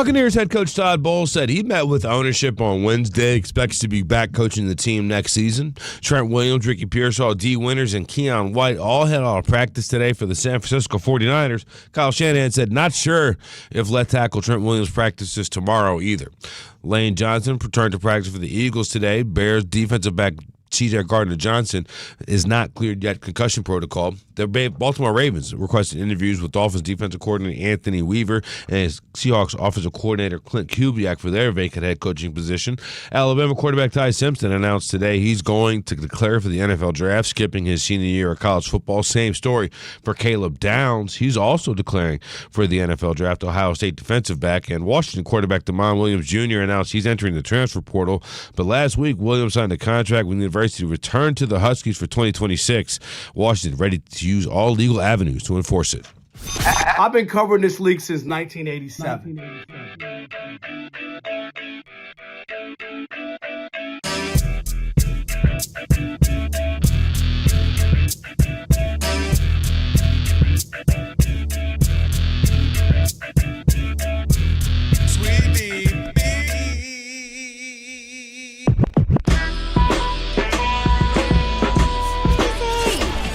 Buccaneers head coach Todd Bowles said he met with ownership on Wednesday, expects to be back coaching the team next season. Trent Williams, Ricky Pearsall, D. Winters, and Keon White all had out of practice today for the San Francisco 49ers. Kyle Shanahan said not sure if left tackle Trent Williams practices tomorrow either. Lane Johnson returned to practice for the Eagles today. Bears defensive back T.J. Gardner-Johnson is not cleared yet concussion protocol. The Baltimore Ravens requested interviews with Dolphins defensive coordinator Anthony Weaver and his Seahawks offensive coordinator Clint Kubiak for their vacant head coaching position. Alabama quarterback Ty Simpson announced today he's going to declare for the NFL draft, skipping his senior year of college football. Same story for Caleb Downs. He's also declaring for the NFL draft. Ohio State defensive back and Washington quarterback Damon Williams Jr. announced he's entering the transfer portal. But last week, Williams signed a contract with the university to return to the Huskies for 2026. Washington ready to use all legal avenues to enforce it. I've been covering this league since 1987.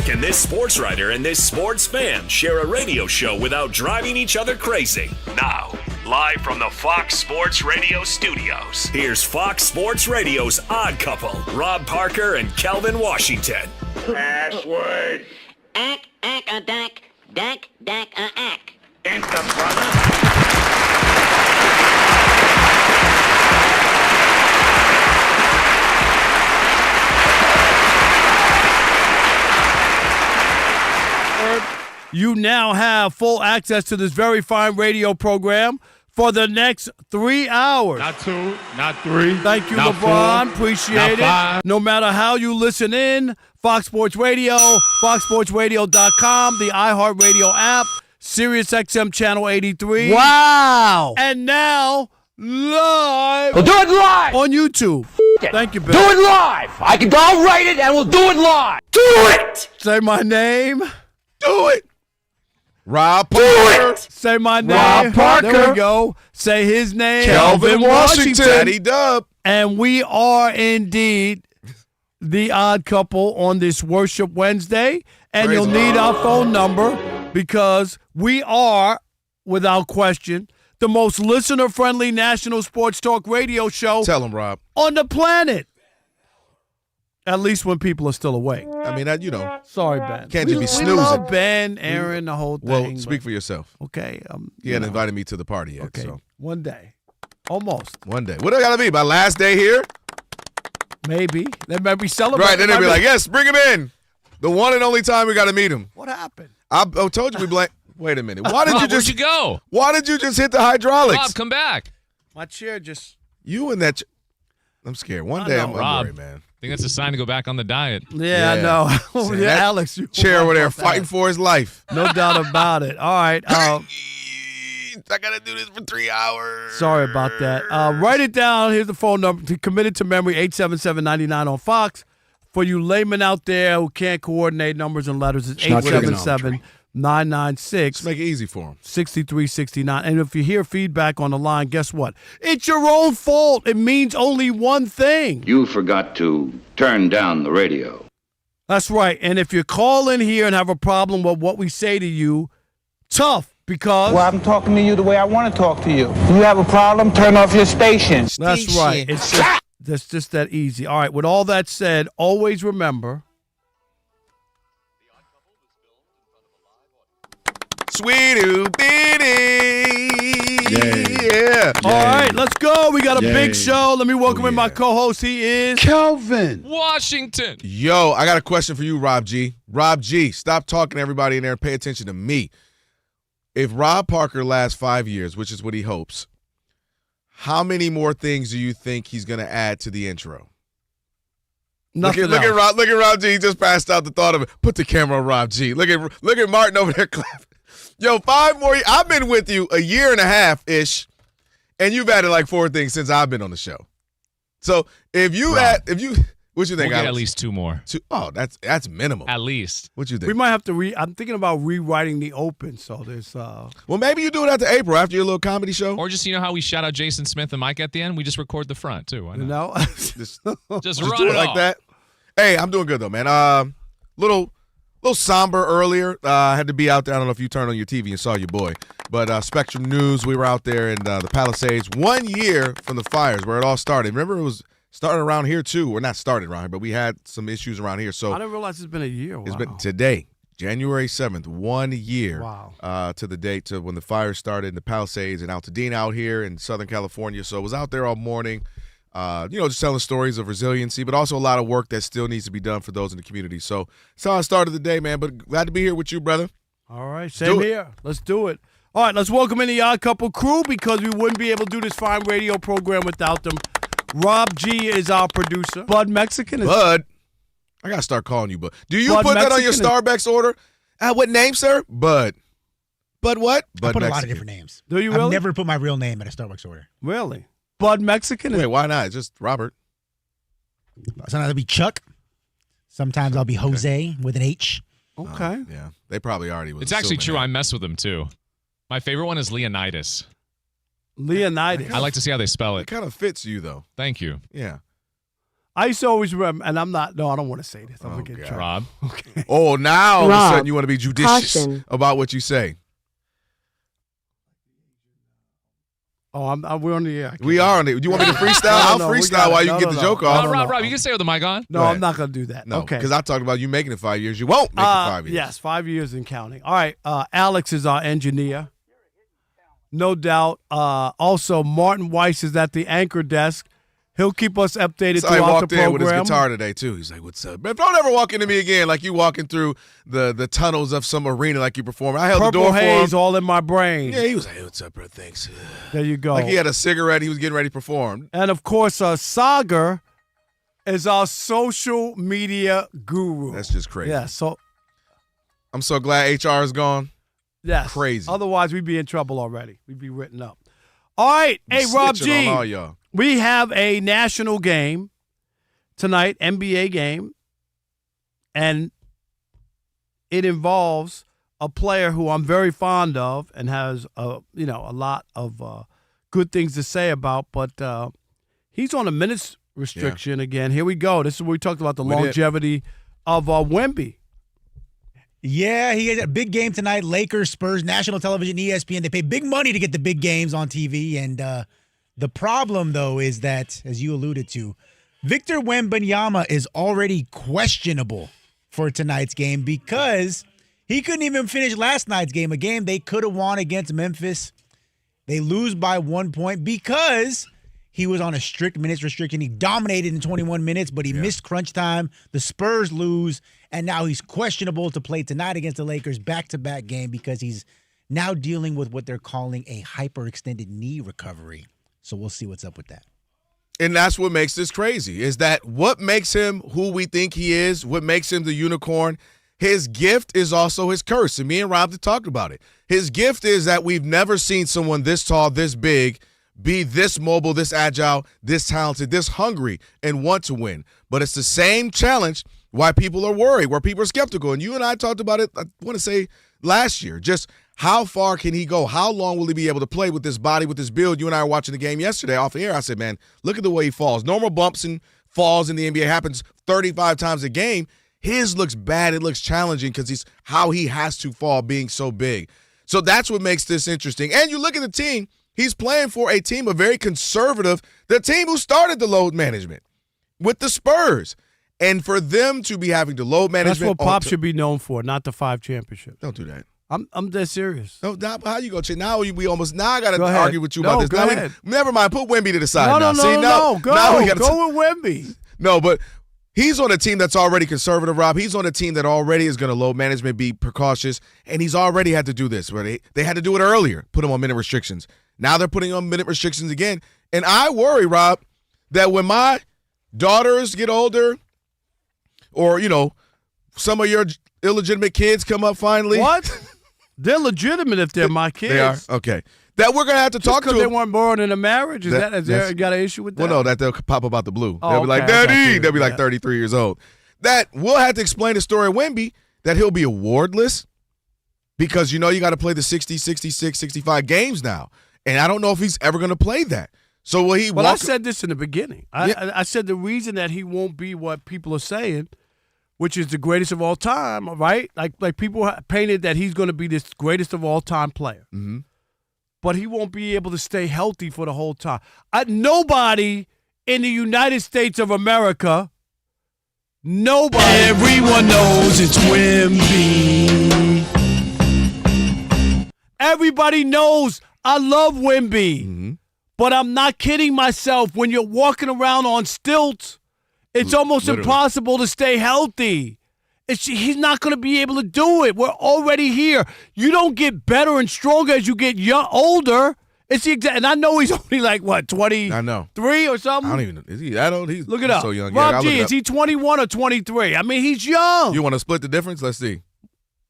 Can this sports writer and this sports fan share a radio show without driving each other crazy? Now, live from the Fox Sports Radio studios, here's Fox Sports Radio's Odd Couple, Rob Parker and Kelvin Washington. Password. Ack, a dack, a ack. Enter, brother. You now have full access to this very fine radio program for the next 3 hours. Not 2, not 3. Thank you, not LeBron. 4, Appreciate it. 5. No matter how you listen in, Fox Sports Radio, foxsportsradio.com, the iHeartRadio app, SiriusXM Channel 83. Wow. And now, live. We'll do it live. On YouTube. Thank you, Bill. Do it live. I'll write it and we'll do it live. Do it. Say my name. Do it. Rob Do Parker. it. Say my name. Rob Parker. There we go. Say his name. Kelvin Washington. Daddy Dub. And we are indeed the odd couple on this Worship Wednesday. And Praise you'll need our phone number because we are, without question, the most listener-friendly national sports talk radio show Tell him, Rob. on the planet. At least when people are still awake. I mean, you know. Sorry, Ben. Can't just be We snoozing. love Ben, Aaron, the whole thing. Well, speak for yourself. Okay. You hadn't invited me to the party yet. Okay. So. One day. Almost. One day. What do I got to be? My last day here? Maybe. They might be celebrating. Right. Then they'll be like, yes, bring him in. The one and only time we got to meet him. What happened? I told you we blank. Wait a minute. Why did Rob, you just where'd you go? Why did you just hit the hydraulics? Rob, come back. My chair just. You and that. I'm scared. One day I'm Rob. worried, man. I think that's a sign to go back on the diet. Yeah, I know. See, Yeah, that Alex. You chair over there about that. fighting for his life. No doubt about it. All right. I gotta do this for 3 hours. Sorry about that. Write it down. Here's the phone number. Commit it to memory, 877-99 on Fox. For you laymen out there who can't coordinate numbers and letters, it's 877-996. Just make it easy for him. 6369. And if you hear feedback on the line, guess what? It's your own fault. It means only one thing. You forgot to turn down the radio. That's right. And if you call in here and have a problem with what we say to you, tough, because... Well, I'm talking to you the way I want to talk to you. You have a problem, turn off your station. That's right. It's just that easy. All right, with all that said, always remember... Sweetie bitty. Yeah. All right, let's go. We got a big show. Let me welcome in my co-host. He is Kelvin Washington. Yo, I got a question for you, Rob G. Rob G, stop talking to everybody in there and pay attention to me. If Rob Parker lasts 5 years, which is what he hopes, how many more things do you think he's going to add to the intro? Nothing Look at Rob G. He just passed out the thought of it. Put the camera on Rob G. Look at Martin over there clapping. Yo, 5 more. I've been with you a year and a half-ish, and you've added like 4 things since I've been on the show. So if you What you think, We'll get Alex? at least 2 more. Oh, that's minimal. At least. What you think? We might have to I'm thinking about rewriting the Open. So there's Well, maybe you do it after April, after your little comedy show. Or just, how we shout out Jason Smith and Mike at the end? We just record the front, too. Why not? Just Just do run it it like off. that. Hey, I'm doing good though, man. Little somber earlier. I had to be out there. I don't know if you turned on your TV and saw your boy, but Spectrum News. We were out there in the Palisades 1 year from the fires where it all started. Remember, it was starting around here too. We're not started around here, but we had some issues around here. So I didn't realize it's been a year. Wow. it's been today, January 7th, 1 year. Wow. To the date to when the fire started in the Palisades and Altadena out here in Southern California. So I was out there all morning. Just telling stories of resiliency, but also a lot of work that still needs to be done for those in the community. So that's how I started the day, man. But glad to be here with you, brother. All right, same here. Let's do it. All right, let's welcome in the Odd Couple crew because we wouldn't be able to do this fine radio program without them. Rob G is our producer. Bud Mexican is Bud. I got to start calling you Bud. Do you Bud put that on your Mexican Starbucks order? What name, sir? Bud. Bud what? Bud I put Mexican. a lot of different names. Do you really? I've never put my real name at a Starbucks order. Really? Bud Mexican is Wait, why not? It's just Robert. Sometimes I'll be Chuck. Sometimes I'll be Jose with an H. okay. Yeah, they probably already was. It's actually assuming true. that. I mess with them, too. My favorite one is Leonidas. Leonidas. I like to see how they spell It it. kind of fits you, though. Thank you, Yeah. I used to always remember, and I'm not. No, I don't want to say this. I'm Oh, gonna get in God. trouble. Rob. Okay. Oh, now all of a Rob, sudden you want to be judicious caution. about what you say. Oh, we're on the air. We are on it. Do you want me to freestyle? I'll No, we freestyle got it. while you No, get no, the no. joke No, off. no, Rob, no. you can stay with the mic on. No, Go I'm ahead. not gonna do that. No, okay. because I talked about you making it 5 years. You won't make it 5 years. Yes, 5 years and counting. All right, Alex is our engineer. No doubt. Also, Martin Weiss is at the anchor desk. He'll keep us updated So he throughout walked the in program. with his guitar today, too. He's like, what's up? Man, don't ever walk into me again like you walking through the tunnels of some arena like you perform. I held Purple the door haze for him. all in my brain. Yeah, he was like, hey, what's up, bro? Thanks. There you go. Like he had a cigarette. He was getting ready to perform. And, of course, Sagar is our social media guru. That's just crazy. Yeah, so, I'm so glad HR is gone. yes. Crazy. Otherwise, we'd be in trouble already. We'd be written up. All right. Hey, Rob Snitching G. on all y'all. We have a national game tonight, NBA game, and it involves a player who I'm very fond of and has a lot of good things to say about, but he's on a minutes restriction again. Here we go. This is where we talked about the longevity of Wemby. Yeah, he has a big game tonight. Lakers, Spurs, national television, ESPN. They pay big money to get the big games on TV. And the problem, though, is that, as you alluded to, Victor Wembanyama is already questionable for tonight's game because he couldn't even finish last night's game, a game they could have won against Memphis. They lose by 1 point because he was on a strict minutes restriction. He dominated in 21 minutes, but he missed crunch time. The Spurs lose, and now he's questionable to play tonight against the Lakers back-to-back game because he's now dealing with what they're calling a hyperextended knee recovery. So we'll see what's up with that. And that's what makes this crazy, is that what makes him who we think he is, what makes him the unicorn, his gift is also his curse. And me and Rob have talked about it. His gift is that we've never seen someone this tall, this big, be this mobile, this agile, this talented, this hungry, and want to win. But it's the same challenge why people are worried, where people are skeptical. And you and I talked about it, I want to say, last year. Just how far can he go? How long will he be able to play with this body, with this build? You and I were watching the game yesterday off the air. I said, man, look at the way he falls. Normal bumps and falls in the NBA happens 35 times a game. His looks bad. It looks challenging because he's how he has to fall being so big. So that's what makes this interesting. And you look at the team. He's playing for a team, a very conservative, the team who started the load management with the Spurs. And for them to be having to load management. That's what Pop should be known for, not the 5 championships. Don't do that. I'm dead serious. No, how you go? Now we almost. Now I got to Go ahead. argue with you about No, this. go Now ahead. never mind. Put Wemby to the side. No, now. no, See, no, now, no. Go. Now we gotta Go with Wemby. No, but he's on a team that's already conservative, Rob. He's on a team that already is going to load management, be precautious, and he's already had to do this. Where they had to do it earlier, put him on minute restrictions. Now they're putting on minute restrictions again. And I worry, Rob, that when my daughters get older or, some of your illegitimate kids come up finally. What? They're legitimate if they're my kids. They are? Okay. that we're going to have to talk to because they him. weren't born in a marriage? Is there got an issue with that? Well, no, that they'll pop up out the blue. Oh, They'll be like, okay, I got Daddy. you. They'll be like Yeah. 33 years old. That we'll have to explain the story of Wemby, that he'll be awardless because, you got to play the 60, 66, 65 games now. And I don't know if he's ever going to play that. So will he I said this in the beginning. Yeah. I said the reason that he won't be what people are saying, which is the greatest of all time, right? Like people painted that he's going to be this greatest of all time player. Mm-hmm. But he won't be able to stay healthy for the whole time. Nobody in the United States of America, nobody. Everyone knows it's Wemby. Everybody knows I love Wemby. Mm-hmm. But I'm not kidding myself. When you're walking around on stilts, it's almost Literally. impossible to stay healthy. He's not going to be able to do it. We're already here. You don't get better and stronger as you get older. It's the exact. And I know he's only like, what, 23 I know. or something? I don't even know. Is he that old? He's Look it up. so young. Rob Yeah, G, is he 21 or 23? I mean, he's young. You want to split the difference? Let's see.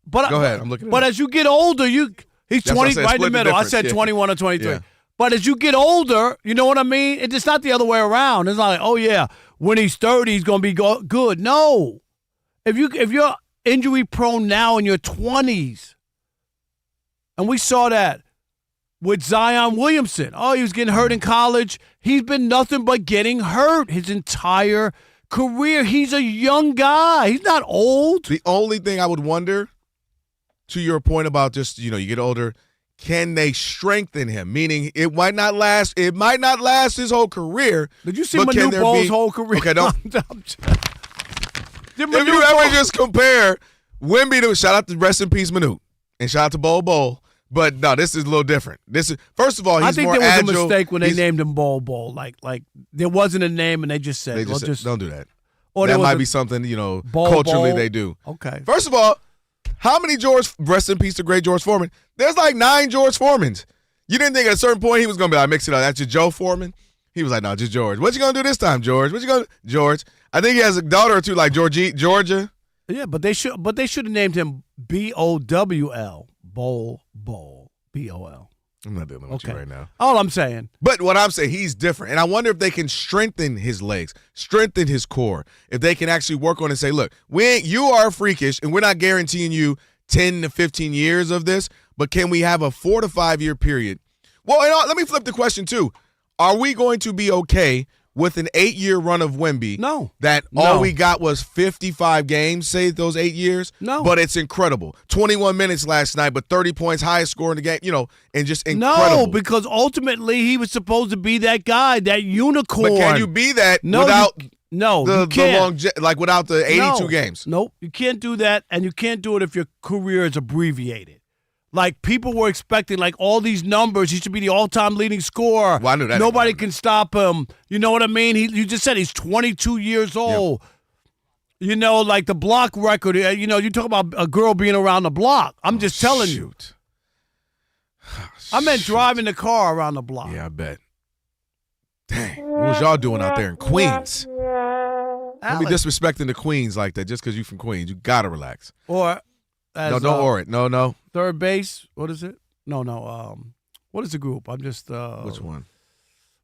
But Go ahead. I'm looking at But it. as you get older, he's That's what I 20 said, right in the split the middle. I difference, said yeah. 21 or 23. Yeah. But as you get older, you know what I mean? It's not the other way around. It's not like, oh yeah, when he's 30, he's gonna be good. No, if you're injury prone now in your 20s, and we saw that with Zion Williamson. Oh, he was getting hurt in college. He's been nothing but getting hurt his entire career. He's a young guy. He's not old. The only thing I would wonder, to your point about just, you get older, can they strengthen him? Meaning it might not last his whole career. Did you see but can Manu there Ball's be- whole career? Okay, don't. If If you ever just compare Wemby to, shout out to rest in peace Manu, and shout out to Bol. But no, this is a little different. This is, first of all, he's I think more there was agile. a mistake when they He's- named him Bol. Like there wasn't a name, and they just said, They just well, said, don't do that. Or That there was might a- be something, Bol, culturally Bol. they do. Okay. First of all, how many rest in peace to great George Foreman? There's like 9 George Foremans. You didn't think at a certain point he was going to be like, mix it up. That's your Joe Foreman? He was like, no, just George. What you going to do this time, George? What you going to George? I think he has a daughter or two like Georgia. Yeah, but they should have named him BOWL. Bol. BOL. I'm not dealing with you right now. All I'm saying. But what I'm saying, he's different. And I wonder if they can strengthen his legs, strengthen his core. If they can actually work on it and say, look, you are freakish, and we're not guaranteeing you 10 to 15 years of this, but can we have a 4 to 5 year period? Well, let me flip the question, too. Are we going to be okay with an 8-year run of Wemby? No. That all we got was 55 games, say those 8 years? No. But it's incredible. 21 minutes last night, but 30 points, highest score in the game, and just incredible. No, because ultimately he was supposed to be that guy, that unicorn. But can you be that No, without you can't. without the 82 No. games? Nope, you can't do that, and you can't do it if your career is abbreviated. Like, people were expecting, like, all these numbers. He should be the all-time leading scorer. Well, I knew that. Nobody can stop him. You know what I mean? You just said he's 22 years old. Yep. Like the block record. You talk about a girl being around the block. I'm just telling you. I meant driving the car around the block. Yeah, I bet. Dang. What was y'all doing out there in Queens? Don't be Alex. disrespecting the Queens like that just because you from Queens. You got to relax. Or, as, No, don't or it. No. third base. What is it? No. What is the group? I'm just. Which one?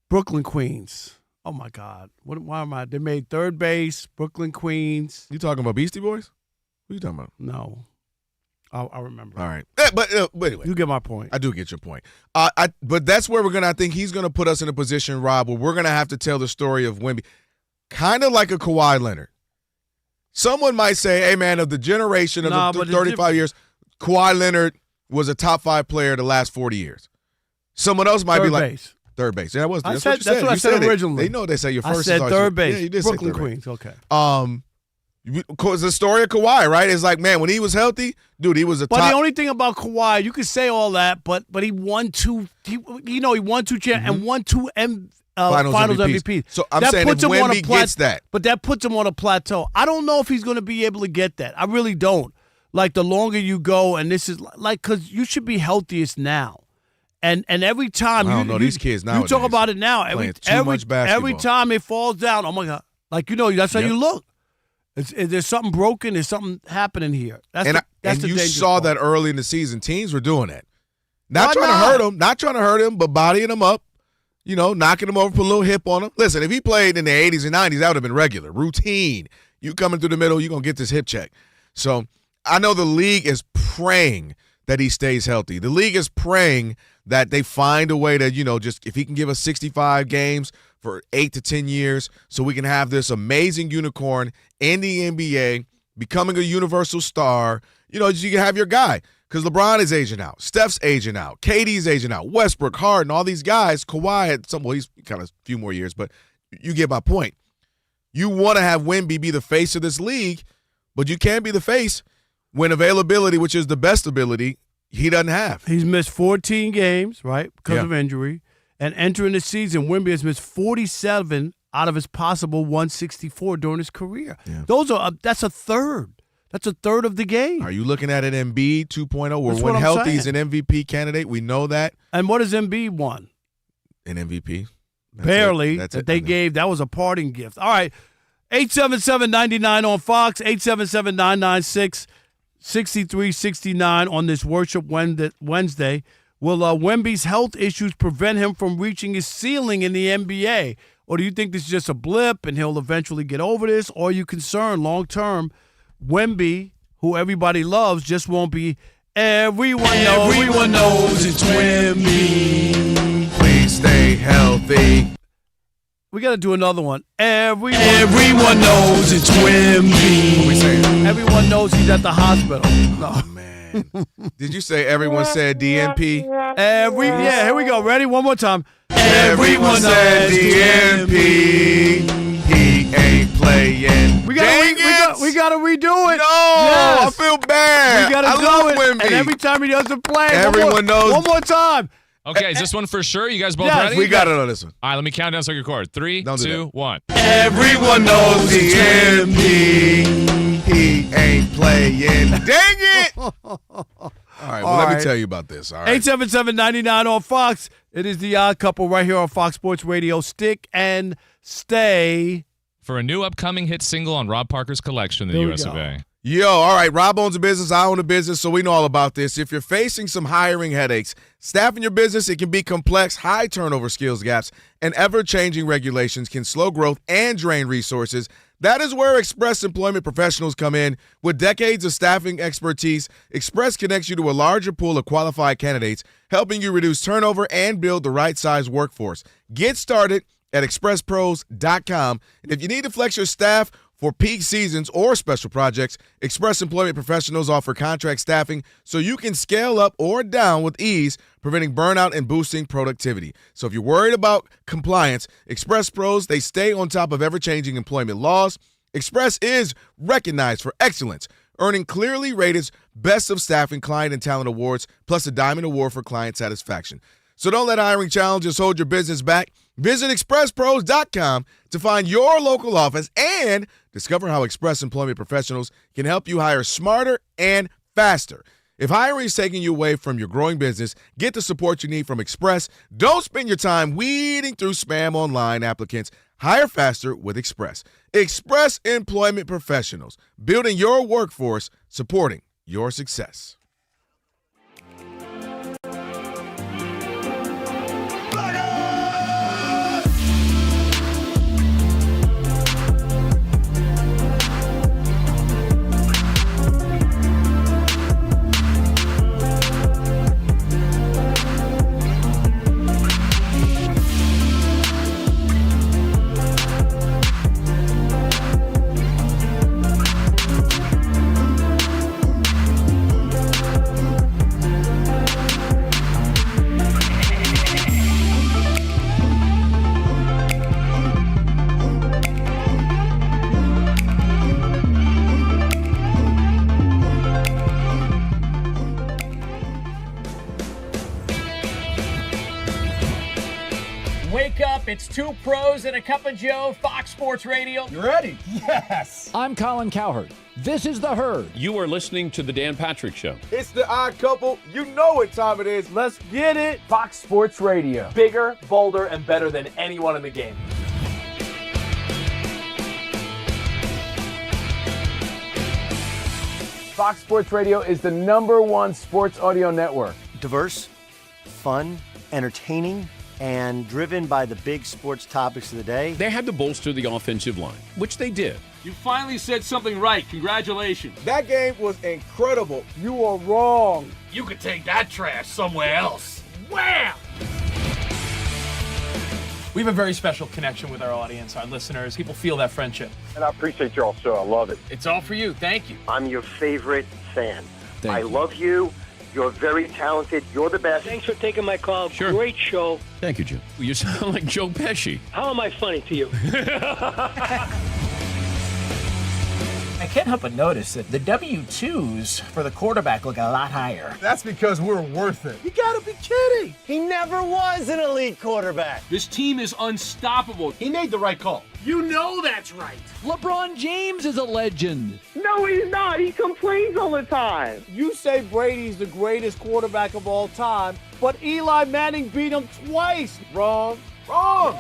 Brooklyn, Queens. Oh my God! Why am I? They made third base. Brooklyn, Queens. You talking about Beastie Boys? What are you talking about? No, I remember. All right. But anyway. You get my point. I do get your point. But that's where I think he's going to put us in a position, Rob, where we're going to have to tell the story of Wemby. Kind of like a Kawhi Leonard. Someone might say, hey, man, of the generation of the 35 years, Kawhi Leonard was a top 5 player the last 40 years. Someone else might be like base. Third base. Yeah, that's what you that's said. what I said originally. They know they say your first. I said is third base. Yeah, you did Brooklyn, say third Queens. Okay. Because the story of Kawhi, right, is like, man, when he was healthy, dude, he was a But top. the only thing about Kawhi, you could say all that, but he won 2. He won 2 and won 2 Finals MVPs. So I'm That saying if puts him on a Wemby gets that. But that puts him on a plateau. I don't know if he's going to be able to get that. I really don't. Like, the longer you go, and this is like, because you should be healthiest now. And every time I don't know, these kids nowadays you talk about it now. playing too much basketball. Every time it falls down, oh my God! Like, that's how you look. There's something broken. There's something happening here. That's the you dangerous saw part. that early in the season. Teams were doing that. Not trying to hurt him, but bodying him up, knocking him over, put a little hip on him. Listen, if he played in the 80s and 90s, that would have been regular, routine. You coming through the middle, you're going to get this hip check. So I know the league is praying that he stays healthy. The league is praying that they find a way to, just if he can give us 65 games for 8 to 10 years so we can have this amazing unicorn in the NBA, becoming a universal star, you can have your guy. Because LeBron is aging out. Steph's aging out. KD's aging out. Westbrook, Harden, all these guys. Kawhi had he's kind of a few more years, but you get my point. You want to have Wemby be the face of this league, but you can't be the face when availability, which is the best ability, he doesn't have. He's missed 14 games, right, because of injury. And entering the season, Wemby has missed 47 out of his possible 164 during his career. Yeah. That's a third. That's a third of the game. Are you looking at an Embiid 2.0 where when healthy he's an MVP candidate? We know that. And what has Embiid won? An MVP. Barely. That was a parting gift. All right. 877-99 on Fox, 877-996-6369 on this Worship Wednesday. Will Wemby's health issues prevent him from reaching his ceiling in the NBA? Or do you think this is just a blip and he'll eventually get over this? Or are you concerned long-term Wemby, who everybody loves, just won't be everyone knows it's Wemby. Please stay healthy. We got to do another one. Everyone knows it's Wemby. What we saying? Everyone knows he's at the hospital. Oh, man. Did you say everyone said DNP? Yeah, here we go. Ready? One more time. Everyone said DNP. He ain't playing. We gotta redo it. No, yes. I feel bad. We gotta do it. Wemby. And every time he doesn't play, everyone knows. One more time. Okay, is this one for sure? You guys both ready? We got it on this one. All right, let me count down so I can record. 3, 2, 1. Everyone knows the MVP. He ain't playing. Dang it! All right, let me tell you about this. All right. 877-99 on Fox. It is the Odd Couple right here on Fox Sports Radio. Stick and stay. For a new upcoming hit single on Rob Parker's collection, the US of A. Yo, all right, Rob owns a business, I own a business, so we know all about this. If you're facing some hiring headaches, staffing your business, it can be complex, high turnover skills gaps, and ever-changing regulations can slow growth and drain resources. That is where Express Employment Professionals come in. With decades of staffing expertise, Express connects you to a larger pool of qualified candidates, helping you reduce turnover and build the right size workforce. Get started at expresspros.com. And if you need to flex your staff for peak seasons or special projects, Express Employment Professionals offer contract staffing so you can scale up or down with ease, preventing burnout and boosting productivity. So if you're worried about compliance, Express Pros, they stay on top of ever-changing employment laws. Express is recognized for excellence, earning clearly rated Best of Staffing Client and Talent Awards, plus a Diamond Award for client satisfaction. So don't let hiring challenges hold your business back. Visit expresspros.com to find your local office and discover how Express Employment Professionals can help you hire smarter and faster. If hiring is taking you away from your growing business, get the support you need from Express. Don't spend your time weeding through spam online applicants. Hire faster with Express. Express Employment Professionals, building your workforce, supporting your success. It's two pros and a cup of Joe, Fox Sports Radio. You ready? Yes. I'm Colin Cowherd. This is The Herd. You are listening to The Dan Patrick Show. It's the Odd Couple. You know what time it is. Let's get it. Fox Sports Radio. Bigger, bolder, and better than anyone in the game. Fox Sports Radio is the #1 sports audio network. Diverse, fun, entertaining, and driven by the big sports topics of the day. They had to bolster the offensive line, which they did. You finally said something right. Congratulations. That game was incredible. You are wrong. You could take that trash somewhere else. Wham! We have a very special connection with our audience, our listeners. People feel that friendship. And I appreciate y'all, so I love it. It's all for you. Thank you. I'm your favorite fan. Thank I you. love you. You're very talented. You're the best. Thanks for taking my call. Sure. Great show. Thank you, Jim. You sound like Joe Pesci. How am I funny to you? I can't help but notice that the W-2s for the quarterback look a lot higher. That's because we're worth it. You gotta be kidding. He never was an elite quarterback. This team is unstoppable. He made the right call. You know that's right. LeBron James is a legend. No, he's not. He complains all the time. You say Brady's the greatest quarterback of all time, but Eli Manning beat him twice. Wrong. Wrong.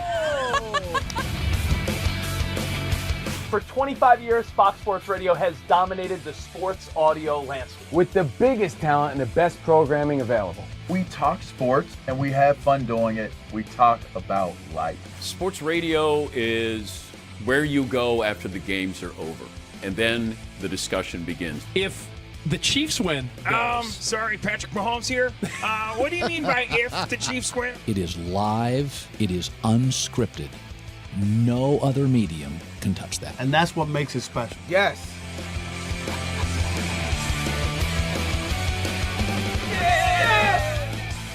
For 25 years, Fox Sports Radio has dominated the sports audio landscape. With the biggest talent and the best programming available. We talk sports and we have fun doing it. We talk about life. Sports radio is where you go after the games are over, and then the discussion begins. If the Chiefs win, Sorry, Patrick Mahomes here. What do you mean by if the Chiefs win? It is live. It is unscripted. No other medium can touch that. And that's what makes it special. Yes.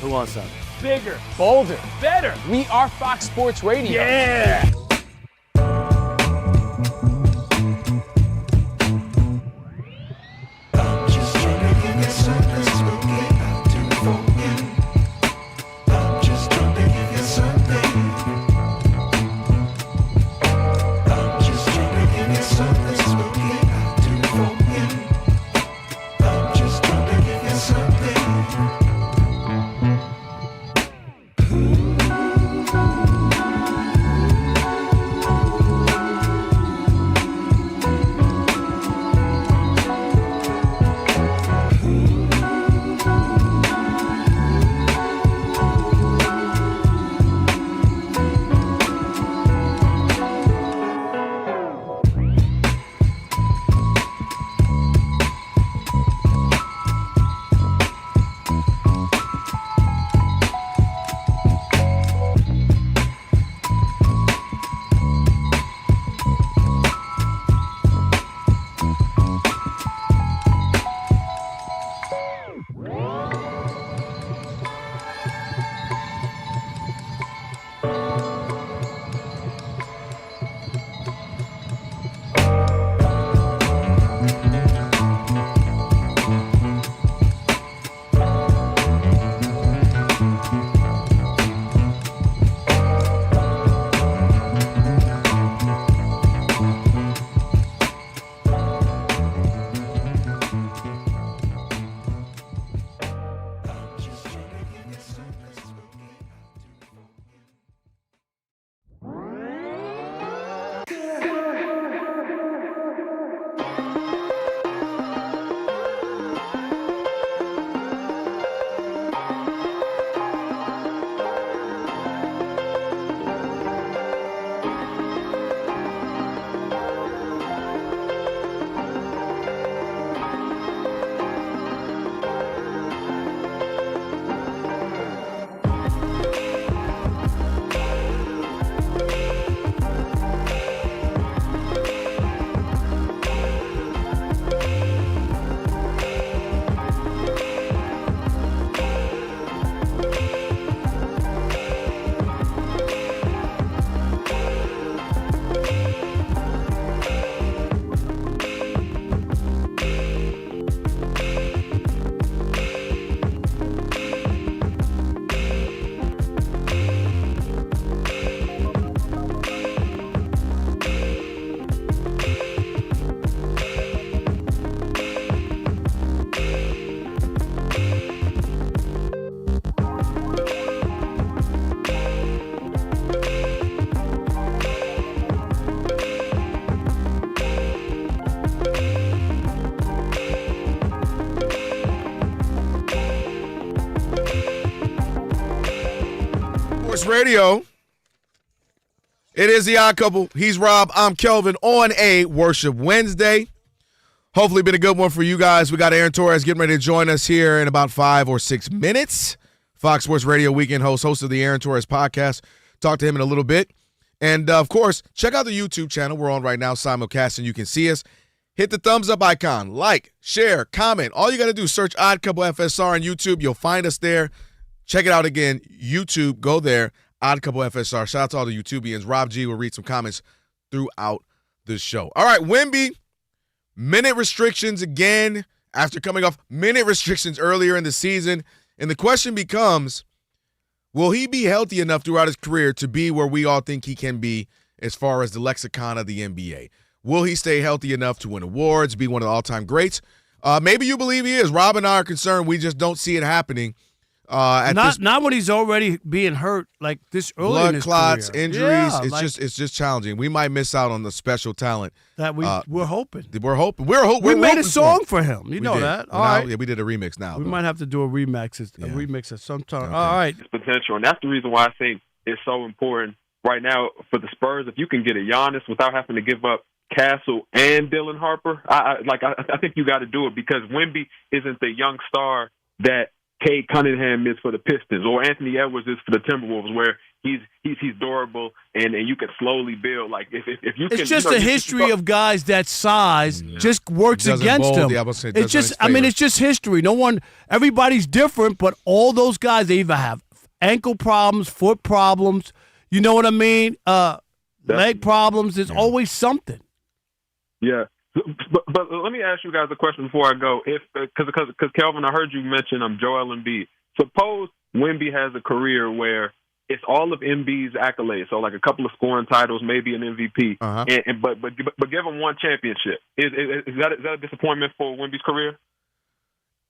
Who wants some? Bigger, Bolder. better. We are Fox Sports Radio. Yeah. Radio. It is the Odd Couple. He's Rob. I'm Kelvin on a Worship Wednesday. Hopefully been a good one for you guys. We got Aaron Torres getting ready to join us here in about 5 or 6 minutes. Fox Sports Radio weekend host of the Aaron Torres podcast. Talk to him in a little bit. And, of course, check out the YouTube channel. We're on right now, simulcast, and you can see us. Hit the thumbs up icon. Like, share, comment. All you got to do is search Odd Couple FSR on YouTube. You'll find us there. Check it out again. YouTube, go there. Odd Couple FSR. Shout out to all the YouTubians. Rob G will read some comments throughout the show. All right, Wemby, minute restrictions again after coming off minute restrictions earlier in the season. And the question becomes, will he be healthy enough throughout his career to be where we all think he can be as far as the lexicon of the NBA? Will he stay healthy enough to win awards, be one of the all-time greats? Maybe you believe he is. Rob and I are concerned we just don't see it happening. Not when he's already being hurt like this early in his clots, career. injuries. Yeah, It's just challenging. We might miss out on the special talent that we're hoping. We made a song for him. You know that. All right. Yeah, we did a remix now. We might have to do a remix at some time. Okay. All right. Potential, and that's the reason why I think it's so important right now for the Spurs. If you can get a Giannis without having to give up Castle and Dylan Harper, I think you got to do it, because Wemby isn't the young star that Cade Cunningham is for the Pistons or Anthony Edwards is for the Timberwolves, where he's durable and you can slowly build. Like if you can, it's just a history of guys that size just works against him. It's just history. Everybody's different, but all those guys, they either have ankle problems, foot problems, you know what I mean? Leg problems. There's always something. Yeah. But let me ask you guys a question before I go. Because Kelvin, I heard you mention Joel Embiid. Suppose Wemby has a career where it's all of Embiid's accolades, so like a couple of scoring titles, maybe an MVP, but give him one championship. Is that a disappointment for Wemby's career?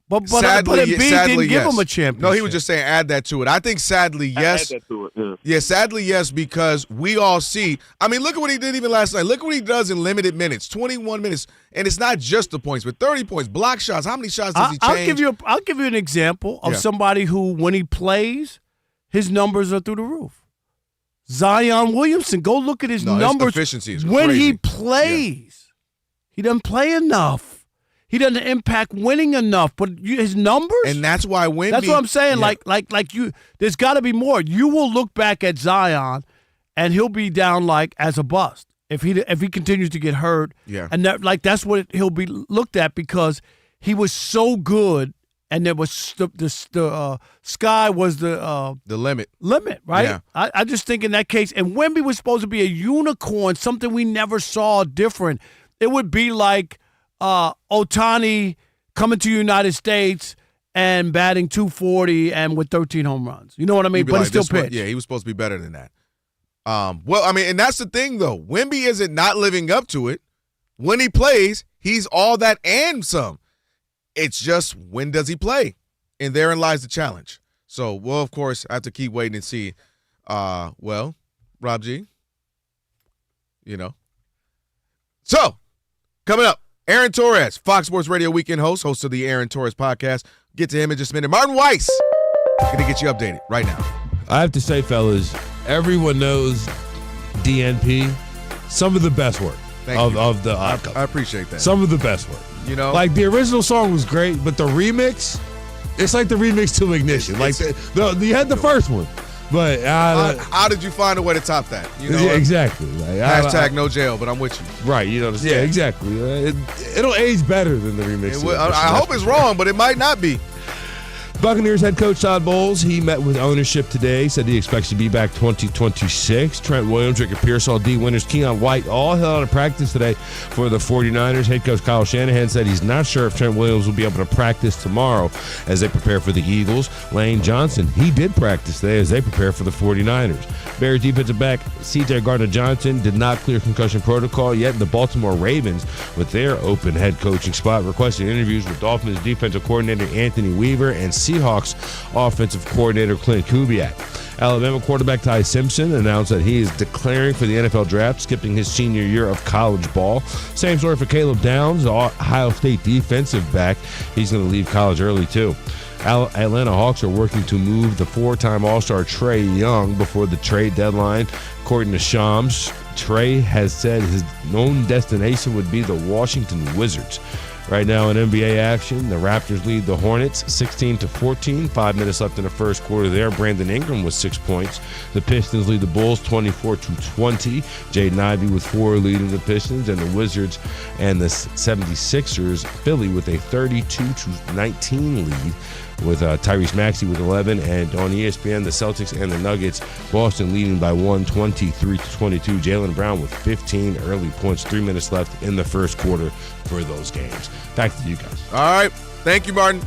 But sadly, Embiid didn't give him a championship. No, he was just saying add that to it. I think sadly, yes. Add that to it, yeah, sadly, yes, because we all see. I mean, look at what he did even last night. Look what he does in limited minutes, 21 minutes. And it's not just the points, but 30 points, block shots. How many shots does he change? I'll give you an example of somebody who, when he plays, his numbers are through the roof. Zion Williamson. Go look at his numbers. His efficiency is when crazy. He plays. He doesn't play enough. He doesn't impact winning enough, but his numbers. And that's why Wemby. That's what I'm saying. Yeah. Like you. There's got to be more. You will look back at Zion, and he'll be down as a bust if he continues to get hurt. Yeah. And that's what he'll be looked at, because he was so good, and there was the sky was the limit. Limit, right? Yeah. I just think in that case, and Wemby was supposed to be a unicorn, something we never saw different. It would be like Ohtani coming to the United States and batting .240 and with 13 home runs. You know what I mean? But he still pitched. Yeah, he was supposed to be better than that. Well, I mean, and that's the thing, though. Wemby isn't not living up to it. When he plays, he's all that and some. It's just, when does he play? And therein lies the challenge. So we'll, of course, have to keep waiting and see. Well, Rob G, So, coming up, Aaron Torres, Fox Sports Radio weekend host of the Aaron Torres podcast. Get to him in just a minute. Martin Weiss going to get you updated right now. I have to say, fellas, everyone knows DNP. Some of the best work of the Odd Couple. I appreciate that. Some of the best work. Like the original song was great, but the remix, it's like the remix to Ignition. You had the first one. But how did you find a way to top that? Exactly. Hashtag no jail, but I'm with you. Right. Yeah, exactly. It'll age better than the remix. I hope it's wrong, but it might not be. Buccaneers head coach Todd Bowles, he met with ownership today, said he expects to be back 2026. Trent Williams, Ricky Pearsall, D. Winters, Keon White all held out of practice today for the 49ers. Head coach Kyle Shanahan said he's not sure if Trent Williams will be able to practice tomorrow as they prepare for the Eagles. Lane Johnson, he did practice today as they prepare for the 49ers. Bears defensive back C.J. Gardner-Johnson did not clear concussion protocol yet. The Baltimore Ravens, with their open head coaching spot, requested interviews with Dolphins defensive coordinator Anthony Weaver and Seahawks offensive coordinator Clint Kubiak. Alabama quarterback Ty Simpson announced that he is declaring for the NFL draft, skipping his senior year of college ball. Same story for Caleb Downs, the Ohio State defensive back. He's going to leave college early, too. Atlanta Hawks are working to move the four-time All-Star Trae Young before the trade deadline. According to Shams, Trae has said his known destination would be the Washington Wizards. Right now in NBA action, the Raptors lead the Hornets 16-14. 5 minutes left in the first quarter there. Brandon Ingram with 6 points. The Pistons lead the Bulls 24-20. Jaden Ivey with 4 leading the Pistons, and the Wizards and the 76ers, Philly with a 32-19 lead, with Tyrese Maxey with 11, and on ESPN, the Celtics and the Nuggets, Boston leading by 1, 23-22. Jaylen Brown with 15 early points, 3 minutes left in the first quarter for those games. Back to you guys. All right. Thank you, Martin.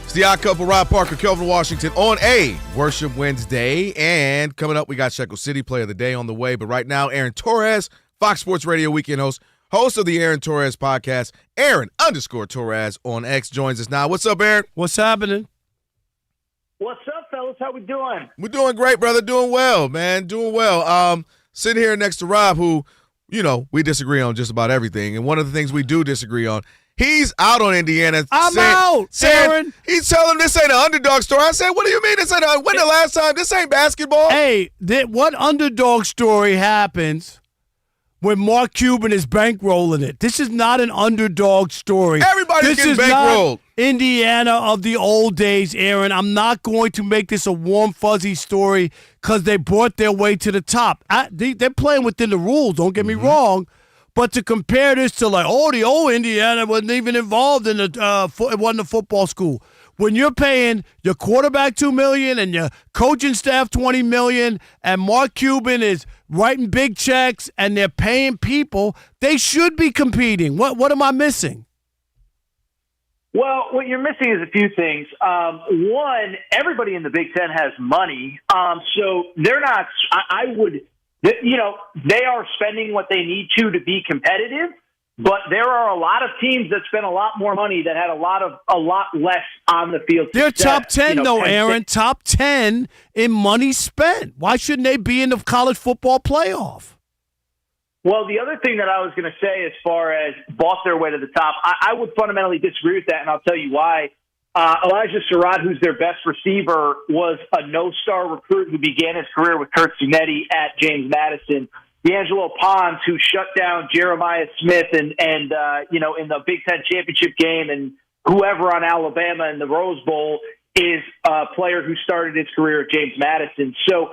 It's the Odd Couple, Rob Parker, Kelvin Washington on a Worship Wednesday. And coming up, we got Shekel City Player of the Day on the way. But right now, Aaron Torres, Fox Sports Radio weekend host of the Aaron Torres podcast, Aaron_Torres on X joins us now. What's up, Aaron? What's happening? What's up, fellas? How we doing? We're doing great, brother. Doing well, man. Doing well. Sitting here next to Rob, who, you know, we disagree on just about everything. And one of the things we do disagree on, he's out on Indiana. I'm out, Aaron. He's telling this ain't an underdog story. I said, what do you mean this ain't when the last time? This ain't basketball. Hey, what underdog story happens when Mark Cuban is bankrolling it? This is not an underdog story. Everybody's getting bankrolled. Indiana of the old days, Aaron. I'm not going to make this a warm, fuzzy story because they brought their way to the top. They're playing within the rules, don't get me wrong. But to compare this to like, the old Indiana wasn't even involved in it wasn't a football school. When you're paying your quarterback $2 million and your coaching staff $20 million, and Mark Cuban is writing big checks and they're paying people, they should be competing. What am I missing? Well, what you're missing is a few things. One, everybody in the Big Ten has money, so they're not. They are spending what they need to be competitive. But there are a lot of teams that spend a lot more money that had a lot less on the field. They're top 10, though, Aaron. Top 10 in money spent. Why shouldn't they be in the college football playoff? Well, the other thing that I was going to say as far as bought their way to the top, I would fundamentally disagree with that, and I'll tell you why. Elijah Surratt, who's their best receiver, was a no-star recruit who began his career with Curt Cinetti at James Madison. D'Angelo Pons, who shut down Jeremiah Smith and in the Big Ten championship game, and whoever on Alabama in the Rose Bowl, is a player who started his career at James Madison. So,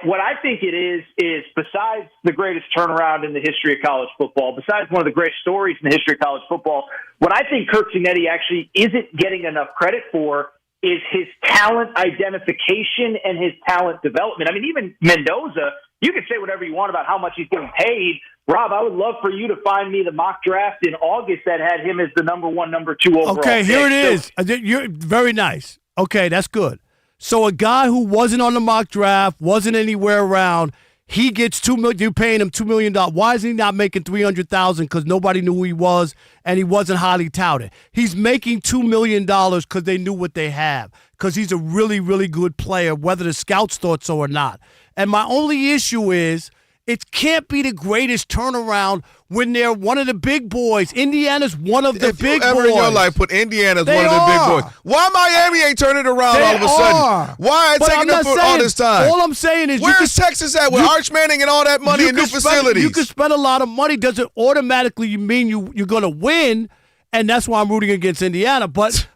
what I think it is besides the greatest turnaround in the history of college football, besides one of the great stories in the history of college football, what I think Curt Cinetti actually isn't getting enough credit for is his talent identification and his talent development. I mean, even Mendoza, you can say whatever you want about how much he's getting paid. Rob, I would love for you to find me the mock draft in August that had him as the number 1, number 2 overall. Okay, here it is. You're very nice. Okay, that's good. So a guy who wasn't on the mock draft, wasn't anywhere around, he gets $2 million. You're paying him $2 million. Why is he not making $300,000? Because nobody knew who he was, and he wasn't highly touted. He's making $2 million because they knew what they have. Because he's a really, really good player, whether the scouts thought so or not. And my only issue is it can't be the greatest turnaround when they're one of the big boys. Indiana's one of the big boys. If you ever in your life put Indiana as one of the big boys, why Miami ain't turning it around all of a sudden? Why ain't taking them for all this time? All I'm saying is, where's Texas at with Arch Manning and all that money and new facilities? You can spend a lot of money. Doesn't automatically mean you're going to win, and that's why I'm rooting against Indiana. But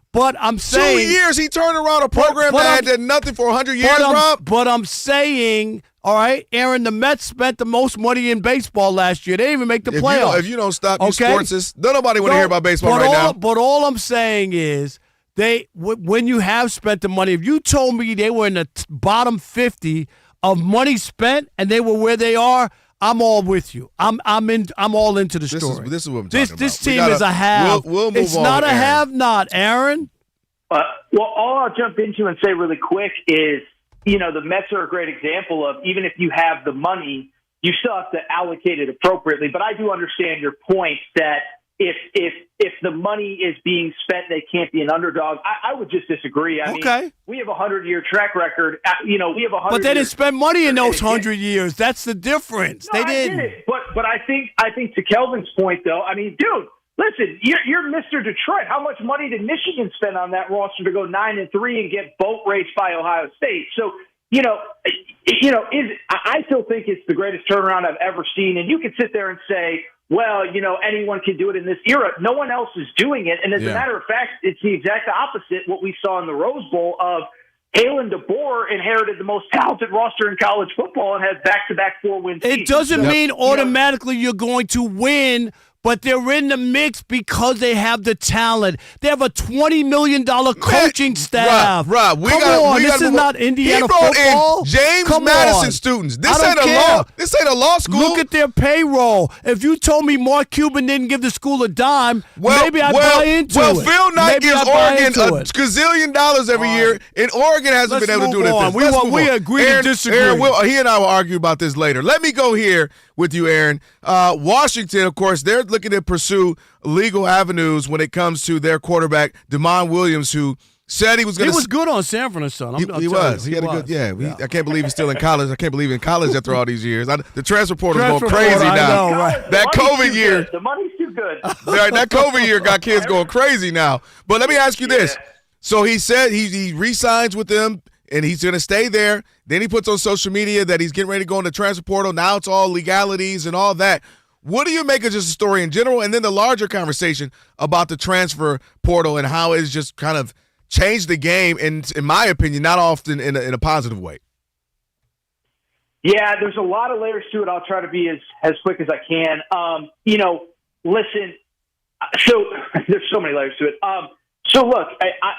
I'm saying 2 years he turned around a program that had done nothing for 100 years, Rob. But I'm saying, all right, Aaron, the Mets spent the most money in baseball last year. They didn't even make the playoffs. If you don't stop your sports, nobody want to hear about baseball right now. But all I'm saying is, when you have spent the money, if you told me they were in the bottom 50 of money spent and they were where they are, I'm all with you. I'm all into the story. This is what I'm talking about. This team is a have. We'll move it's on not a Aaron. have-not, Aaron. Well, all I'll jump into and say really quick is, the Mets are a great example of, even if you have the money, you still have to allocate it appropriately. But I do understand your point that if the money is being spent, they can't be an underdog. I would just disagree. I mean, we have a 100-year track record. We have a 100. But they didn't spend money in those 100 years. That's the difference. No, they didn't. I get it. But I think to Kelvin's point, though, I mean, dude, listen, you're Mr. Detroit. How much money did Michigan spend on that roster to go 9-3 and get boat raced by Ohio State? So, I still think it's the greatest turnaround I've ever seen. And you could sit there and say, well, anyone can do it in this era. No one else is doing it. And as a matter of fact, it's the exact opposite what we saw in the Rose Bowl of Kalen DeBoer inherited the most talented roster in college football and has back-to-back 4-win seasons. It doesn't mean automatically you're going to win, but they're in the mix because they have the talent. They have a $20 million coaching staff. Rob, this is not Indiana football. James Madison students. This ain't a law school. Look at their payroll. If you told me Mark Cuban didn't give the school a dime, maybe I'd buy into it. Well, Phil Knight gives Oregon a gazillion dollars every year, and Oregon hasn't been able to do it. We agree to disagree. Aaron, he and I will argue about this later. Let me go here with you, Aaron. Washington, of course, they're looking to pursue legal avenues when it comes to their quarterback, DeMond Williams, who said he was going to. He was good on Sanford, son. He was. He had a good. Yeah. I can't believe he's still in college. I can't believe he's in college after all these years. The transfer portal is going crazy now. Know, right? That COVID year. The money's too good. Right, that COVID year got kids going crazy now. But let me ask you this. So he said he re-signs with them, and he's going to stay there. Then he puts on social media that he's getting ready to go in the transfer portal. Now it's all legalities and all that. What do you make of just the story in general, and then the larger conversation about the transfer portal and how it's just kind of changed the game, and in my opinion, not often in a positive way? Yeah, there's a lot of layers to it. I'll try to be as quick as I can. Listen, so there's so many layers to it. So look,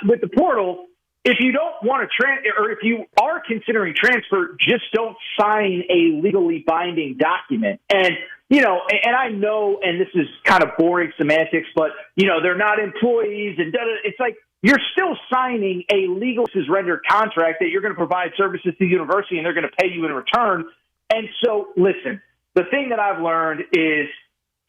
with the portal, if you don't want to or if you are considering transfer, just don't sign a legally binding document. And and I know, and this is kind of boring semantics, but they're not employees, and it's like you're still signing a legal rendered contract that you're going to provide services to the university, and they're going to pay you in return. And so, listen, the thing that I've learned is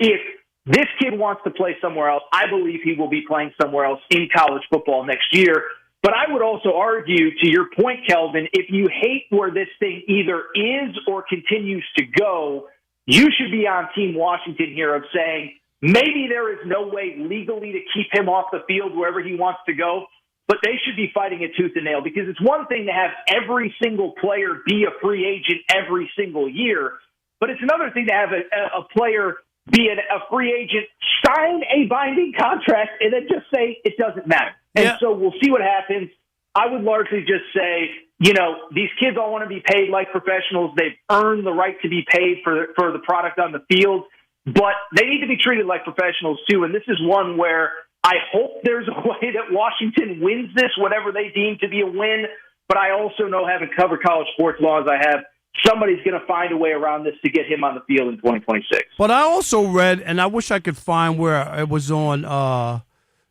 if this kid wants to play somewhere else, I believe he will be playing somewhere else in college football next year. But I would also argue, to your point, Kelvin, if you hate where this thing either is or continues to go, you should be on Team Washington here of saying maybe there is no way legally to keep him off the field wherever he wants to go, but they should be fighting it tooth and nail, because it's one thing to have every single player be a free agent every single year, but it's another thing to have a player be a free agent, sign a binding contract, and then just say it doesn't matter. And so we'll see what happens. I would largely just say, these kids all want to be paid like professionals. They've earned the right to be paid for the product on the field, but they need to be treated like professionals too. And this is one where I hope there's a way that Washington wins this, whatever they deem to be a win. But I also know, having covered college sports law as I have, somebody's going to find a way around this to get him on the field in 2026. But I also read, and I wish I could find where it was on,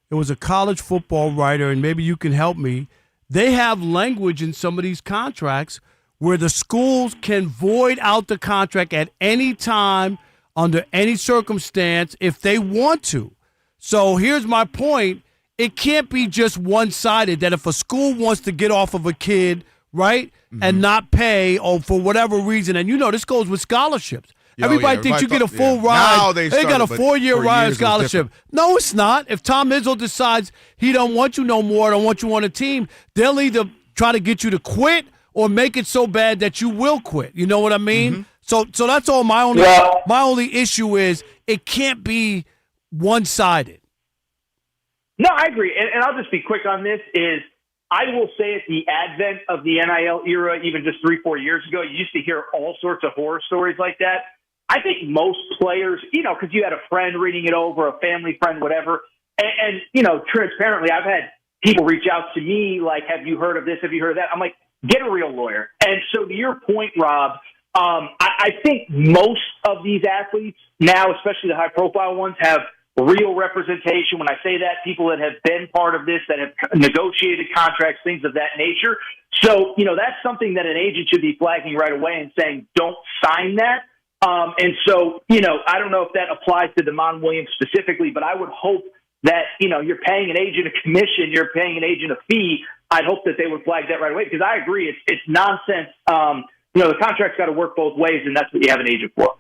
it was a college football writer, and maybe you can help me. They have language in some of these contracts where the schools can void out the contract at any time, under any circumstance, if they want to. So here's my point. It can't be just one-sided, that if a school wants to get off of a kid, right, and not pay, or for whatever reason, and this goes with scholarships. Everybody thinks you get a full ride. Now they got a 4-year ride scholarship. No, it's not. If Tom Izzo decides he don't want you no more, don't want you on a team, they'll either try to get you to quit or make it so bad that you will quit. You know what I mean? So that's all. My only issue is it can't be one-sided. No, I agree. And I'll just be quick on this is, I will say at the advent of the NIL era, even just 3-4 years ago, you used to hear all sorts of horror stories like that. I think most players, because you had a friend reading it over, a family friend, whatever. And transparently, I've had people reach out to me like, have you heard of this? Have you heard of that? I'm like, get a real lawyer. And so to your point, Rob, I think most of these athletes now, especially the high-profile ones, have real representation. When I say that, people that have been part of this, that have negotiated contracts, things of that nature. So, that's something that an agent should be flagging right away and saying, don't sign that. And so, I don't know if that applies to Damon Williams specifically, but I would hope that, you're paying an agent a commission, you're paying an agent a fee. I'd hope that they would flag that right away, because I agree it's nonsense. The contract's got to work both ways, and that's what you have an agent for.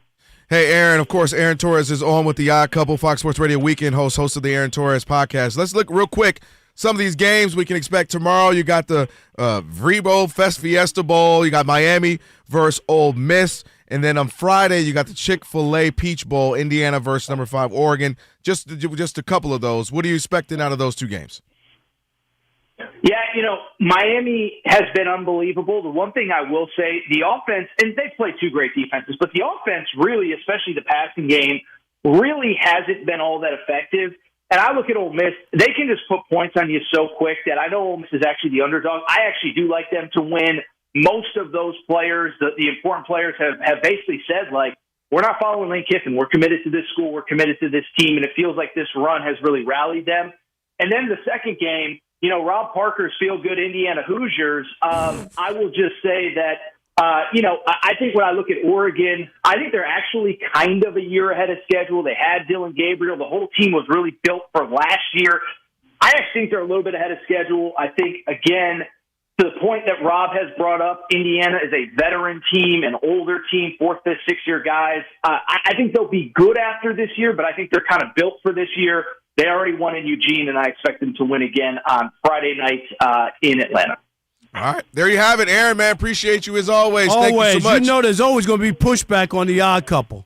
Hey, Aaron, of course, Aaron Torres is on with the Odd Couple, Fox Sports Radio weekend host of the Aaron Torres podcast. Let's look real quick. Some of these games we can expect tomorrow. You got the Vrebo Fiesta Bowl. You got Miami versus Ole Miss. And then on Friday, you got the Chick-fil-A Peach Bowl, Indiana versus number 5 Oregon. Just a couple of those. What are you expecting out of those two games? Yeah, Miami has been unbelievable. The one thing I will say, the offense, and they've played two great defenses, but the offense really, especially the passing game, really hasn't been all that effective. And I look at Ole Miss, they can just put points on you so quick that I know Ole Miss is actually the underdog. I actually do like them to win. Most of those players, the important players, have basically said, we're not following Lane Kiffin. We're committed to this school. We're committed to this team. And it feels like this run has really rallied them. And then the second game, Rob Parker's feel-good Indiana Hoosiers, I will just say that, I think when I look at Oregon, I think they're actually kind of a year ahead of schedule. They had Dylan Gabriel. The whole team was really built for last year. I actually think they're a little bit ahead of schedule. I think, again, to the point that Rob has brought up, Indiana is a veteran team, an older team, 4th, 5th, 6th-year guys. I think they'll be good after this year, but I think they're kind of built for this year. They already won in Eugene, and I expect them to win again on Friday night in Atlanta. All right. There you have it, Aaron, man. Appreciate you as always. Thank you so much. There's always going to be pushback on the Odd Couple.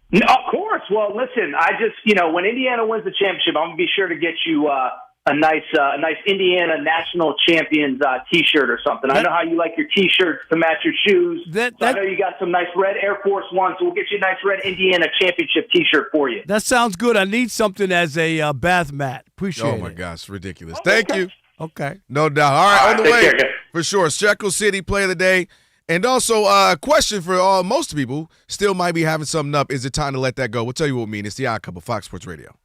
No, of course. Well, listen, I just, when Indiana wins the championship, I'm going to be sure to get you a nice Indiana National Champions T-shirt or something. I know how you like your T-shirts to match your shoes. I know you got some nice red Air Force Ones, so we'll get you a nice red Indiana Championship T-shirt for you. That sounds good. I need something as a bath mat. Appreciate it. Oh, my gosh. Ridiculous. Thank you. Okay. No doubt. All right, on the way, for sure. Shekel City Play of the Day. And also a question for most people still might be having something up. Is it time to let that go? We'll tell you what we mean. It's the Odd Couple, Fox Sports Radio.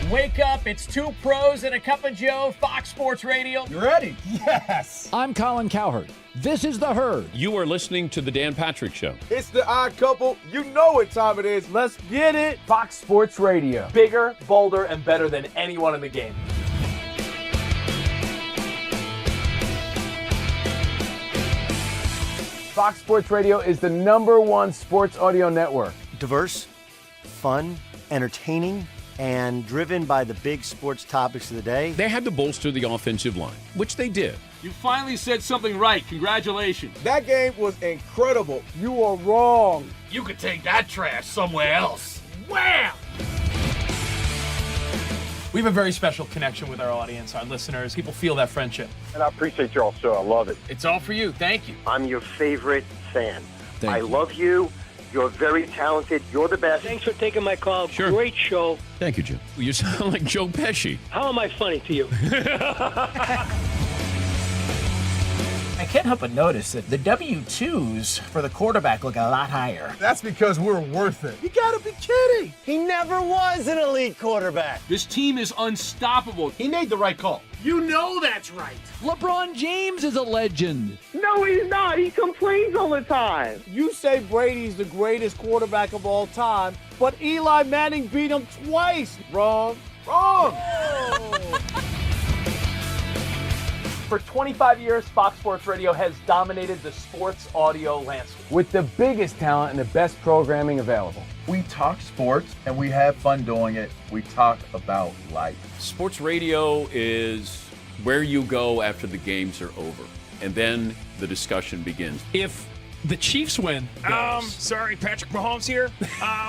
Wake up, it's two pros and a cup of Joe, Fox Sports Radio. You ready? Yes. I'm Colin Cowherd. This is The Herd. You are listening to The Dan Patrick Show. It's the Odd Couple. You know what time it is. Let's get it. Fox Sports Radio. Bigger, bolder, and better than anyone in the game. Fox Sports Radio is the #1 sports audio network. Diverse, fun, entertaining, and driven by the big sports topics of the day. They had to bolster the offensive line, which they did. You finally said something right. Congratulations. That game was incredible. You are wrong. You could take that trash somewhere else. Wham! We have a very special connection with our audience, our listeners. People feel that friendship. And I appreciate y'all so. I love it. It's all for you. Thank you. I'm your favorite fan. I you. love you. You're very talented. You're the best. Thanks for taking my call. Sure. Great show. Thank you, Jim. You sound like Joe Pesci. How am I funny to you? I can't help but notice that the W-2s for the quarterback look a lot higher. That's because we're worth it. You gotta be kidding. He never was an elite quarterback. This team is unstoppable. He made the right call. You know that's right. LeBron James is a legend. No, he's not. He complains all the time. You say Brady's the greatest quarterback of all time, but Eli Manning beat him twice. Wrong. Wrong. For 25 years, Fox Sports Radio has dominated the sports audio landscape. With the biggest talent and the best programming available. We talk sports and we have fun doing it. We talk about life. Sports radio is where you go after the games are over, and then the discussion begins. If the Chiefs win. Sorry, Patrick Mahomes here.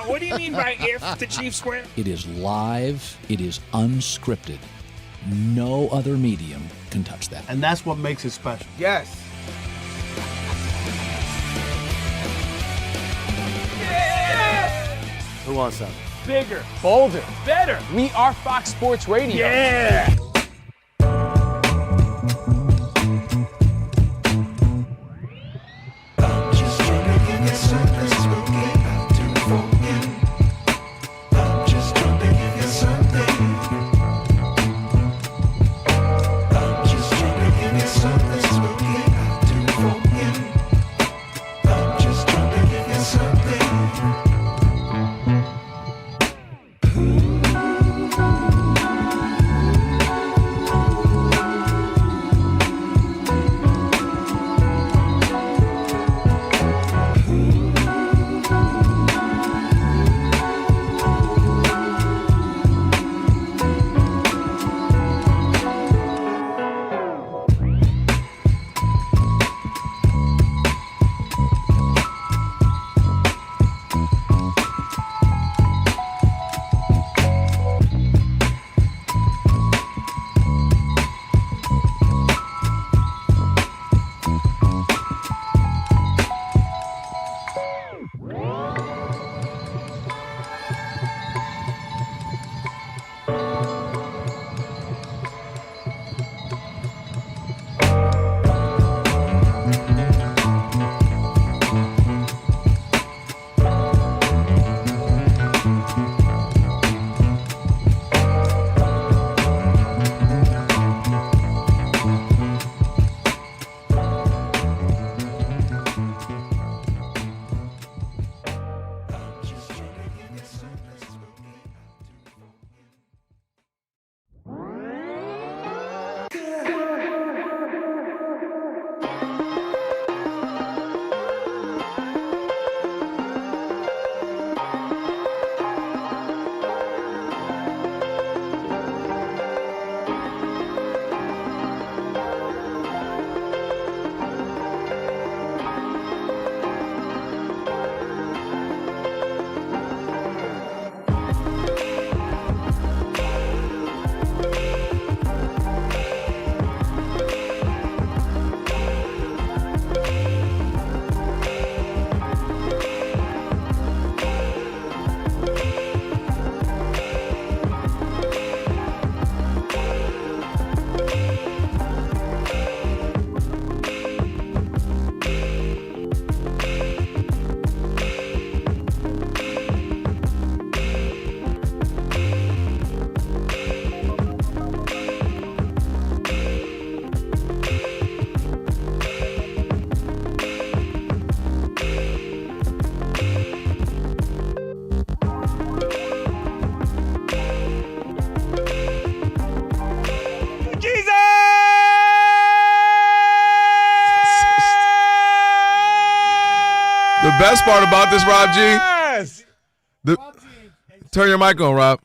What do you mean by if the Chiefs win? It is live. It is unscripted. No other medium can touch that. And that's what makes it special. Yes. Who wants some? Bigger, Bolder. better. We are Fox Sports Radio. Yeah. The best part about this, Rob G. Turn your mic on, Rob.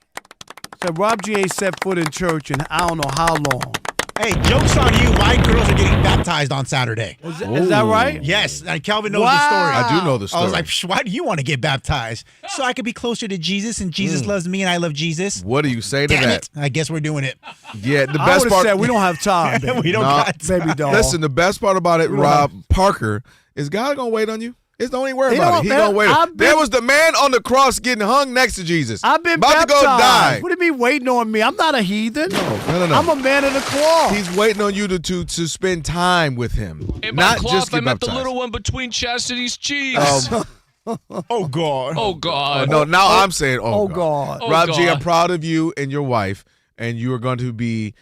So Rob G ain't set foot in church in I don't know how long. Hey, joke's on you. My girls are getting baptized on Saturday. Is that right? Yes. And Kelvin knows the story. I do know the story. I was like, why do you want to get baptized? So I could be closer to Jesus, and Jesus loves me, and I love Jesus. What do you say to Damn that? it. I guess we're doing it. Yeah, the I best would have part. said we don't have time. Baby. We don't got time. Baby doll. Listen, the best part about it, Rob Parker, is God gonna wait on you. Don't even worry about it. He gonna wait. There was the man on the cross getting hung next to Jesus. I've been about baptized. to go die. What do you mean waiting on me? I'm not a heathen. No. I'm a man of the cloth. He's waiting on you to spend time with him. In not my cloth, just get I meant baptized. the little one between Chastity's cheeks. Oh, God. Oh, God. No, now I'm saying, oh God. God. Oh, Rob G, God. I'm proud of you and your wife, and you are going to be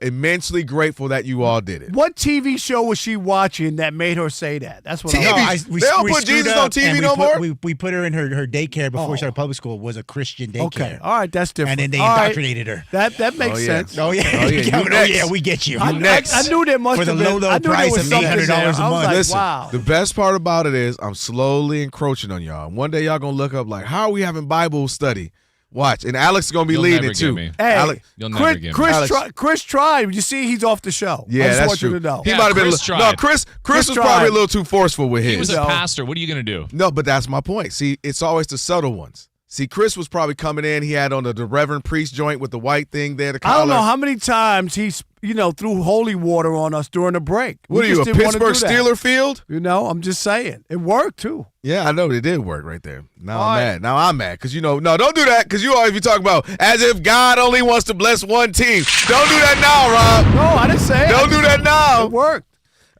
Immensely grateful that you all did it. What TV show was she watching that made her say that? That's what TV. They don't put Jesus on TV no more? We put her in her daycare before we started public school. It was a Christian daycare. Okay, all right, that's different. And then they all indoctrinated her. That makes sense. Oh, yeah. We get you. I knew there must have been. For the low price of $800 a month. Like, Listen, wow. the best part about it is I'm slowly encroaching on y'all. One day y'all going to look up like, how are we having Bible study? Watch, and Alex is going to be leading it too. Hey, Alex, You'll never get me. Chris tried. You see, he's off the show. Yeah, I just that's want true. you to know. He might have been. Chris was probably a little too forceful with his. He was a pastor. What are you going to do? No, but that's my point. See, it's always the subtle ones. See, Chris was probably coming in. He had on the Reverend Priest joint with the white thing there. The collar. I don't know how many times he's threw holy water on us during the break. What are you, a Pittsburgh Steeler field? I'm just saying. It worked, too. Yeah, I know it did work right there. Now I'm mad. Now I'm mad because, no, don't do that because you always be talking about as if God only wants to bless one team. Don't do that now, Rob. No, I didn't say it. Don't do that now. It worked.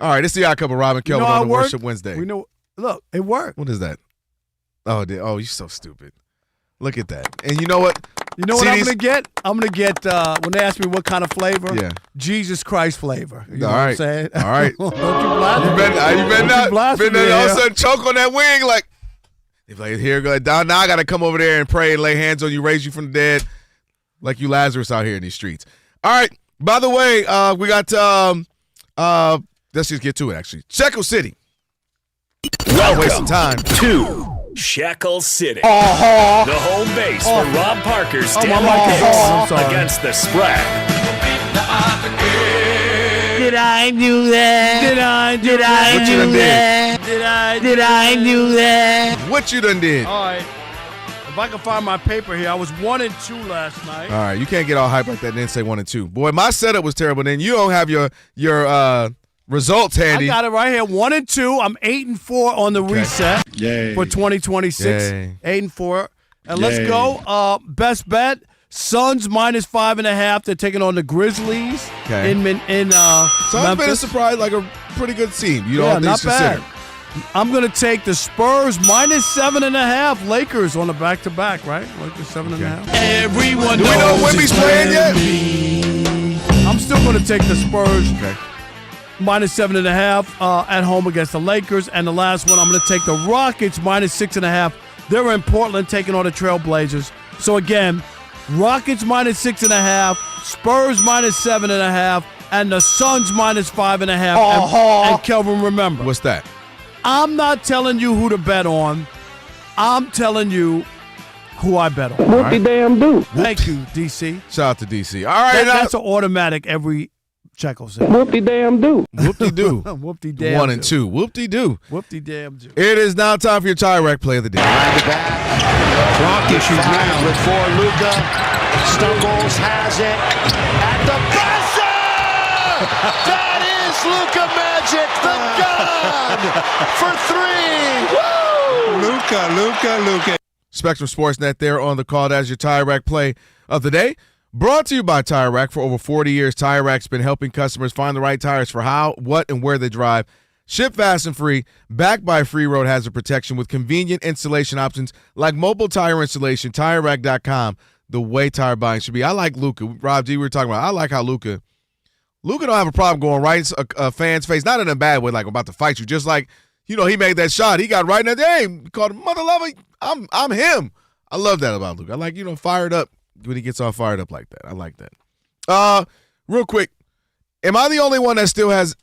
All right, this is the Odd Couple, Rob and Kelvin on the Worship Wednesday. Look, it worked. What is that? Oh, you're so stupid. Look at that. And you know what? You know what I'm going to get? I'm going to get, when they ask me what kind of flavor, Jesus Christ flavor. You know what I'm saying? All right. Don't you blaspheme. You better not all of a sudden choke on that wing like, here, go down. Now I got to come over there and pray and lay hands on you, raise you from the dead, like you Lazarus out here in these streets. All right. By the way, we got, let's just get to it, actually. Shekel City. Welcome wasting time. to Shekel City, the home base for Rob Parker's daily picks against the spread. Did I do that? Did I do that? Did I do that? What you done did? All right. If I can find my paper here, I was 1-2 last night. All right, you can't get all hype like that and then say 1-2. Boy, my setup was terrible. Then you don't have your results handy. I got it right here. 1-2. I'm 8-4 on the reset for 2026. Yay. 8-4. And let's go. Best bet. Suns -5.5. They're taking on the Grizzlies in Suns Memphis. been a surprise, like a pretty good team. All not considered. bad. I'm going to take the Spurs -7.5. Lakers on the back-to-back, right? Lakers 7.5. Everyone knows. Do we know Wemby's playing yet? I'm still going to take the Spurs. -7.5 at home against the Lakers. And the last one, I'm going to take the Rockets -6.5. They're in Portland taking on the Trailblazers. So, again, Rockets -6.5, Spurs -7.5, and the Suns -5.5. And Kelvin, remember. What's that? I'm not telling you who to bet on. I'm telling you who I bet on. What the damn do? Thank you, DC. Shout out to DC. All right. That's an automatic every Shekel City. Whoop-de-damn do. Whoop-de-do. Whoop-de-damn 1-2. Whoop-de-do. Whoop-de-damn do. It is now time for your tie rack play of the day. Behind the back. Clock issues now. Before Luka stumbles, has it at the buzzer! That is Luka Magic, the gun for 3. Woo! Luka. Spectrum Sportsnet there on the call. That's your tie rack play of the day. Brought to you by Tire Rack. For over 40 years, Tire Rack's been helping customers find the right tires for how, what, and where they drive. Ship fast and free, backed by free road hazard protection with convenient installation options like mobile tire installation. TireRack.com, the way tire buying should be. I like Luka. Rob G, we were talking about. I like how Luka don't have a problem going right in a fan's face, not in a bad way, like about to fight you. Just like, he made that shot. He got right in there. Hey, called him mother lover. I'm him. I love that about Luka. I like, fired up. When he gets all fired up like that. I like that. Real quick, am I the only one that still has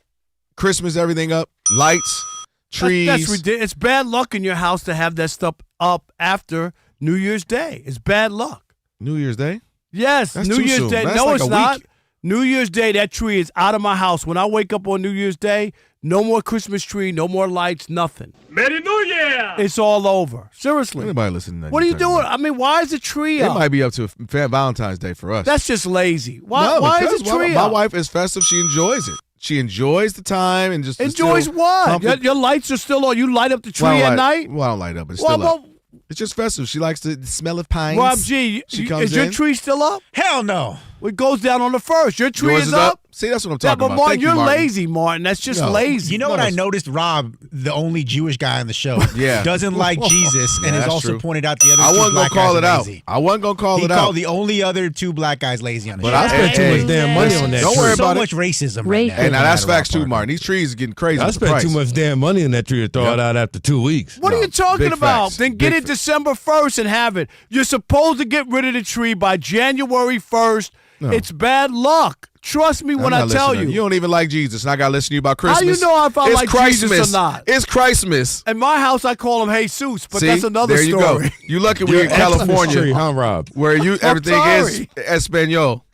Christmas everything up? Lights, trees. That's ridiculous. It's bad luck in your house to have that stuff up after New Year's Day. It's bad luck. New Year's Day? Yes, That's New too Year's soon. Day. That's No, like it's a not. week. New Year's Day, that tree is out of my house. When I wake up on New Year's Day, no more Christmas tree, no more lights, nothing. Merry New Year! It's all over. Seriously. Anybody listening to that? What are you doing? I mean, why is the tree It up? might be up to Valentine's Day for us. That's just lazy. Why is because the tree my up? wife is festive. She enjoys it. She enjoys the time and just Enjoys what? Your lights are still on. You light up the tree at night? Well, I don't light up. It's still up. It's just festive. She likes the smell of pines. Rob G, She comes is your in. tree still up? Hell no. It goes down on the first. Your tree Yours is up. See, that's what I'm talking but about. Martin, Thank you, you're Martin. lazy, Martin. That's just lazy. You know what I noticed? Rob, the only Jewish guy on the show, Yeah. doesn't like Jesus, and has that's also true. pointed out the other I two wasn't black gonna call guys it are out. lazy. I wasn't gonna call He it out. called the only other two black guys lazy on the But show. I spent too much damn money on that Don't tree. worry So about much racism right now. Hey, now that's facts too, Martin. These trees are getting crazy. I with the spent price. too much damn money on that tree to throw it out after 2 weeks. What are you talking big about? facts. Then get Big it December 1st and have it. You're supposed to get rid of the tree by January 1st. No. It's bad luck. Trust me when I tell you. You don't even like Jesus, and I got to listen to you about Christmas. How you know if I It's like Christmas. Jesus or not? It's Christmas. In my house, I call him Jesus, but See? that's another there you story. go. You lucky we're in California, tree, huh, Rob? where everything is sorry. Espanol.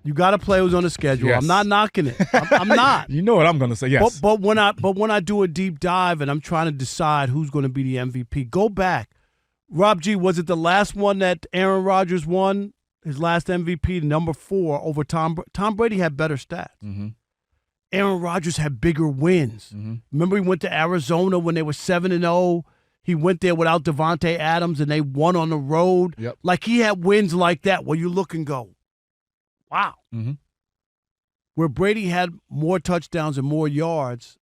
You got to play who's on the schedule. Yes. I'm not knocking it. I'm not. You know what I'm going to say, yes. But when I do a deep dive and I'm trying to decide who's going to be the MVP, go back. Rob G, was it the last one that Aaron Rodgers won, his last MVP, number 4 over Tom Brady? Tom Brady had better stats. Mm-hmm. Aaron Rodgers had bigger wins. Mm-hmm. Remember he went to Arizona when they were 7-0. He went there without Devontae Adams and they won on the road. Yep. Like he had wins like that where you look and go, wow. Mm-hmm. Where Brady had more touchdowns and more yards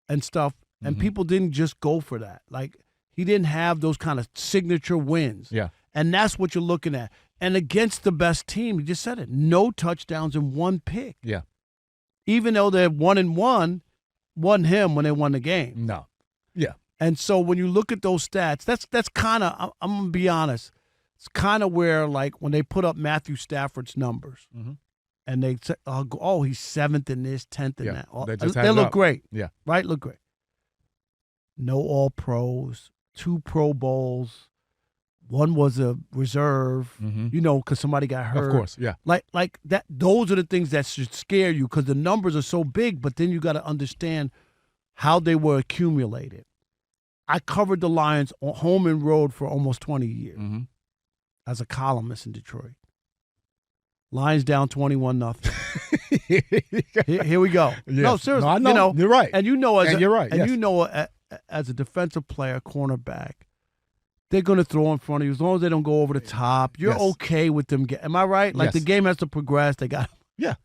and stuff, and people didn't just go for that. Like, he didn't have those kind of signature wins. Yeah. And that's what you're looking at. And against the best team, you just said it, no touchdowns and 1 pick. Yeah. Even though they're 1-1, wasn't him when they won the game. No. Yeah. And so when you look at those stats, that's kind of, I'm going to be honest, it's kind of where, like, when they put up Matthew Stafford's numbers and they say, oh, he's 7th in this, 10th in that. Oh, they look great. Yeah. Right? Look great. No All-Pros, 2 Pro Bowls. One was a reserve, because somebody got hurt. Of course, yeah. Like that. Those are the things that should scare you because the numbers are so big, but then you got to understand how they were accumulated. I covered the Lions on home and road for almost 20 years as a columnist in Detroit. Lions down 21-0. Here we go. Yeah. No, seriously. No, I know. You're right. And you know, you're right. And yes. you know, as a defensive player, cornerback, they're going to throw in front of you as long as they don't go over the top. You're Yes. okay with them. Am I right? Like Yes. the game has to progress. They got Yeah.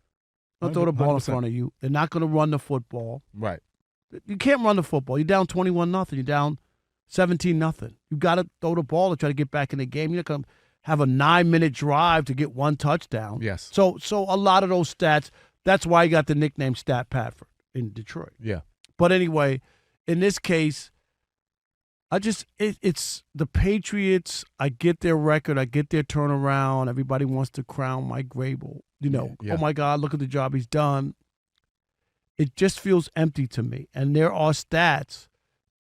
don't throw the ball in 100%. front of you. They're not going to run the football. Right. You can't run the football. You're down 21-0. You're down 17-0. You got to throw the ball to try to get back in the game. You're not going to have a 9-minute drive to get 1 touchdown. Yes. So a lot of those stats. That's why you got the nickname Stat Patford in Detroit. Yeah. But anyway, in this case, it's the Patriots. I get their record. I get their turnaround. Everybody wants to crown Mike Vrabel. Yeah. Oh my God, look at the job he's done. It just feels empty to me. And there are stats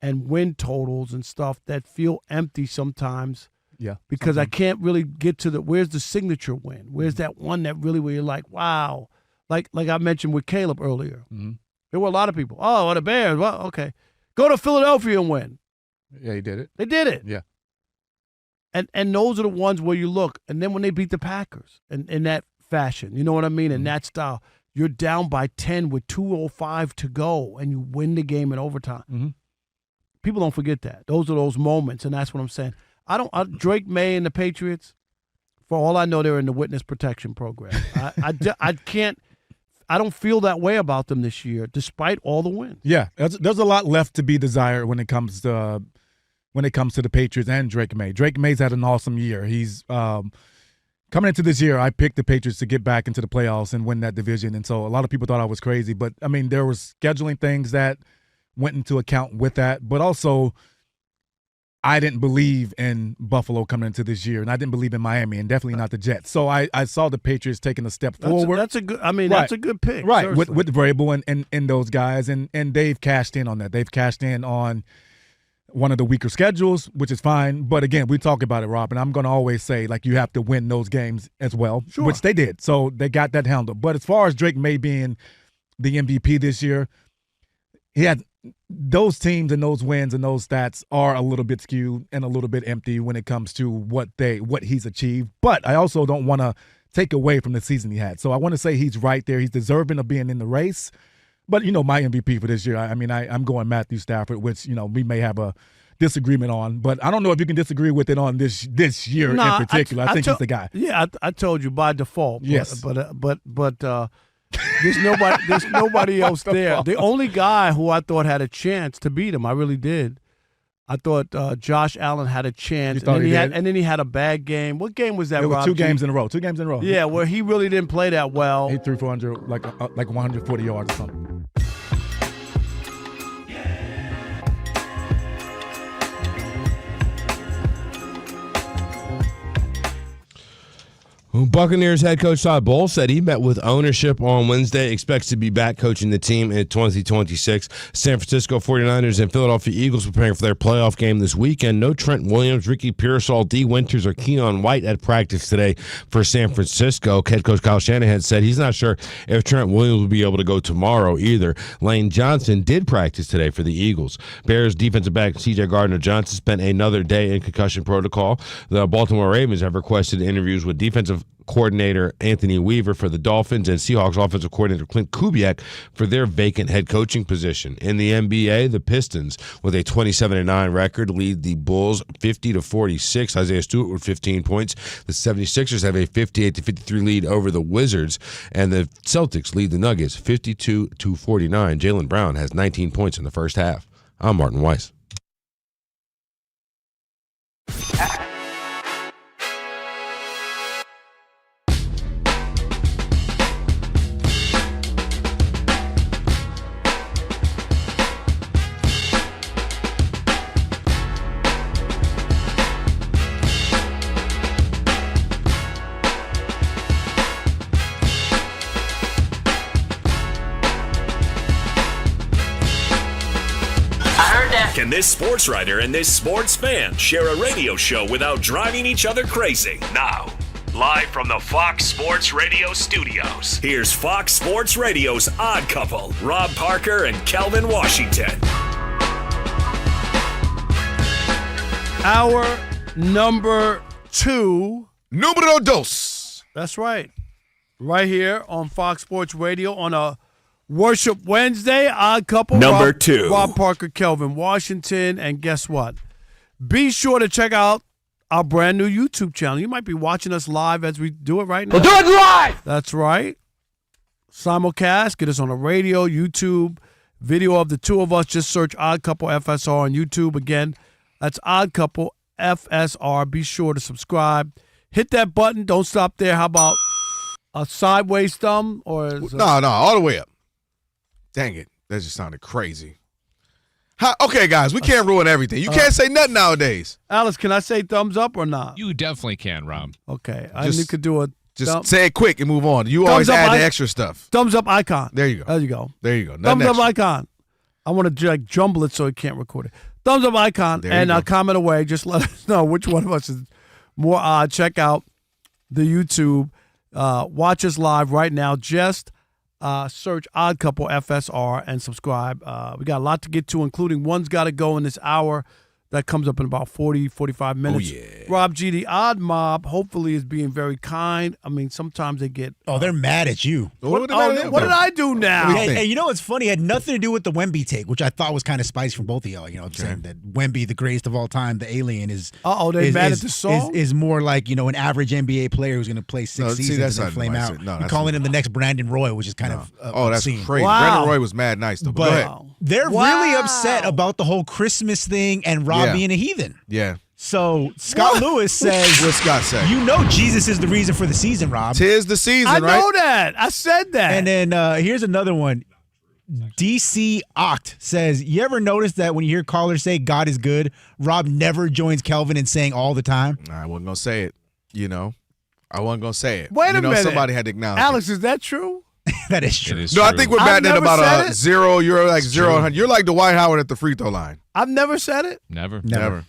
and win totals and stuff that feel empty sometimes. Yeah. Because I can't really get to where's the signature win? Where's that one that really where you're like, wow. Like I mentioned with Caleb earlier. There were a lot of people. Oh, the Bears. Well, okay. Go to Philadelphia and win. Yeah, he did it. They did it. Yeah. And those are the ones where you look. And then when they beat the Packers in that fashion, you know what I mean? In that style, you're down by 10 with 2:05 to go, and you win the game in overtime. People don't forget that. Those are those moments, and that's what I'm saying. Drake May and the Patriots, for all I know, they're in the witness protection program. I don't feel that way about them this year, despite all the wins. Yeah, there's a lot left to be desired when it comes to the Patriots and Drake May. Drake May's had an awesome year. He's coming into this year, I picked the Patriots to get back into the playoffs and win that division, and so a lot of people thought I was crazy. But I mean, there was scheduling things that went into account with that, but also I didn't believe in Buffalo coming into this year, and I didn't believe in Miami, and definitely not the Jets. So I saw the Patriots taking a step forward. That's a good pick, right? seriously. With Vrabel and those guys, and they've cashed in on that. They've cashed in on one of the weaker schedules, which is fine. But again, we talk about it, Rob, and I'm going to always say, like, you have to win those games as well, which they did. So they got that handled. But as far as Drake May being the MVP this year, he had those teams and those wins and those stats are a little bit skewed and a little bit empty when it comes to what he's achieved. But I also don't want to take away from the season he had. So I want to say he's right there. He's deserving of being in the race. But, my MVP for this year, I'm going Matthew Stafford, which, we may have a disagreement on. But I don't know if you can disagree with it on this year in particular. I think he's the guy. Yeah, I told you by default. Yes. But there's nobody else there. The only guy who I thought had a chance to beat him, I really did. I thought Josh Allen had a chance, and then he had a bad game. What game was that? It was Rob? 2 games in a row. 2 games in a row. Yeah, where he really didn't play that well. He threw 400, like 140 yards or something. Buccaneers head coach Todd Bowles said he met with ownership on Wednesday, expects to be back coaching the team in 2026. San Francisco 49ers and Philadelphia Eagles preparing for their playoff game this weekend. No Trent Williams, Ricky Pearsall, D. Winters, or Keon White at practice today for San Francisco. Head coach Kyle Shanahan said he's not sure if Trent Williams will be able to go tomorrow either. Lane Johnson did practice today for the Eagles. Bears defensive back C.J. Gardner-Johnson spent another day in concussion protocol. The Baltimore Ravens have requested interviews with defensive coordinator Anthony Weaver for the Dolphins and Seahawks offensive coordinator Clint Kubiak for their vacant head coaching position. In the NBA, the Pistons, with a 27-9 record, lead the Bulls 50-46. Isaiah Stewart with 15 points. The 76ers have a 58-53 lead over the Wizards, and the Celtics lead the Nuggets 52-49. Jaylen Brown has 19 points in the first half. I'm Martin Weiss. Can this sports writer and this sports fan share a radio show without driving each other crazy? Now, live from the Fox Sports Radio studios, here's Fox Sports Radio's Odd Couple, Rob Parker and Kelvin Washington. Hour number 2. Numero dos. That's right. Right here on Fox Sports Radio on a Worship Wednesday, Odd Couple. Number 2. Rob Parker, Kelvin Washington. And guess what? Be sure to check out our brand new YouTube channel. You might be watching us live as we do it right now. We'll do it live! That's right. Simulcast. Get us on the radio, YouTube. Video of the two of us. Just search Odd Couple FSR on YouTube. Again, that's Odd Couple FSR. Be sure to subscribe. Hit that button. Don't stop there. How about a sideways thumb? No, all the way up. Dang it. That just sounded crazy. Okay, guys, we can't ruin everything. You can't say nothing nowadays. Alex, can I say thumbs up or not? You definitely can, Rob. Okay. I could do a Just say it quick and move on. You always add the extra stuff. Thumbs up icon. There you go. There you go. There you go. Thumbs up icon. I want to jumble it so it can't record it. Thumbs up icon and comment away. Just let us know which one of us is more odd. Check out the YouTube. Watch us live right now. Just search Odd Couple FSR and subscribe. We got a lot to get to, including One's Got to Go in this hour. That comes up in about 40, 45 minutes. Oh, yeah. Rob G, the Odd Mob, hopefully is being very kind. I mean, sometimes they get... they're mad at you. What did I do now? Hey, you know what's funny? It had nothing to do with the Wemby take, which I thought was kind of spicy from both of y'all. You know, saying that Wemby, the greatest of all time, the alien, is... they mad at the song? Is more like, an average NBA player who's going to play 6 seasons and then flame out. You're calling him the next Brandon Roy, which is kind of that's obscene. crazy. Wow. Brandon Roy was mad nice, though. But go ahead. They're really upset about the whole Christmas thing and Rob being a heathen. Yeah. So Scott Lewis says, "What Scott said? You know Jesus is the reason for the season, Rob. 'Tis the season, I right? know that. I said that." And then here's another one. DC Oct says, "You ever notice that when you hear callers say God is good, Rob never joins Kelvin in saying all the time?" I wasn't gonna say it. I wasn't gonna say it. Wait a minute. Somebody had to acknowledge Alex, is that true? That is true. No, I think we're batting at about a 0. You're like 0 100. You're like Dwight Howard at the free throw line. I've never said it. Never.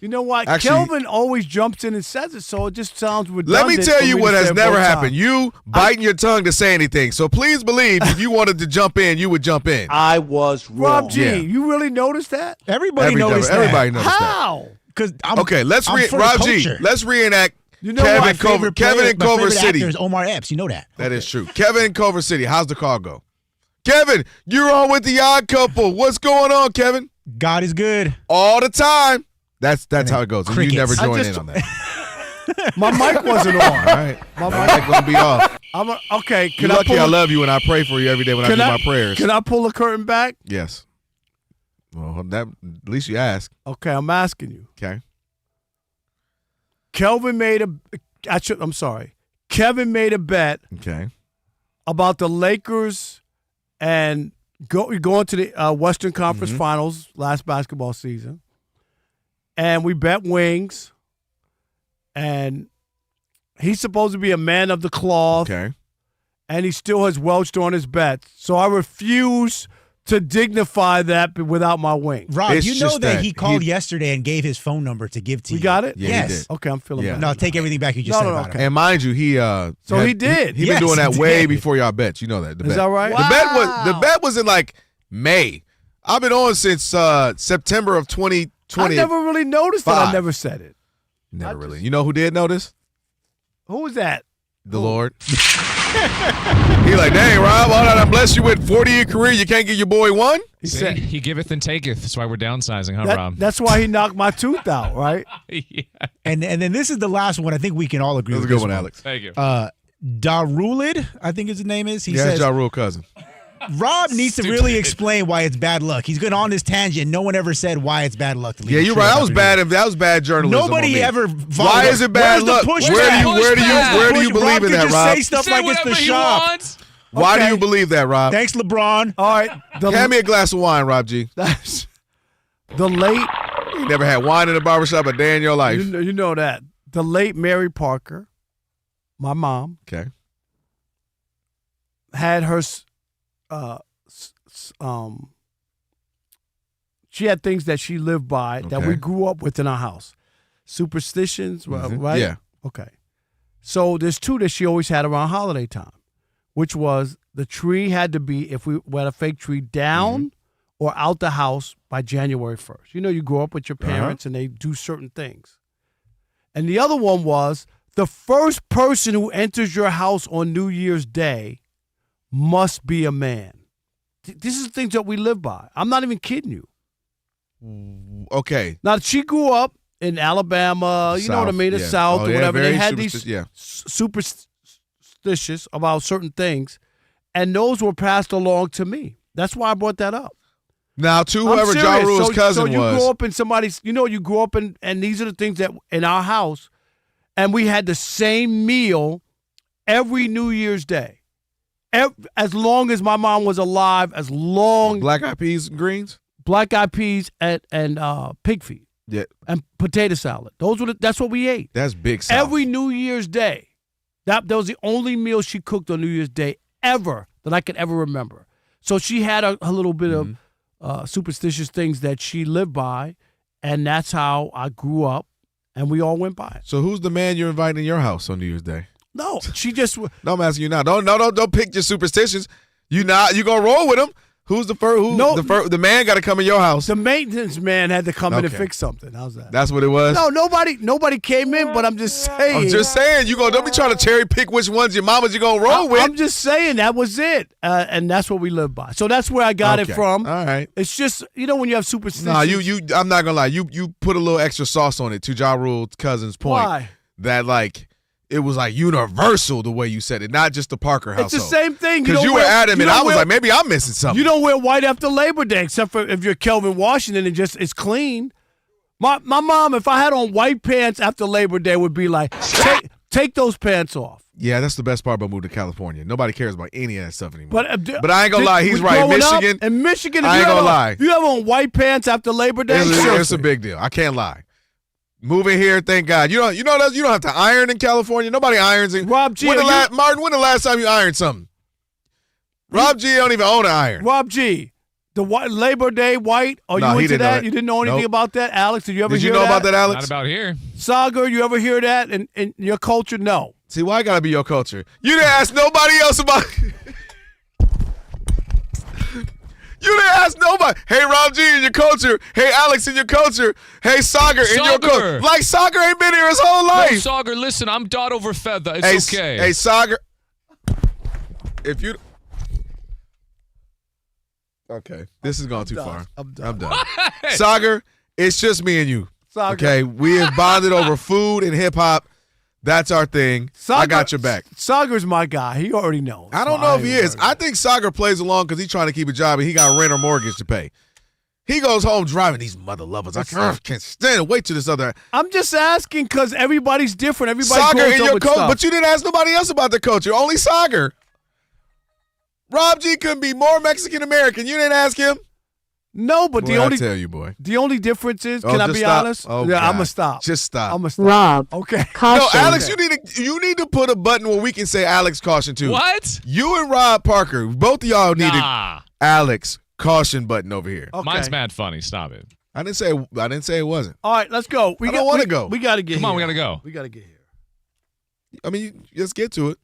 You know what? Actually, Kelvin always jumps in and says it, so it just sounds redundant. Let me tell you what has never happened. Times. You biting your tongue to say anything. So please believe if you wanted to jump in, you would jump in. I was wrong. Rob G, you really noticed that? Everybody noticed that. Everybody noticed that. How? Because okay, Rob G, let's reenact you know Kevin in Culver City. Is Omar Epps. You know that. That is true. Kevin in Culver City. How's the call go? Kevin, you're on with the Odd Couple. What's going on, Kevin? God is good. All the time. That's how it goes. And you never join in on that. My mic wasn't on. All right. My mic gonna be off. Okay. You're lucky I love you and I pray for you every day when I do my prayers. Can I pull the curtain back? Yes. Well, at least you ask. Okay, I'm asking you. Okay. Kelvin made Kevin made a bet. Okay. About the Lakers and going to the Western Conference Finals last basketball season. And we bet wings. And he's supposed to be a man of the cloth. Okay. And he still has welched on his bets. So I refuse to dignify that without my wings. Rob, you know that he called yesterday and gave his phone number to give to you. We got it? Yeah, yes. he did. Okay, I'm feeling better. No, take everything back you just said about him. And mind you, he he did. He been doing that way before y'all bets. You know that. Is that right? The bet was in like May. I've been on since September of 2020. I never really noticed that. I never said it. Never really. You know who did notice? Who was that? The Lord. He like, dang, Rob, all that I bless you with 40-year career, you can't give your boy one? He said he giveth and taketh. That's why we're downsizing, huh, Rob? That's why he knocked my tooth out, right? Yeah. And then this is the last one. I think we can all agree That's with a good this one, Alex. Thank you. Darulid, I think his name is. He says, Ja Rule cousin. Rob needs to really explain why it's bad luck. He's been on this tangent. No one ever said why it's bad luck. Yeah, you're right. That was bad journalism. Nobody ever. Why is it bad luck? Where do you believe in that, just Rob? Say stuff like it's the shop. Why do you believe that, Rob? Thanks, LeBron. All right, hand me a glass of wine, Rob G. That's the late. You never had wine in the barbershop a day in your life. You know that. The late Mary Parker, my mom. Okay. Had her. She had things that she lived by that we grew up with in our house. Superstitions, right? Yeah. Okay. So there's two that she always had around holiday time, which was the tree had to be, if we had a fake tree, down or out the house by January 1st. You know, you grow up with your parents and they do certain things. And the other one was the first person who enters your house on New Year's Day must be a man. This is things that we live by. I'm not even kidding you. Okay. Now, she grew up in Alabama, you know what I mean, the South or whatever. They had these superstitious about certain things, and those were passed along to me. That's why I brought that up. Now, to whoever Ja Rule's cousin was. So you grew up in somebody's, you grew up in, and these are the things that in our house, and we had the same meal every New Year's Day. As long as my mom was alive, as long Black eyed peas and greens, black eyed peas and pig feet, and potato salad. That's what we ate. That's big South. Every New Year's Day. That was the only meal she cooked on New Year's Day ever that I could ever remember. So she had a little bit of superstitious things that she lived by, and that's how I grew up, and we all went by it. So who's the man you're inviting in your house on New Year's Day? No, she just. No, I'm asking you now. Don't pick your superstitions. You gonna roll with them. Who's the first? The man got to come in your house. The maintenance man had to come in and fix something. How's that? That's what it was. No, nobody came in. But I'm just saying. I'm just saying. Don't be trying to cherry pick which ones your mamas you gonna roll with. I'm just saying that was it, and that's what we live by. So that's where I got it from. All right. It's just when you have superstitions. No, I'm not gonna lie. You put a little extra sauce on it. To Ja Rule's cousin's point. Why? That it was universal the way you said it, not just the Parker household. It's the same thing. Because you were adamant. I was like, maybe I'm missing something. You don't wear white after Labor Day, except for if you're Kelvin Washington and it's clean. My mom, if I had on white pants after Labor Day, would be like, take those pants off. Yeah, that's the best part about moving to California. Nobody cares about any of that stuff anymore. But I ain't gonna lie, he's right. Michigan, I ain't gonna lie. If you have on white pants after Labor Day, it's a big deal. I can't lie. Moving here, thank God. You don't have to iron in California. Nobody irons in. Rob G. Martin, when the last time you ironed something? Rob G don't even own an iron. Rob G, the Labor Day white. Are No, you he into didn't know that? that. You didn't know anything Nope. about that, Alex? Did you ever hear know that? about that, Alex? Not about here. Sagar, you ever hear that in your culture? No. See, why I gotta be your culture? You didn't ask nobody else about. You didn't ask nobody. Hey, Rob G in your culture. Hey, Alex in your culture. Hey, Sagar in your culture. Like Sagar ain't been here his whole life. No, Sagar, listen, I'm dot over feather. It's okay. Hey, Sagar. If you. Okay, this is going too far. I'm done. Sagar, it's just me and you. Sagar. Okay, we have bonded over food and hip hop. That's our thing. I got your back. Sagar's my guy. He already knows. I don't know if he is. I think Sagar plays along because he's trying to keep a job and he got rent or mortgage to pay. He goes home driving these mother lovers. I can't stand it. Wait till this other. I'm just asking because everybody's different. Everybody Sagar goes in up your with coach, stuff. but you didn't ask nobody else about the culture. Only Sagar. Rob G couldn't be more Mexican American. You didn't ask him. No, but Boy, I tell you, boy. The only difference is, can I just be stop. honest? Oh, yeah, God. I'm gonna stop. Just stop. I'm gonna stop. Rob. Okay. Caution. No, Alex, you need to put a button where we can say Alex caution too. What? You and Rob Parker, both of y'all needed Alex caution button over here. Okay. Mine's mad funny. Stop it. I didn't say it wasn't. All right, let's go. I don't want to go. We got to get Come here. on, we got to go. We got to get here. I mean, let's get to it.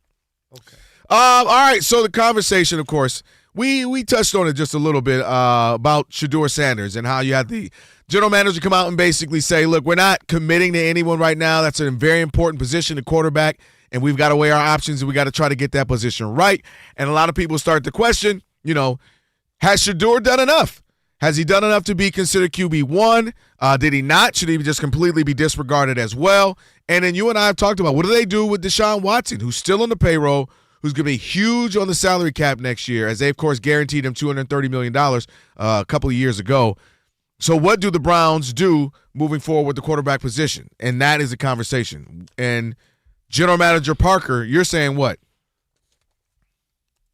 Okay. All right. So the conversation, of course, we touched on it just a little bit about Shedeur Sanders and how you had the general manager come out and basically say, look, we're not committing to anyone right now. That's a very important position, the quarterback, and we've got to weigh our options and we got to try to get that position right. And a lot of people start to question, has Shedeur done enough? Has he done enough to be considered QB1? Did he not? Should he just completely be disregarded as well? And then you and I have talked about what do they do with Deshaun Watson, who's still on the payroll, who's going to be huge on the salary cap next year, as they, of course, guaranteed him $230 million a couple of years ago. So what do the Browns do moving forward with the quarterback position? And that is a conversation. And General Manager Parker, you're saying what?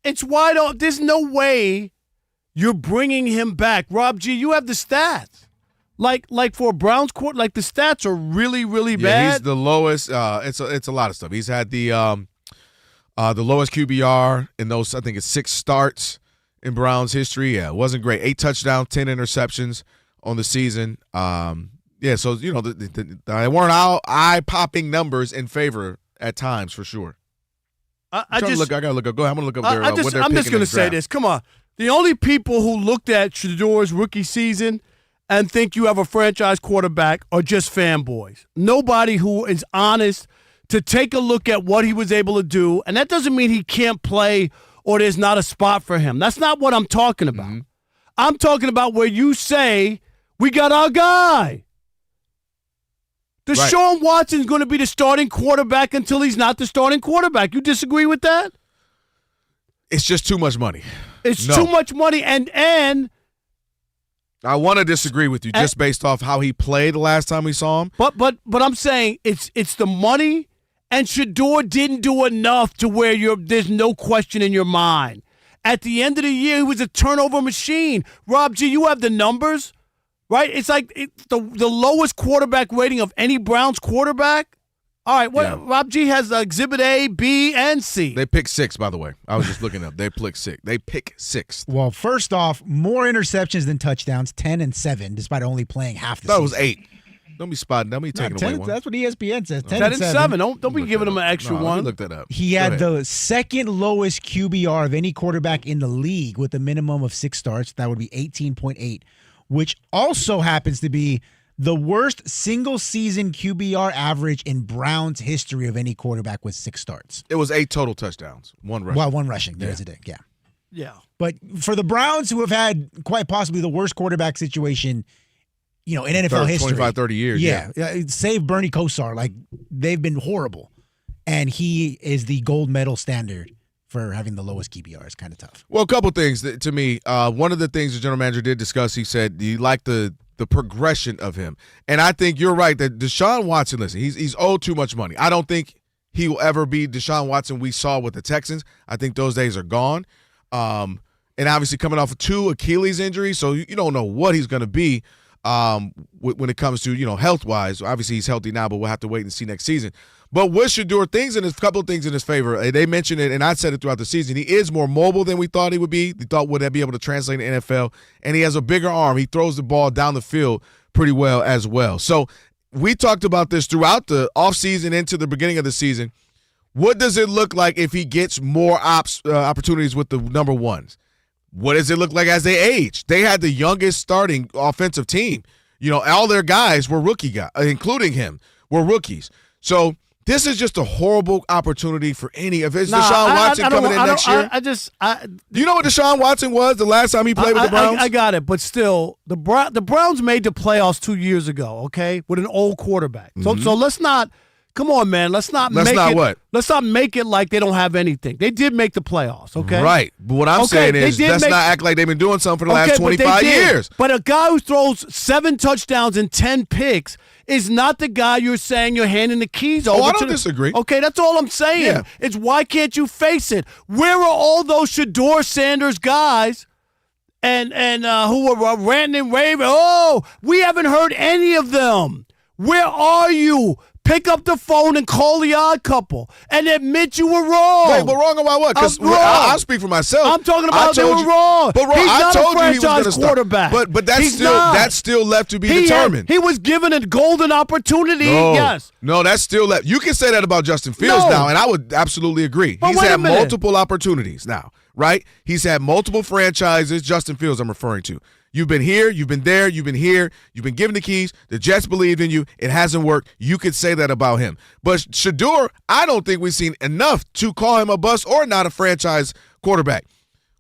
It's wide open. There's no way you're bringing him back. Rob G, you have the stats. Like for a Browns court, like the stats are really, really bad. He's the lowest. It's a lot of stuff. He's had the lowest QBR in those, I think it's 6 starts in Browns history. Yeah, it wasn't great. 8 touchdowns, 10 interceptions on the season. So they weren't eye-popping numbers in favor at times for sure. I gotta look up. Go ahead. I'm gonna look up their. I'm just gonna say this. Come on, the only people who looked at Shedeur's rookie season and think you have a franchise quarterback are just fanboys. Nobody who is honest to take a look at what he was able to do, and that doesn't mean he can't play or there's not a spot for him. That's not what I'm talking about. Mm-hmm. I'm talking about where you say, we got our guy. Deshaun Watson's going to be the starting quarterback until he's not the starting quarterback. You disagree with that? It's just too much money. It's too much money, and I want to disagree with you just based off how he played the last time we saw him. But I'm saying it's the money, and Shedeur didn't do enough to where there's no question in your mind. At the end of the year, he was a turnover machine. Rob G, you have the numbers, right? It's like the lowest quarterback rating of any Browns quarterback. All right, Rob G has Exhibit A, B, and C. They picked 6, by the way. I was just looking up. They pick 6. Well, first off, more interceptions than touchdowns, 10 and 7, despite only playing half the season. That was 8. Don't be spotting. Don't be taking away one. That's what ESPN says. 10 and 7. Don't be giving him an extra one. Let me look that up. He had the second lowest QBR of any quarterback in the league with a minimum of 6 starts. That would be 18.8, which also happens to be the worst single-season QBR average in Browns history of any quarterback with 6 starts. It was 8 total touchdowns, 1 rushing. Well, 1 rushing. There's a dig. Yeah. Yeah. But for the Browns, who have had quite possibly the worst quarterback situation, in NFL history. 25, 30 years. Yeah. Save Bernie Kosar. Like, they've been horrible. And he is the gold medal standard for having the lowest QBR. It's kind of tough. Well, a couple things to me. One of the things the general manager did discuss, he said he liked the progression of him. And I think you're right that Deshaun Watson, listen, he's owed too much money. I don't think he will ever be Deshaun Watson we saw with the Texans. I think those days are gone. And obviously coming off of 2 Achilles injuries, so you don't know what he's going to be. when it comes to, health-wise. Obviously, he's healthy now, but we'll have to wait and see next season. But with Shedeur, a couple of things in his favor. They mentioned it, and I said it throughout the season. He is more mobile than we thought he would be. We thought would be able to translate in the NFL, and he has a bigger arm. He throws the ball down the field pretty well as well. So we talked about this throughout the offseason into the beginning of the season. What does it look like if he gets more opportunities with the number ones? What does it look like as they age? They had the youngest starting offensive team. All their guys were rookie guys, including him, were rookies. So this is just a horrible opportunity for any. If it's Deshaun Watson coming in next year. Do you know what Deshaun Watson was the last time he played with the Browns? I got it, but still, the Browns made the playoffs 2 years ago, okay, with an old quarterback. Mm-hmm. So let's not. Come on, man. Let's not make it like they don't have anything. They did make the playoffs, okay? Right. But what I'm saying is let's not act like they've been doing something for the last 25 years. But a guy who throws 7 touchdowns and 10 picks is not the guy you're saying you're handing the keys over to. I don't disagree. Okay, that's all I'm saying. Yeah. It's why can't you face it? Where are all those Shedeur Sanders guys and who were ranting and raving? Oh, we haven't heard any of them. Where are you? Pick up the phone and call the Odd Couple and admit you were wrong. Wait, but wrong about what? Because I'll speak for myself. I'm talking about they were wrong. But he's not I told a franchise you he was going to quarterback. But that's still left to be determined. He was given a golden opportunity. Yes. No, that's still left. You can say that about Justin Fields now, and I would absolutely agree. But he's had multiple opportunities now, right? He's had multiple franchises. Justin Fields, I'm referring to. You've been here, you've been there, you've been here, you've been given the keys. The Jets believed in you. It hasn't worked. You could say that about him. But Shedeur, I don't think we've seen enough to call him a bust or not a franchise quarterback.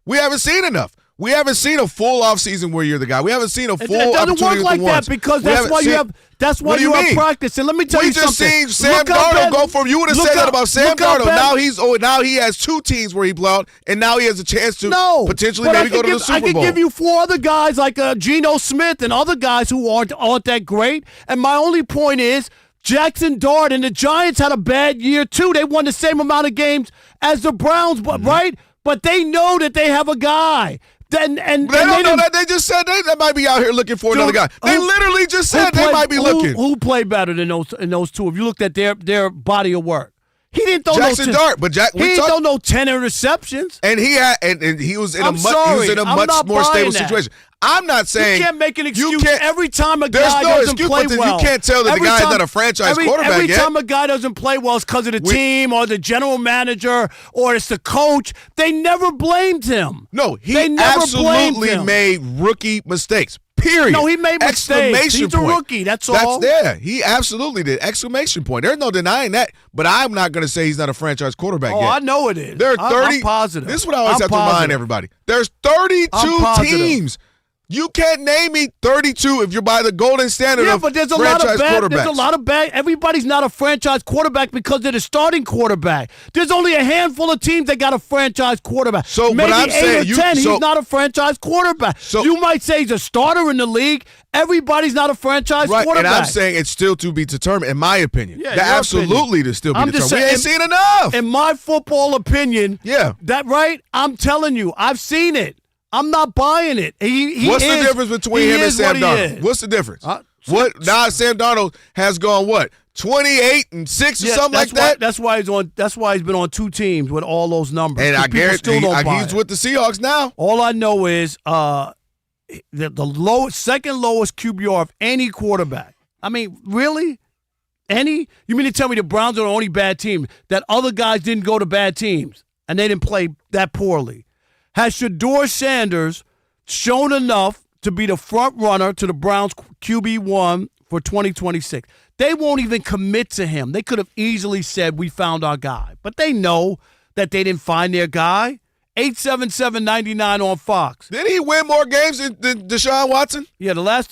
We haven't seen enough. We haven't seen a full offseason where you're the guy. We haven't seen a full opportunity. It doesn't work like that because that's why you have. That's why you have practice. And let me tell you something. We just seen Sam Darnold go from. You would have said that about Sam Darnold. Now he has 2 teams where he blew out, and now he has a chance to potentially maybe go to the Super Bowl. I could give you 4 other guys like Geno Smith and other guys who aren't that great. And my only point is Jackson Dart and the Giants had a bad year too. They won the same amount of games as the Browns, but right? But they know that they have a guy. They don't know that. They just said they might be out here looking for another guy. They literally just said they might be looking. Who played better than those two? If you looked at their body of work, he didn't throw Jackson Dart, but he didn't throw no 10 interceptions. And he had, and he was in a much more stable situation. I'm not saying you can't make an excuse every time a guy doesn't play well. You can't tell that the guy's not a franchise quarterback every yet. Time a guy doesn't play well, it's because of the team or the general manager or it's the coach. They never blamed him. No, he absolutely made rookie mistakes. Period. No, he made mistakes. He's a rookie. That's all. He absolutely did. Exclamation point. There's no denying that. But I'm not going to say he's not a franchise quarterback yet. I know it is. There are 30. I'm positive. This is what I always have to remind everybody. There's 32 teams. You can't name me 32 if you're by the golden standard of franchise quarterbacks. There's a lot of bad. Everybody's not a franchise quarterback because they're the starting quarterback. There's only a handful of teams that got a franchise quarterback. So maybe what I'm 8 saying, or 10. He's not a franchise quarterback. So you might say he's a starter in the league. Everybody's not a franchise quarterback. And I'm saying it's still to be determined, in my opinion. Yeah, that absolutely to still be determined. We ain't seen enough. In my football opinion, that right? I'm telling you, I've seen it. I'm not buying it. What's the difference between him and Sam Darnold? What's the difference? Now Sam Darnold has gone 28-6 or something like that. That's why he's on. That's why he's been on 2 teams with all those numbers. And I guarantee he's with the Seahawks now. All I know is the second lowest QBR of any quarterback. I mean, really? You mean to tell me the Browns are the only bad team that other guys didn't go to bad teams and they didn't play that poorly? Has Shedeur Sanders shown enough to be the front runner to the Browns QB1 for 2026? They won't even commit to him. They could have easily said, we found our guy. But they know that they didn't find their guy. 877-99 on Fox. Did he win more games than Deshaun Watson? Yeah, the last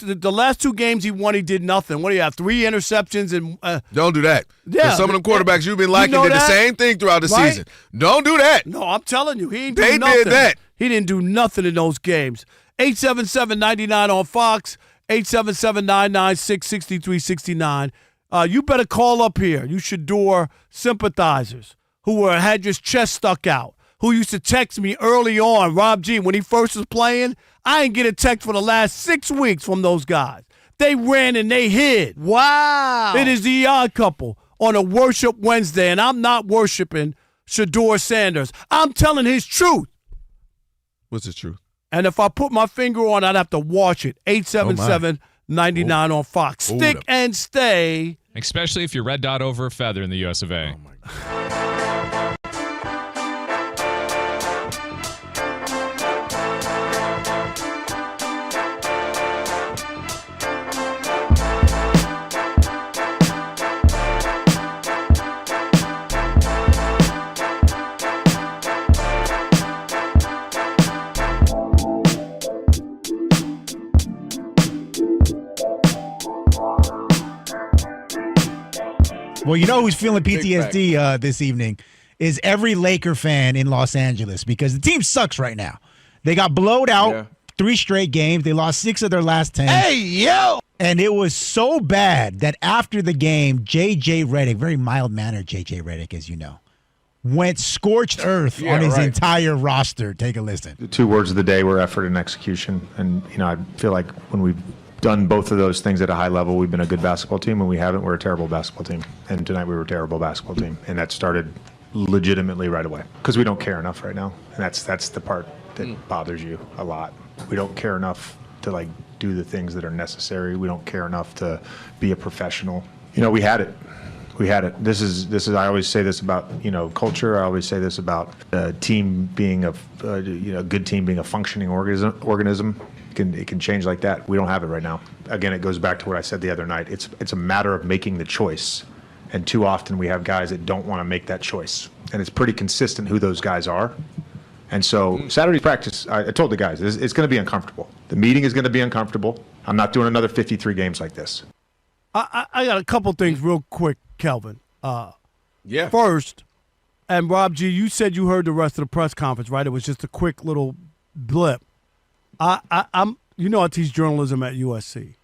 2 games he won, he did nothing. What do you have, 3 interceptions? And don't do that. Yeah, some of them quarterbacks you've been liking did the same thing throughout the season. Don't do that. No, I'm telling you, he ain't doing nothing. They did that. He didn't do nothing in those games. 877-99 on Fox, 877-996-6369. You better call up here. You Shedeur sympathizers who had your chest stuck out, who used to text me early on, Rob G, when he first was playing. I ain't get a text for the last 6 weeks from those guys. They ran and they hid. Wow. It is the Odd Couple on a Worship Wednesday, and I'm not worshiping Shedeur Sanders. I'm telling his truth. What's the truth? And if I put my finger on, I'd have to watch it. 877-99 on Fox. Stick and stay. Especially if you're red dot over a feather in the US of A. Oh, my God. Well, you know who's feeling PTSD this evening is every Laker fan in Los Angeles because the team sucks right now. They got blowed out 3 straight games. They lost 6 of their last 10. Hey, yo! And it was so bad that after the game, J.J. Redick, very mild-mannered J.J. Redick, as you know, went scorched earth on his entire roster. Take a listen. The 2 words of the day were effort and execution. And, I feel like when we've done both of those things at a high level, we've been a good basketball team. When we haven't, we're a terrible basketball team. And tonight we were a terrible basketball team. And that started legitimately right away because we don't care enough right now. And that's the part that bothers you a lot. We don't care enough to do the things that are necessary. We don't care enough to be a professional. We had it. This is. I always say this about culture. I always say this about a team being a good team being a functioning organism. It can change like that. We don't have it right now. Again, it goes back to what I said the other night. It's a matter of making the choice, and too often we have guys that don't want to make that choice, and it's pretty consistent who those guys are. And so Saturday's practice, I told the guys, it's going to be uncomfortable. The meeting is going to be uncomfortable. I'm not doing another 53 games like this. I got a couple things real quick, Kelvin. Yeah. First, and Rob G., you said you heard the rest of the press conference, right? It was just a quick little blip. I teach journalism at USC.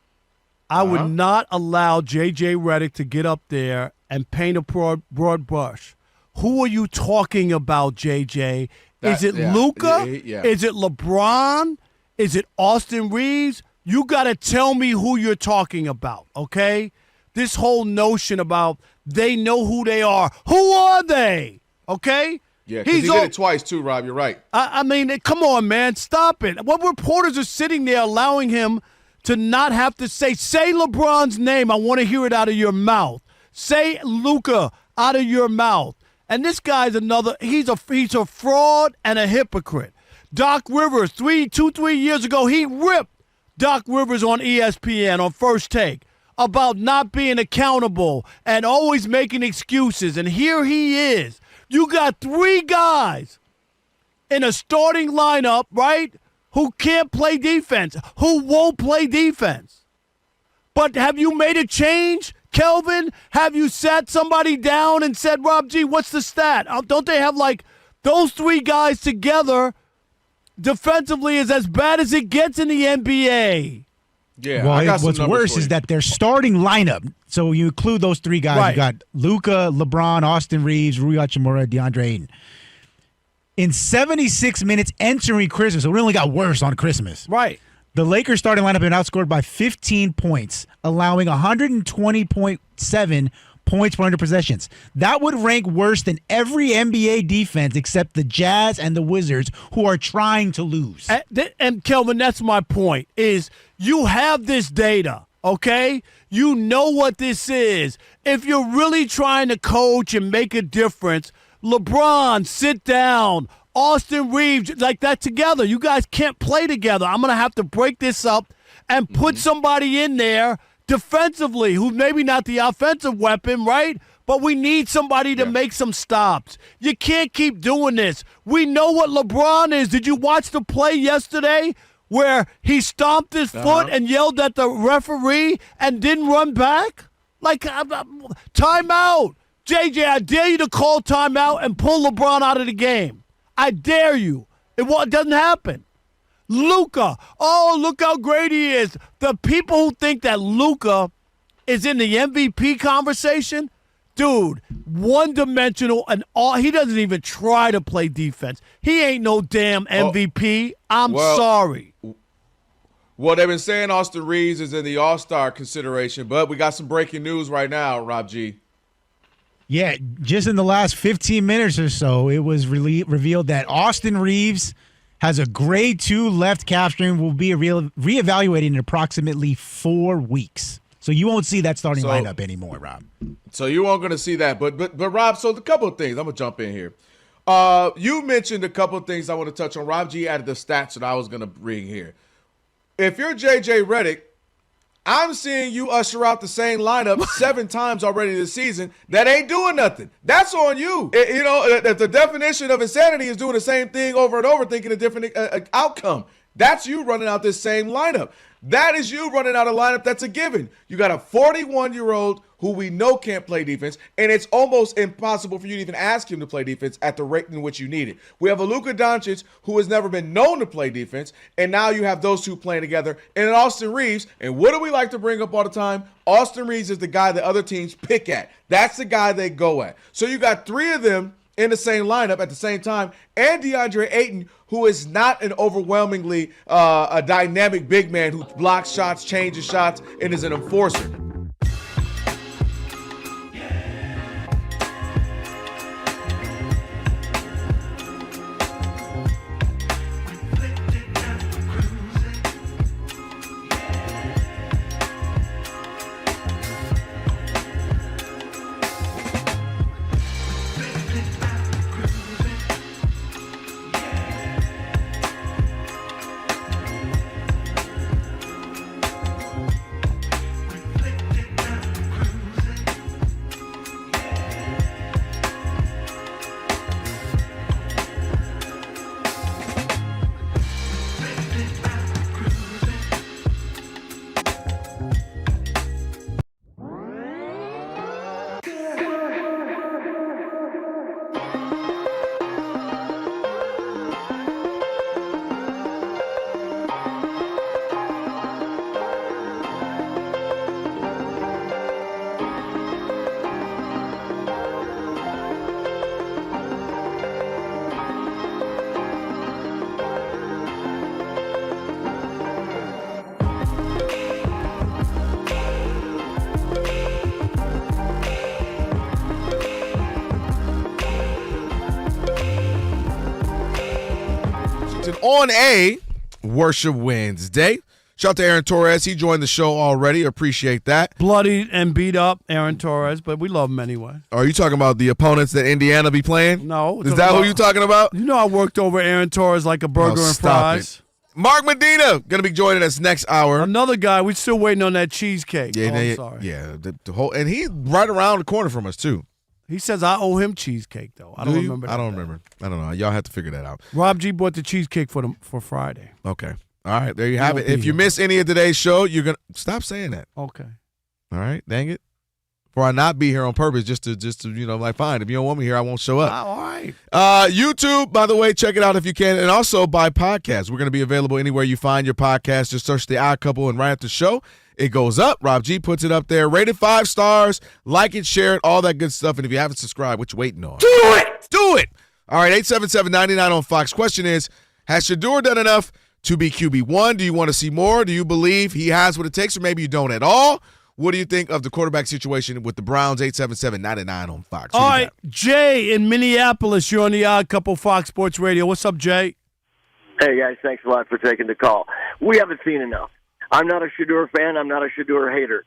I would not allow J.J. Redick to get up there and paint a broad brush. Who are you talking about, J.J.? Is it Luka? Yeah. Is it LeBron? Is it Austin Reeves? You got to tell me who you're talking about, okay? This whole notion about they know who they are. Who are they? Okay? Yeah, because he did it twice too, Rob. You're right. I mean, come on, man. Stop it. What reporters are sitting there allowing him to not have to say LeBron's name. I want to hear it out of your mouth. Say Luka out of your mouth. And this guy's he's a fraud and a hypocrite. Doc Rivers, 3 years ago, he ripped Doc Rivers on ESPN on First Take about not being accountable and always making excuses. And here he is. You got 3 guys in a starting lineup, right, who can't play defense, who won't play defense. But have you made a change, Kelvin? Have you sat somebody down and said, Rob G., what's the stat? Don't they have those 3 guys together defensively is as bad as it gets in the NBA? Yeah. Well, what's worse is that their starting lineup, so you include those 3 guys, right. You got Luka, LeBron, Austin Reeves, Rui Hachimura, DeAndre Ayton. In 76 minutes entering Christmas, so it only got worse on Christmas. Right. The Lakers starting lineup had been outscored by 15 points, allowing 120.7 points per 100 possessions. That would rank worse than every NBA defense except the Jazz and the Wizards, who are trying to lose. And Kelvin, that's my point, is you have this data, okay? You know what this is. If you're really trying to coach and make a difference, LeBron, sit down. Austin Reeves, like that together. You guys can't play together. I'm going to have to break this up and put somebody in there defensively who's maybe not the offensive weapon, right? But we need somebody to make some stops. You can't keep doing this. We know what LeBron is. Did you watch the play yesterday where he stomped his foot and yelled at the referee and didn't run back? Timeout. JJ, I dare you to call timeout and pull LeBron out of the game. I dare you. It doesn't happen. Luka. Oh, look how great he is. The people who think that Luka is in the MVP conversation, dude, one-dimensional, and he doesn't even try to play defense. He ain't no damn MVP. I'm sorry. Well, they've been saying Austin Reeves is in the All-Star consideration, but we got some breaking news right now, Rob G. Yeah, just in the last 15 minutes or so, it was revealed that Austin Reeves has a grade 2 left calf strain, will be reevaluated in approximately 4 weeks. So you won't see that starting lineup anymore, Rob. So you aren't going to see that. But Rob, so a couple of things. I'm going to jump in here. You mentioned a couple of things I want to touch on. Rob G added the stats that I was going to bring here. If you're J.J. Redick, I'm seeing you usher out the same lineup 7 times already this season. That ain't doing nothing. That's on you. The definition of insanity is doing the same thing over and over, thinking a different outcome. That's you running out this same lineup. That is you running out a lineup that's a given. You got a 41-year-old who we know can't play defense, and it's almost impossible for you to even ask him to play defense at the rate in which you need it. We have a Luka Doncic who has never been known to play defense, and now you have those two playing together, and an Austin Reeves. And what do we like to bring up all the time? Austin Reeves is the guy that other teams pick at. That's the guy they go at. So you got 3 of them in the same lineup at the same time, and DeAndre Ayton, who is not an overwhelmingly a dynamic big man who blocks shots, changes shots, and is an enforcer. On a Worship Wednesday. Shout out to Aaron Torres. He joined the show already. Appreciate that. Bloodied and beat up Aaron Torres, but we love him anyway. Are you talking about the opponents that Indiana be playing? No. Is that who you talking about? You know I worked over Aaron Torres like a burger and fries. Mark Medina going to be joining us next hour. Another guy. We're still waiting on that cheesecake. Yeah, I'm sorry. Yeah, the whole, and he's right around the corner from us, too. He says I owe him cheesecake, though. I don't remember. I don't remember. I don't know. Y'all have to figure that out. Rob G bought the cheesecake for Friday. Okay. All right. There you have it. If you miss any of today's show, you're going to stop saying that. Okay. All right. Dang it. For I not be here on purpose just to like, fine. If you don't want me here, I won't show up. All right. YouTube, by the way, check it out if you can. And also by podcast. We're going to be available anywhere you find your podcast. Just search The Odd Couple, and right after the show, it goes up. Rob G puts it up there. Rated 5 stars. Like it, share it, all that good stuff. And if you haven't subscribed, what you waiting on? Do it! Do it! All right, 877-99 on Fox. Question is, has Shedeur done enough to be QB1? Do you want to see more? Do you believe he has what it takes, or maybe you don't at all? What do you think of the quarterback situation with the Browns? 877-99 on Fox. All right, Jay in Minneapolis. You're on the Odd Couple Fox Sports Radio. What's up, Jay? Hey, guys. Thanks a lot for taking the call. We haven't seen enough. I'm not a Shedeur fan. I'm not a Shedeur hater.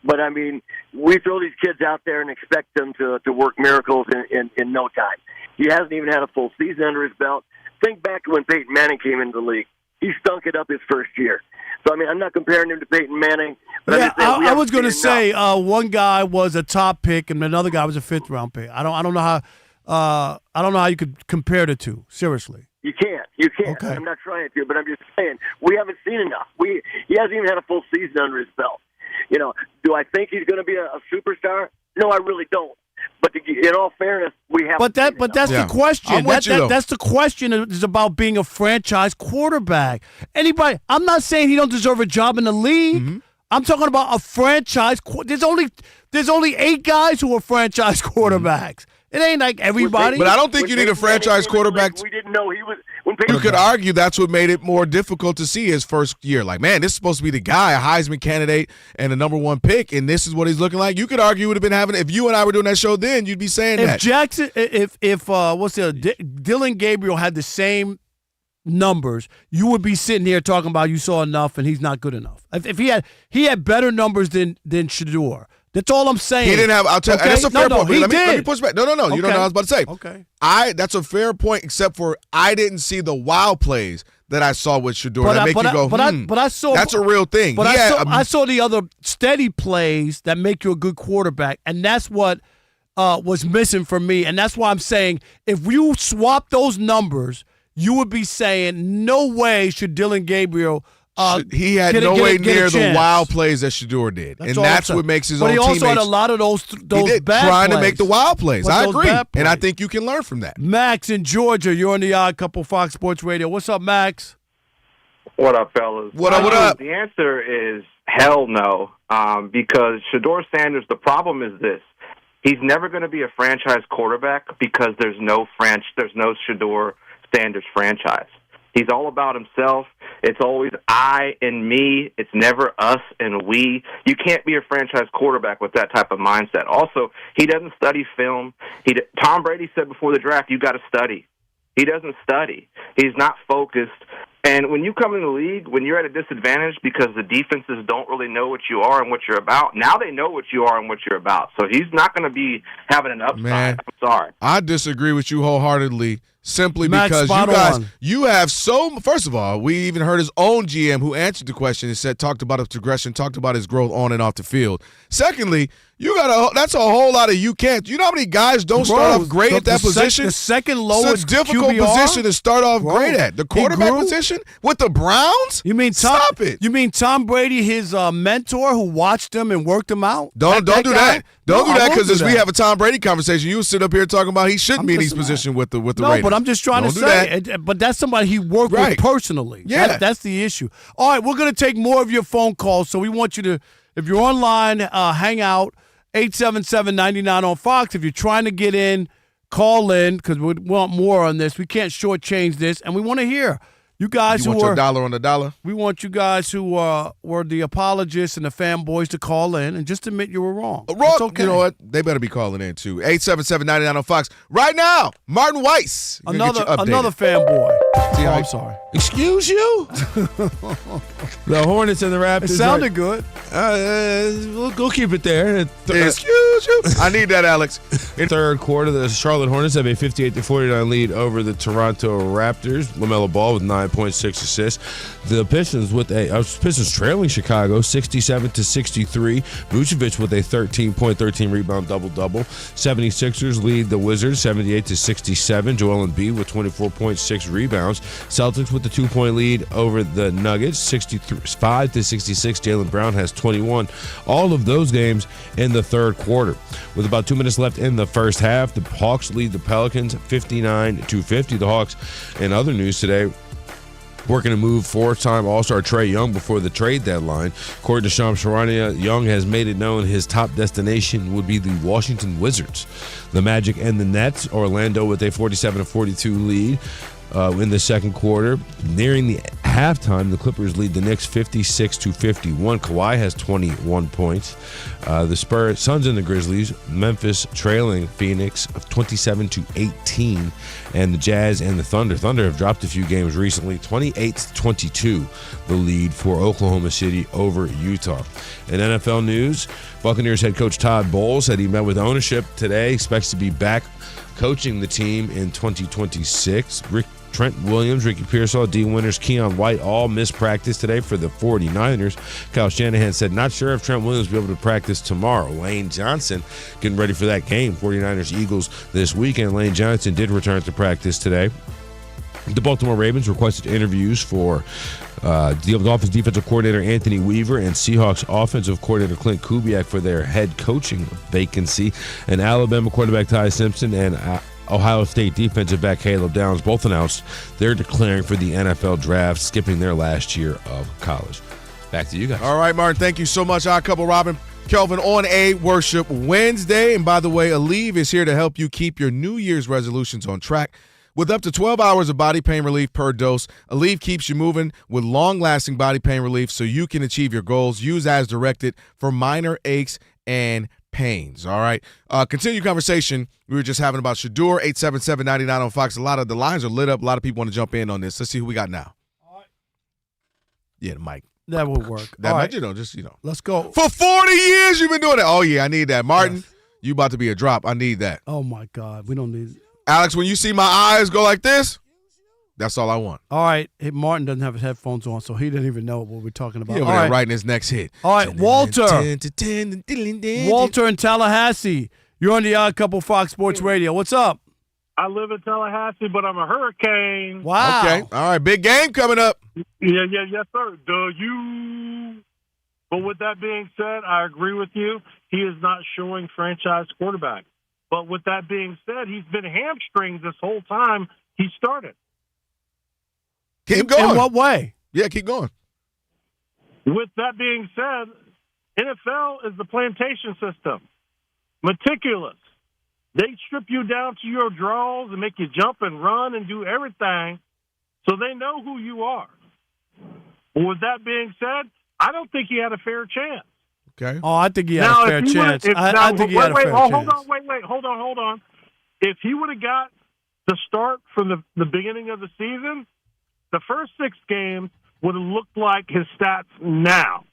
But, I mean, we throw these kids out there and expect them to work miracles in no time. He hasn't even had a full season under his belt. Think back to when Peyton Manning came into the league. He stunk it up his first year. So, I mean, I'm not comparing him to Peyton Manning. But yeah, I was going to say one guy was a top pick and another guy was a 5th-round pick. I don't know how you could compare the two. Seriously. You can't. Okay. I'm not trying to, but I'm just saying we haven't seen enough. He hasn't even had a full season under his belt. You know, do I think he's going to be a superstar? No, I really don't. But in all fairness, we have. But that's the question. That's the question. Is about being a franchise quarterback. Anybody? I'm not saying he don't deserve a job in the league. Mm-hmm. I'm talking about a franchise. There's only 8 guys who are franchise quarterbacks. It ain't like everybody. But I don't think you need a franchise quarterback. We didn't know he was. You could argue that's what made it more difficult to see his first year. Like, man, this is supposed to be the guy, a Heisman candidate and a number 1 pick, and this is what he's looking like. You could argue would have been having, if you and I were doing that show then, you'd be saying if that. Jackson, if Dylan Gabriel had the same numbers, you would be sitting here talking about you saw enough and he's not good enough. If he had better numbers than Shedeur. That's all I'm saying. He didn't have. I'll tell you. That's a fair point. Let me push back. No. You don't know what I was about to say. Okay. That's a fair point, except for I didn't see the wild plays that I saw with Shedeur. But I saw that's a real thing. But I saw the other steady plays that make you a good quarterback, and that's what was missing for me. And that's why I'm saying if you swap those numbers, you would be saying no way should Dylan Gabriel. He had no way near the wild plays that Shedeur did, and that's what makes his own teammates. But he also had a lot of those bad trying plays. To make the wild plays. I agree, and I think you can learn from that. Max in Georgia, you're on the Odd Couple Fox Sports Radio. What's up, Max? What up, fellas? What up? The answer is hell no, because Shedeur Sanders. The problem is this: he's never going to be a franchise quarterback because there's no Shedeur Sanders franchise. He's all about himself. It's always I and me. It's never us and we. You can't be a franchise quarterback with that type of mindset. Also, he doesn't study film. Tom Brady said before the draft, you got to study. He doesn't study. He's not focused. And when you come in the league, when you're at a disadvantage because the defenses don't really know what you are and what you're about, now they know what you are and what you're about. So he's not going to be having an upside. Man, I'm sorry. I disagree with you wholeheartedly. Simply Max, because you have so. First of all, we even heard his own GM who answered the question and talked about his progression, talked about his growth on and off the field. Secondly, that's a whole lot of you can't. You know how many guys don't start off great at that position? The second lowest Such difficult QBR? position to start off great at. The quarterback position with the Browns? You mean Stop it. You mean Tom Brady, his mentor who watched him and worked him out? Don't do that. Don't do that because as we have a Tom Brady conversation, you sit up here talking about he shouldn't be in these positions with the Raiders. No, but I'm just trying to say. But that's somebody he worked with personally. Yeah. That's the issue. All right, we're going to take more of your phone calls, so we want you to, if you're online, hang out, 877-99 on Fox. If you're trying to get in, call in because we want more on this. We can't shortchange this, and we want to hear. You guys want your dollar on the dollar? We want you guys who were the apologists and the fanboys to call in and just admit you were wrong. It's okay. You know what? They better be calling in, too. 877-99 on Fox. Right now, Martin Weiss. Another fanboy. I'm sorry. Excuse you? The Hornets and the Raptors. It sounded good. We'll keep it there. Excuse you? I need that, Alex. In third quarter, the Charlotte Hornets have a 58-49 lead over the Toronto Raptors. LaMelo Ball with 9.6 assists. The Pistons Pistons trailing Chicago 67-63. Vucevic with a 13 rebound double-double. 76ers lead the Wizards 78-67. Joel Embiid with 24.6 rebounds. Celtics with the 2-point lead over the Nuggets 65-66. Jaylen Brown has 21. All of those games in the third quarter. With about 2 minutes left in the first half, the Hawks lead the Pelicans 59-50. The Hawks, in other news today, working to move four-time All-Star Trae Young before the trade deadline. According to Shams Charania, Young has made it known his top destination would be the Washington Wizards. The Magic and the Nets, Orlando with a 47-42 lead. In the second quarter. Nearing the halftime, the Clippers lead the Knicks 56-51. Kawhi has 21 points. The Suns and the Grizzlies, Memphis trailing Phoenix 27-18. And the Jazz and the Thunder. Thunder have dropped a few games recently, 28-22, the lead for Oklahoma City over Utah. In NFL news, Buccaneers head coach Todd Bowles said he met with ownership today, expects to be back coaching the team in 2026. Trent Williams, Ricky Pearsall, D. Winters, Keon White all missed practice today for the 49ers. Kyle Shanahan said not sure if Trent Williams will be able to practice tomorrow. Lane Johnson getting ready for that game, 49ers-Eagles this weekend. Lane Johnson did return to practice today. The Baltimore Ravens requested interviews for Dolphins defensive coordinator Anthony Weaver and Seahawks offensive coordinator Clint Kubiak for their head coaching vacancy. And Alabama quarterback Ty Simpson and Ohio State defensive back Caleb Downs both announced they're declaring for the NFL draft, skipping their last year of college. Back to you guys. All right, Martin, thank you so much. Odd Couple Robin Kelvin on a Worship Wednesday. And by the way, Aleve is here to help you keep your New Year's resolutions on track. With up to 12 hours of body pain relief per dose, Aleve keeps you moving with long-lasting body pain relief so you can achieve your goals. Use as directed for minor aches and pains. All right. Continue conversation we were just having about Shedeur, 877-99 on Fox. A lot of the lines are lit up. A lot of people want to jump in on this. Let's see who we got now. All right. Yeah, the mic. That would work. That All might, right. just. Let's go. For 40 years you've been doing it. Oh, yeah, I need that. Martin, yes. You about to be a drop. I need that. Oh, my God. We don't need Alex, when you see my eyes go like this, that's all I want. All right. Hey, Martin doesn't have his headphones on, so he didn't even know what we're talking about. He's over there writing his next hit. All right, Walter. Walter in Tallahassee. You're on the Odd Couple Fox Sports Radio. What's up? I live in Tallahassee, but I'm a Hurricane. Wow. Okay. All right. Big game coming up. Yes, sir. But with that being said, I agree with you. He is not showing franchise quarterback. But with that being said, he's been hamstringed this whole time he started. Keep going. In what way? Yeah, keep going. With that being said, NFL is the plantation system. Meticulous. They strip you down to your draws and make you jump and run and do everything so they know who you are. With that being said, I don't think he had a fair chance. Okay. Oh, I think he had a fair chance. I think he had a fair chance. Hold on. If he would have got the start from the beginning of the season, the first 6 games would have looked like his stats now.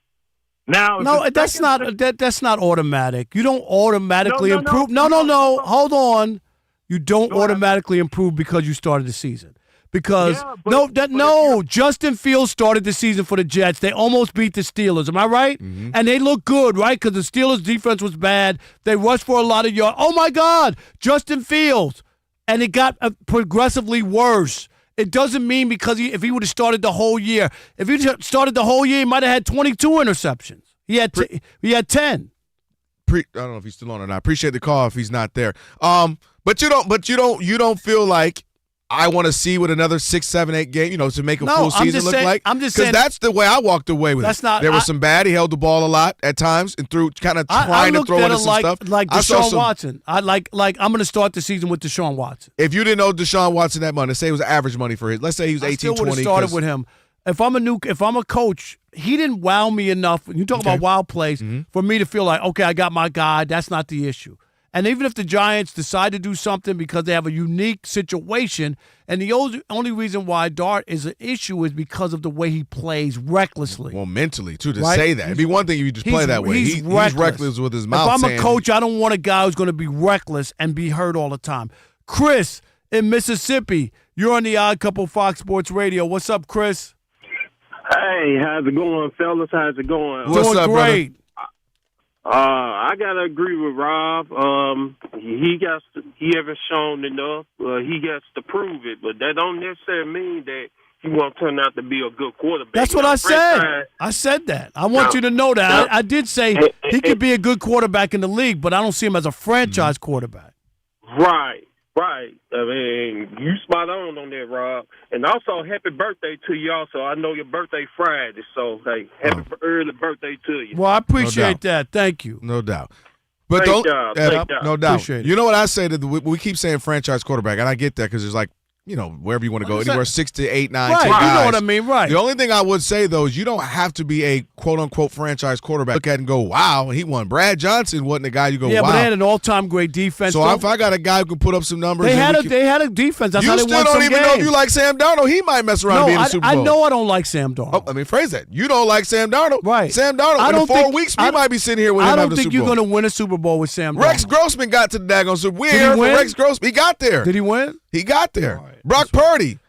No, that's not automatic. You don't automatically improve. No. Hold on. You don't automatically improve because you started the season. Because Justin Fields started the season for the Jets. They almost beat the Steelers. Am I right? Mm-hmm. And they look good, right? Because the Steelers' defense was bad. They rushed for a lot of yards. Oh my God, Justin Fields, and it got progressively worse. It doesn't mean because if he would have started the whole year, he might have had 22 interceptions. He had 10. I don't know if he's still on or not. Appreciate the call if he's not there. But you don't feel like I want to see what another 6, 7, 8 game, to make a full season look like. I'm just saying, because that's the way I walked away with it. There was some bad. He held the ball a lot at times and threw kind of trying to throw into some stuff. Like Deshaun Watson. I'm going to start the season with Deshaun Watson. If you didn't know Deshaun Watson that money, say it was average money for him. Let's say he was 18, 20. I still would have started with him. If I'm a coach, he didn't wow me enough. You talk about wow plays for me to feel like, okay, I got my guy. That's not the issue. And even if the Giants decide to do something because they have a unique situation, and the only reason why Dart is an issue is because of the way he plays recklessly. Well, mentally, too, to say that. It'd be one thing if you just play that way. He's reckless with his mouth. If I'm a coach, I don't want a guy who's going to be reckless and be hurt all the time. Chris in Mississippi, you're on the Odd Couple Fox Sports Radio. What's up, Chris? Hey, how's it going, fellas? How's it going? What's up, great. Brother? I gotta agree with Rob. He haven't shown enough. He gets to prove it, but that don't necessarily mean that he won't turn out to be a good quarterback. That's what I said. I said that. I want you to know that. I did say he could be a good quarterback in the league, but I don't see him as a franchise quarterback. Right. I mean, you spot on that, Rob. And also, happy birthday to you also. I know your birthday Friday, so, hey, happy early birthday to you. Well, I appreciate that. Thank you. No doubt. But no doubt. Appreciate it. You know what I say? We keep saying franchise quarterback, and I get that because there's like, wherever you want to go, anywhere 6 to 8, 9, 10 guys. You know what I mean, right. The only thing I would say, though, is you don't have to be a quote-unquote franchise quarterback. Look at it and go, wow, he won. Brad Johnson wasn't the guy you go, wow. Yeah, but they had an all-time great defense. So if I got a guy who can put up some numbers. They had a defense. That's how they won some games. You still don't even know if you like Sam Darnold. He might mess around and be in the Super Bowl. I know I don't like Sam Darnold. Oh, let me phrase that. You don't like Sam Darnold. Right. Sam Darnold, in 4 weeks, we might be sitting here with him having a Super Bowl. I don't think you're going to win a Super Bowl with Sam Darnold. Rex Grossman got to the daggone Super Bowl. We're here for Rex Grossman. He got there. Did he win? He got there. Right. Brock Purdy.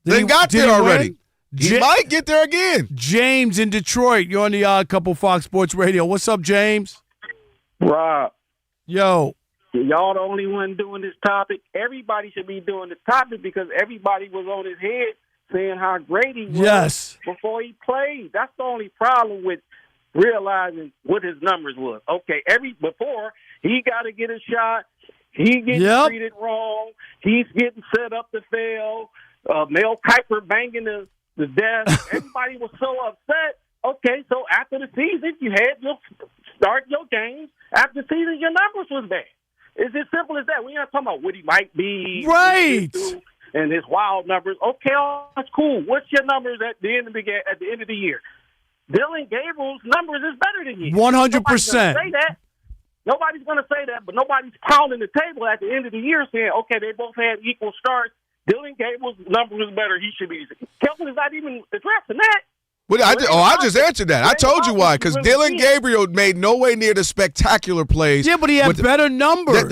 They got there already. He might get there again. James in Detroit. You're on the Odd Couple Fox Sports Radio. What's up, James? Rob. Yo. Y'all the only one doing this topic. Everybody should be doing this topic because everybody was on his head saying how great he was before he played. That's the only problem with realizing what his numbers was. Okay, before he got to get a shot. He getting treated wrong. He's getting set up to fail. Mel Kiper banging the desk. Everybody was so upset. Okay, so after the season, you had your start your games after season your numbers was bad. It's as simple as that. We're not talking about what he might be. Right. And his wild numbers. Okay, that's cool. What's your numbers at the end of the year? Dylan Gabriel's numbers is better than you. 100%. Nobody's going to say that, but nobody's pounding the table at the end of the year saying, okay, they both had equal starts. Dylan Gabriel's numbers is better. He should be. Kelvin is not even addressing that. Well, I just answered that. I told you why. Because Dylan Gabriel made no way near the spectacular plays. Yeah, but he had better numbers.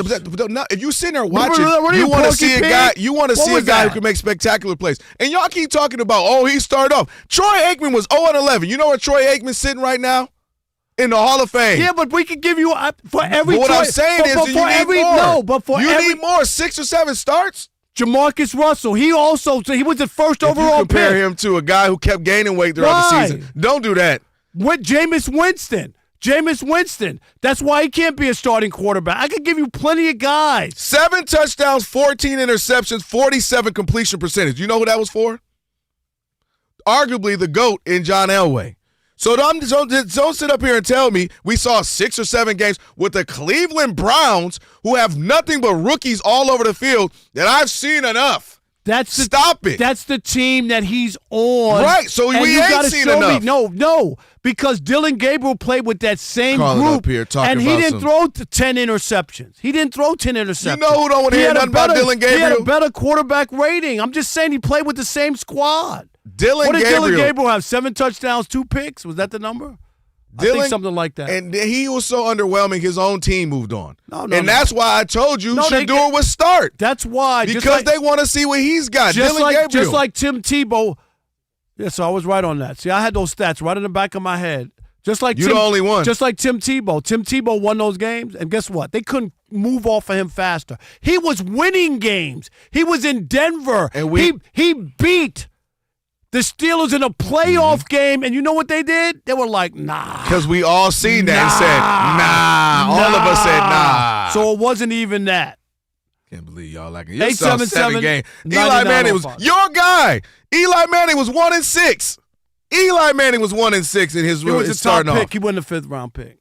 If you sit there watching, you want to see a guy. You want to see a guy who can make spectacular plays. And y'all keep talking about, he started off. Troy Aikman was 0-11. You know where Troy Aikman's sitting right now? In the Hall of Fame. Yeah, but we could give you for every. But what I'm saying is, you need more. No, but for you need more 6 or 7 starts. Jamarcus Russell, he was the first overall pick. Compare him to a guy who kept gaining weight throughout the season. Don't do that. With Jameis Winston. That's why he can't be a starting quarterback. I could give you plenty of guys. 7 touchdowns, 14 interceptions, 47 completion percentage. You know who that was for? Arguably the GOAT in John Elway. So don't sit up here and tell me we saw 6 or 7 games with the Cleveland Browns, who have nothing but rookies all over the field, that I've seen enough. Stop it. That's the team that he's on. Right, so we ain't seen enough. No, because Dylan Gabriel played with that same group, up here, and he didn't throw 10 interceptions. You know who don't want to hear nothing about Dylan Gabriel? He had a better quarterback rating. I'm just saying he played with the same squad. Dylan Gabriel have? 7 touchdowns, 2 picks? Was that the number? I think something like that. And he was so underwhelming, his own team moved on. That's why I told you Shedeur would start. That's why. Because they want to see what he's got. Gabriel. Just like Tim Tebow. Yeah, so I was right on that. See, I had those stats right in the back of my head. You're the only one. Just like Tim Tebow. Tim Tebow won those games, and guess what? They couldn't move off of him faster. He was winning games. He was in Denver. And he beat the Steelers in a playoff game, and you know what they did? They were like, nah. Because we all seen that and said, nah. All of us said, nah. So it wasn't even that. Can't believe y'all like it. 877 game. Eli Manning was your guy. Eli Manning was 1-6. Eli Manning was 1-6 in his He was a top starting pick. off. He wasn't a 5th round pick.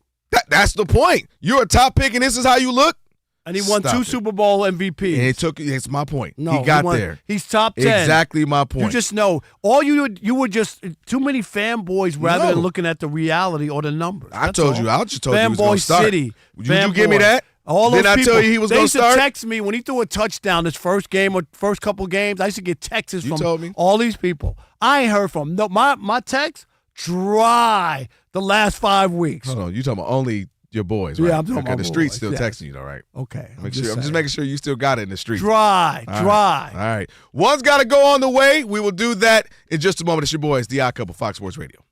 That's the point. You're a top pick, and this is how you look. And he won 2 Super Bowl MVPs. And it's my point. No, he got there. He's top 10. Exactly my point. You just know. You were just too many fanboys rather than looking at the reality or the numbers. I told you. I just told you he was going to start. City. Would you give me that? All those Didn't I tell you he was going to start? They used to text me when he threw a touchdown this first game or first couple games. I used to get texts from all these people. I ain't heard from them. No, my text dry the last 5 weeks. Hold on. You talking about only your boys, right? Yeah, I'm talking about the my street's boys, still texting you, though, right? Okay. I'm just making sure you still got it in the street. Dry. All right. One's got to go on the way. We will do that in just a moment. It's your boys, The Odd Couple, Fox Sports Radio.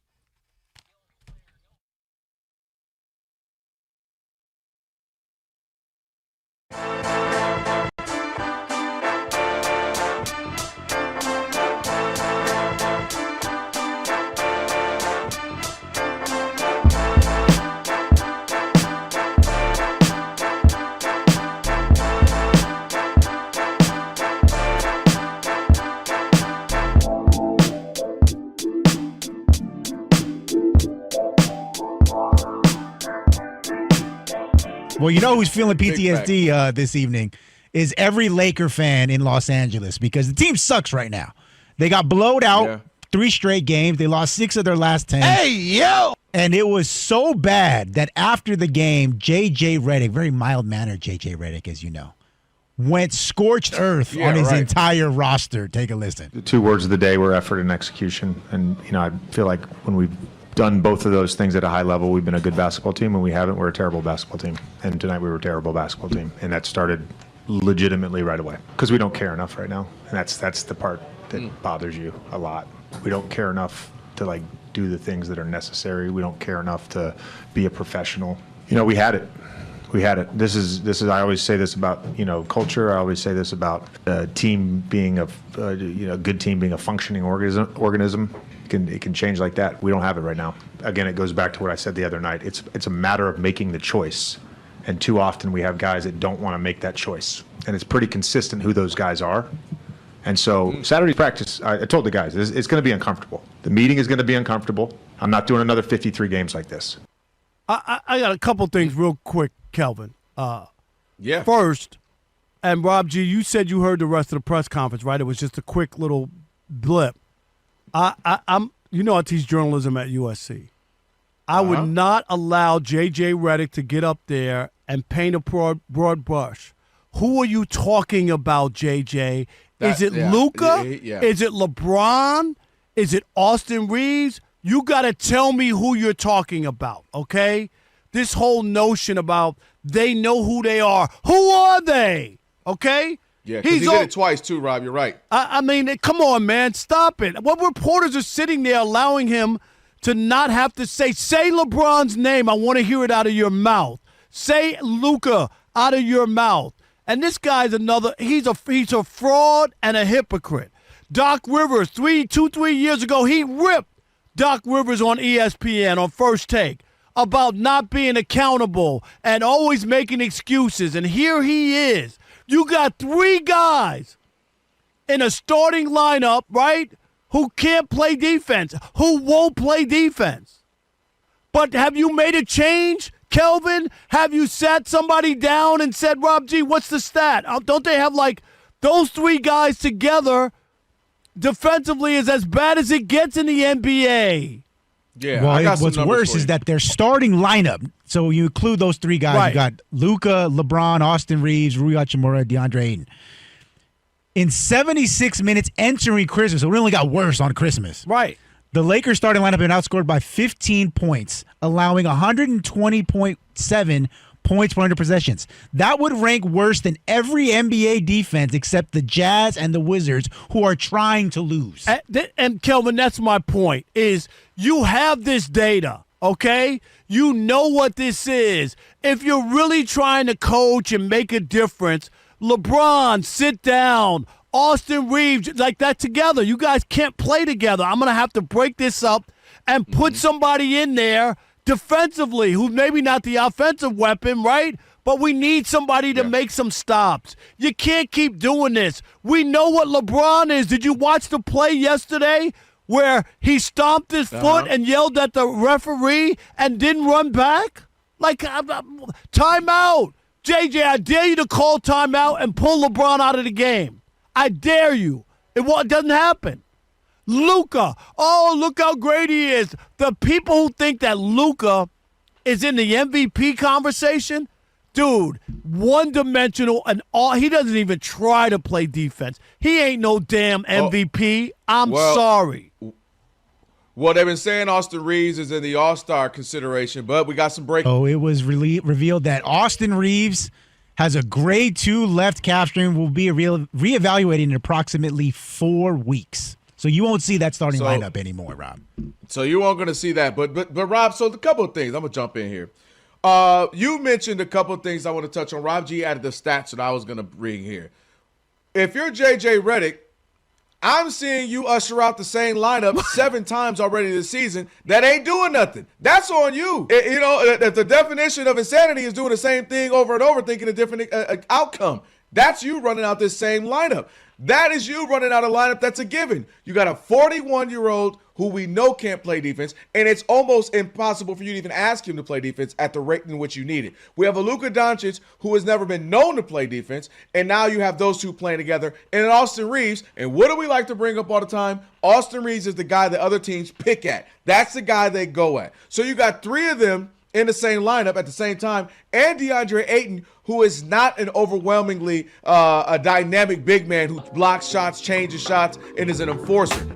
Well, you know who's feeling PTSD this evening is every Laker fan in Los Angeles because the team sucks right now. They got blowed out 3 straight games. They lost 6 of their last 10. Hey, yo! And it was so bad that after the game, J.J. Redick, very mild-mannered J.J. Redick, as you know, went scorched earth on his entire roster. Take a listen. The 2 words of the day were effort and execution. And, I feel like when we've done both of those things at a high level, we've been a good basketball team. When we haven't, we're a terrible basketball team. And tonight we were a terrible basketball team. And that started legitimately right away because we don't care enough right now. And that's the part that bothers you a lot. We don't care enough to do the things that are necessary. We don't care enough to be a professional. We had it. This is. I always say this about culture. I always say this about a team being a good team being a functioning organism. It can change like that. We don't have it right now. Again, it goes back to what I said the other night. It's a matter of making the choice, and too often we have guys that don't want to make that choice, and it's pretty consistent who those guys are. And so Saturday practice, I told the guys, it's going to be uncomfortable. The meeting is going to be uncomfortable. I'm not doing another 53 games like this. I got a couple things real quick, Kelvin. Yeah. First, and Rob G, you said you heard the rest of the press conference, right? It was just a quick little blip. I'm I teach journalism at USC. I would not allow J.J. Redick to get up there and paint a broad brush. Who are you talking about, J.J.? Is it Luka? Yeah. Is it LeBron? Is it Austin Reeves? You got to tell me who you're talking about, okay? This whole notion about they know who they are. Who are they? Okay? Yeah, because he did it twice too, Rob. You're right. I mean, come on, man. Stop it. What reporters are sitting there allowing him to not have to say LeBron's name. I want to hear it out of your mouth. Say Luka out of your mouth. And this guy's he's a fraud and a hypocrite. Doc Rivers, 3 years ago, he ripped Doc Rivers on ESPN on First Take about not being accountable and always making excuses. And here he is. You got 3 guys in a starting lineup, right, who can't play defense, who won't play defense. But have you made a change, Kelvin? Have you sat somebody down and said, Rob G, what's the stat? Don't they have, like, those 3 guys together defensively is as bad as it gets in the NBA? Yeah. Well, what's worse is that their starting lineup, so you include those 3 guys, Right. You got Luka, LeBron, Austin Reeves, Rui Hachimura, DeAndre Ayton. In 76 minutes entering Christmas, so it only got worse on Christmas. Right. The Lakers starting lineup been outscored by 15 points, allowing 120.7 points per 100 possessions. That would rank worse than every NBA defense except the Jazz and the Wizards, who are trying to lose. And Kelvin, that's my point, is you have this data, okay? You know what this is. If you're really trying to coach and make a difference, LeBron, sit down. Austin Reeves, like that together. You guys can't play together. I'm going to have to break this up and put somebody in there defensively who's maybe not the offensive weapon, right? But we need somebody to make some stops. You can't keep doing this. We know what LeBron is. Did you watch the play yesterday where he stomped his foot and yelled at the referee and didn't run back? Like, timeout. JJ, I dare you to call timeout and pull LeBron out of the game. I dare you. It doesn't happen. Luka, look how great he is. The people who think that Luka is in the MVP conversation, dude, one-dimensional, and he doesn't even try to play defense. He ain't no damn MVP. I'm sorry. Well, they've been saying Austin Reeves is in the All-Star consideration, but we got some breaking. Oh, it was revealed that Austin Reeves has a grade 2 left calf strain, will be reevaluated in approximately 4 weeks. So you won't see that starting lineup anymore, Rob. So you aren't going to see that. But Rob, so a couple of things. I'm going to jump in here. You mentioned a couple of things I want to touch on. Rob G added the stats that I was going to bring here. If you're J.J. Redick, I'm seeing you usher out the same lineup 7 times already this season that ain't doing nothing. That's on you. If the definition of insanity is doing the same thing over and over, thinking a different outcome. That's you running out this same lineup. That is you running out a lineup that's a given. You got a 41-year-old who we know can't play defense, and it's almost impossible for you to even ask him to play defense at the rate in which you need it. We have a Luka Doncic who has never been known to play defense, and now you have those 2 playing together, and an Austin Reeves. And what do we like to bring up all the time? Austin Reeves is the guy that other teams pick at. That's the guy they go at. So you got 3 of them in the same lineup at the same time, and DeAndre Ayton, who is not an overwhelmingly a dynamic big man who blocks shots, changes shots, and is an enforcer.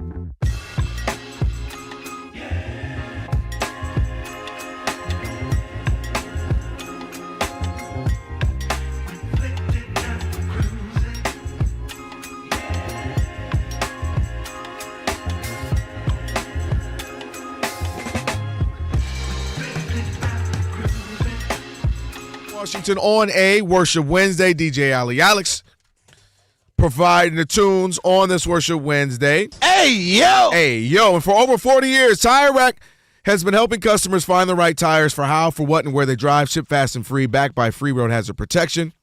Washington on a Worship Wednesday. DJ Ali Alex providing the tunes on this Worship Wednesday. Hey, yo! Hey, yo. And for over 40 years, Tire Rack has been helping customers find the right tires for how, for what, and where they drive. Ship fast and free, backed by free road hazard protection.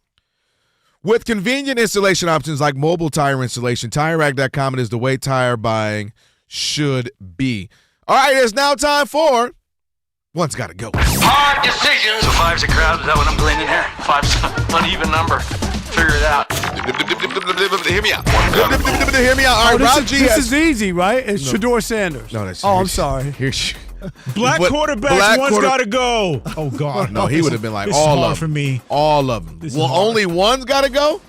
With convenient installation options like mobile tire installation, TireRack.com is the way tire buying should be. All right, it's now time for One's got to go. Hard decisions. So 5's a crowd. Is that what I'm gleaning here? 5's an uneven number. Figure it out. Hear me out. Hear me out. All right, Rob G. This is easy, right? It's Shedeur Sanders. No, that's. I'm sorry. Here's. Black quarterbacks, one's got to go. Oh, God. No, he would have been like, this all is hard of for them. me. All of them. This is Well, hard. only one's got to go?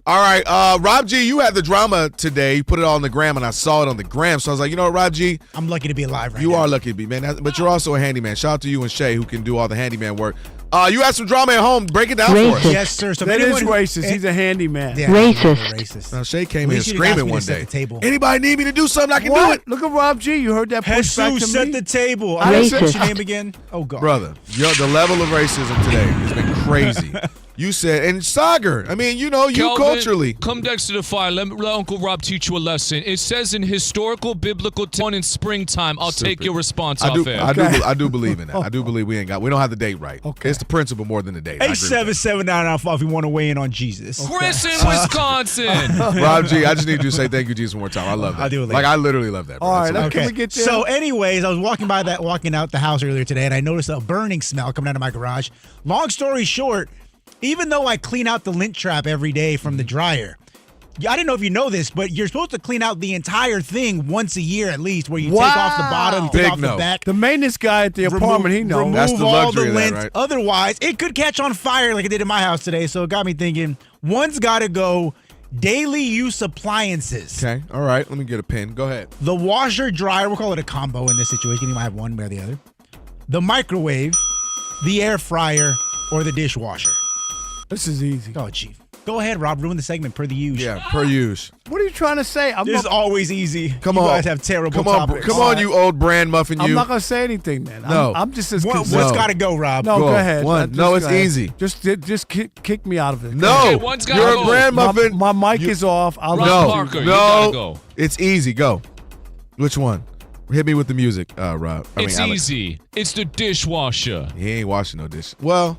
All right, Rob G, you had the drama today. You put it all on the gram, and I saw it on the gram. So I was like, you know what, Rob G? I'm lucky to be alive right now. You are lucky to be, man. But you're also a handyman. Shout out to you and Shay, who can do all the handyman work. You had some drama at home. Break it down for us. Yes, sir. So That is racist. He's a handyman. Yeah, Racist. Now, Shay came At here least you didn't ask screaming me to one set day. the table. Anybody need me to do something? I can do What? it. Look at Rob G. You heard that pushback to me? Jesus, set the table. Racist. What's your name again? Oh, God. Brother, the level of racism today has been crazy. You said, and Sagar, I mean, you know, you Kelvin, culturally. Come next to the fire. Let Uncle Rob teach you a lesson. It says in historical biblical tone in springtime. I'll take your response off air. I do believe in that. I do believe we don't have the date right. Okay. It's the principle more than the date. 877-995 if you want to weigh in on Jesus. Chris in Wisconsin. Rob G, I just need you to say thank you, Jesus, one more time. I love that. I'll do it later. Like, I literally love that. Bro. All right, That's can we get there? So, anyways, I was walking out the house earlier today, and I noticed a burning smell coming out of my garage. Long story short, even though I clean out the lint trap every day from the dryer, I didn't know if you know this, but you're supposed to clean out the entire thing once a year at least, where you take off the bottom, take off the back. The maintenance guy at the apartment, he knows. Remove That's the all luxury the of that, lint. right? Otherwise, it could catch on fire like it did in my house today. So it got me thinking, one's got to go daily use appliances. Okay, all right. Let me get a pen. Go ahead. The washer, dryer, we'll call it a combo in this situation. You might have one or the other. The microwave, the air fryer, or the dishwasher. This is easy. Oh, gee. Go ahead, Rob. Ruin the segment per the use. Yeah, per use. What are you trying to say? This is always easy. Come you on. guys have terrible topics. Come on, you old brand muffin. I'm You. not going to say anything then. No. I'm just as What's concerned. got to go, Rob? No, go ahead. One. No, it's easy. Just kick me out of it. No, Okay, one's gotta you're go. a brand muffin. My mic is off. I'll Rob No, Parker, you no, gotta go. It's easy. Go. Which one? Hit me with the music, Rob. It's Alex. easy. It's the dishwasher. He ain't washing no dish. Well,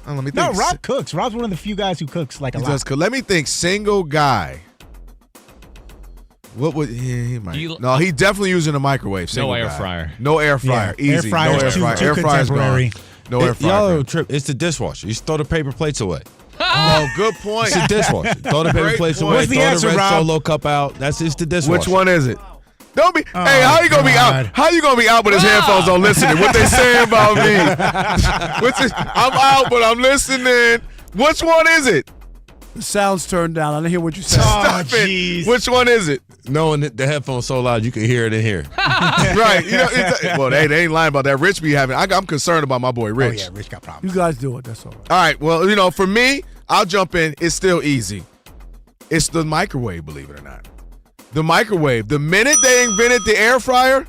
let me think. No, Rob cooks. Rob's one of the few guys who cooks like a He lot. does cook. Let me think. Single guy. What would he might? No, he definitely using a microwave. Single No air guy. fryer. No air fryer. Yeah, air Easy. fryer's no air too- fryer. too Air fryer's contemporary. gone. No air fryer. Y'all gone. trip. It's the dishwasher. You just throw the paper plates away. Oh, good point. It's the dishwasher. Throw the paper Great plates point. away. What's the throw answer, the red Rob? Solo cup out. It's the dishwasher. Which one is it? Don't be. Hey, how you gonna be out? How you gonna be out with his headphones on listening? What they saying about me? I'm out, but I'm listening. Which one is it? The sound's turned down. I didn't hear what you said. Stop it. Which one is it? Knowing that the headphone's so loud, you can hear it in here. Right. You know, well, they ain't lying about that. Rich be having. I'm concerned about my boy Rich. Oh, yeah, Rich got problems. You guys do it. That's all right. All right. Well, for me, I'll jump in. It's still easy. It's the microwave, believe it or not. The microwave. The minute they invented the air fryer,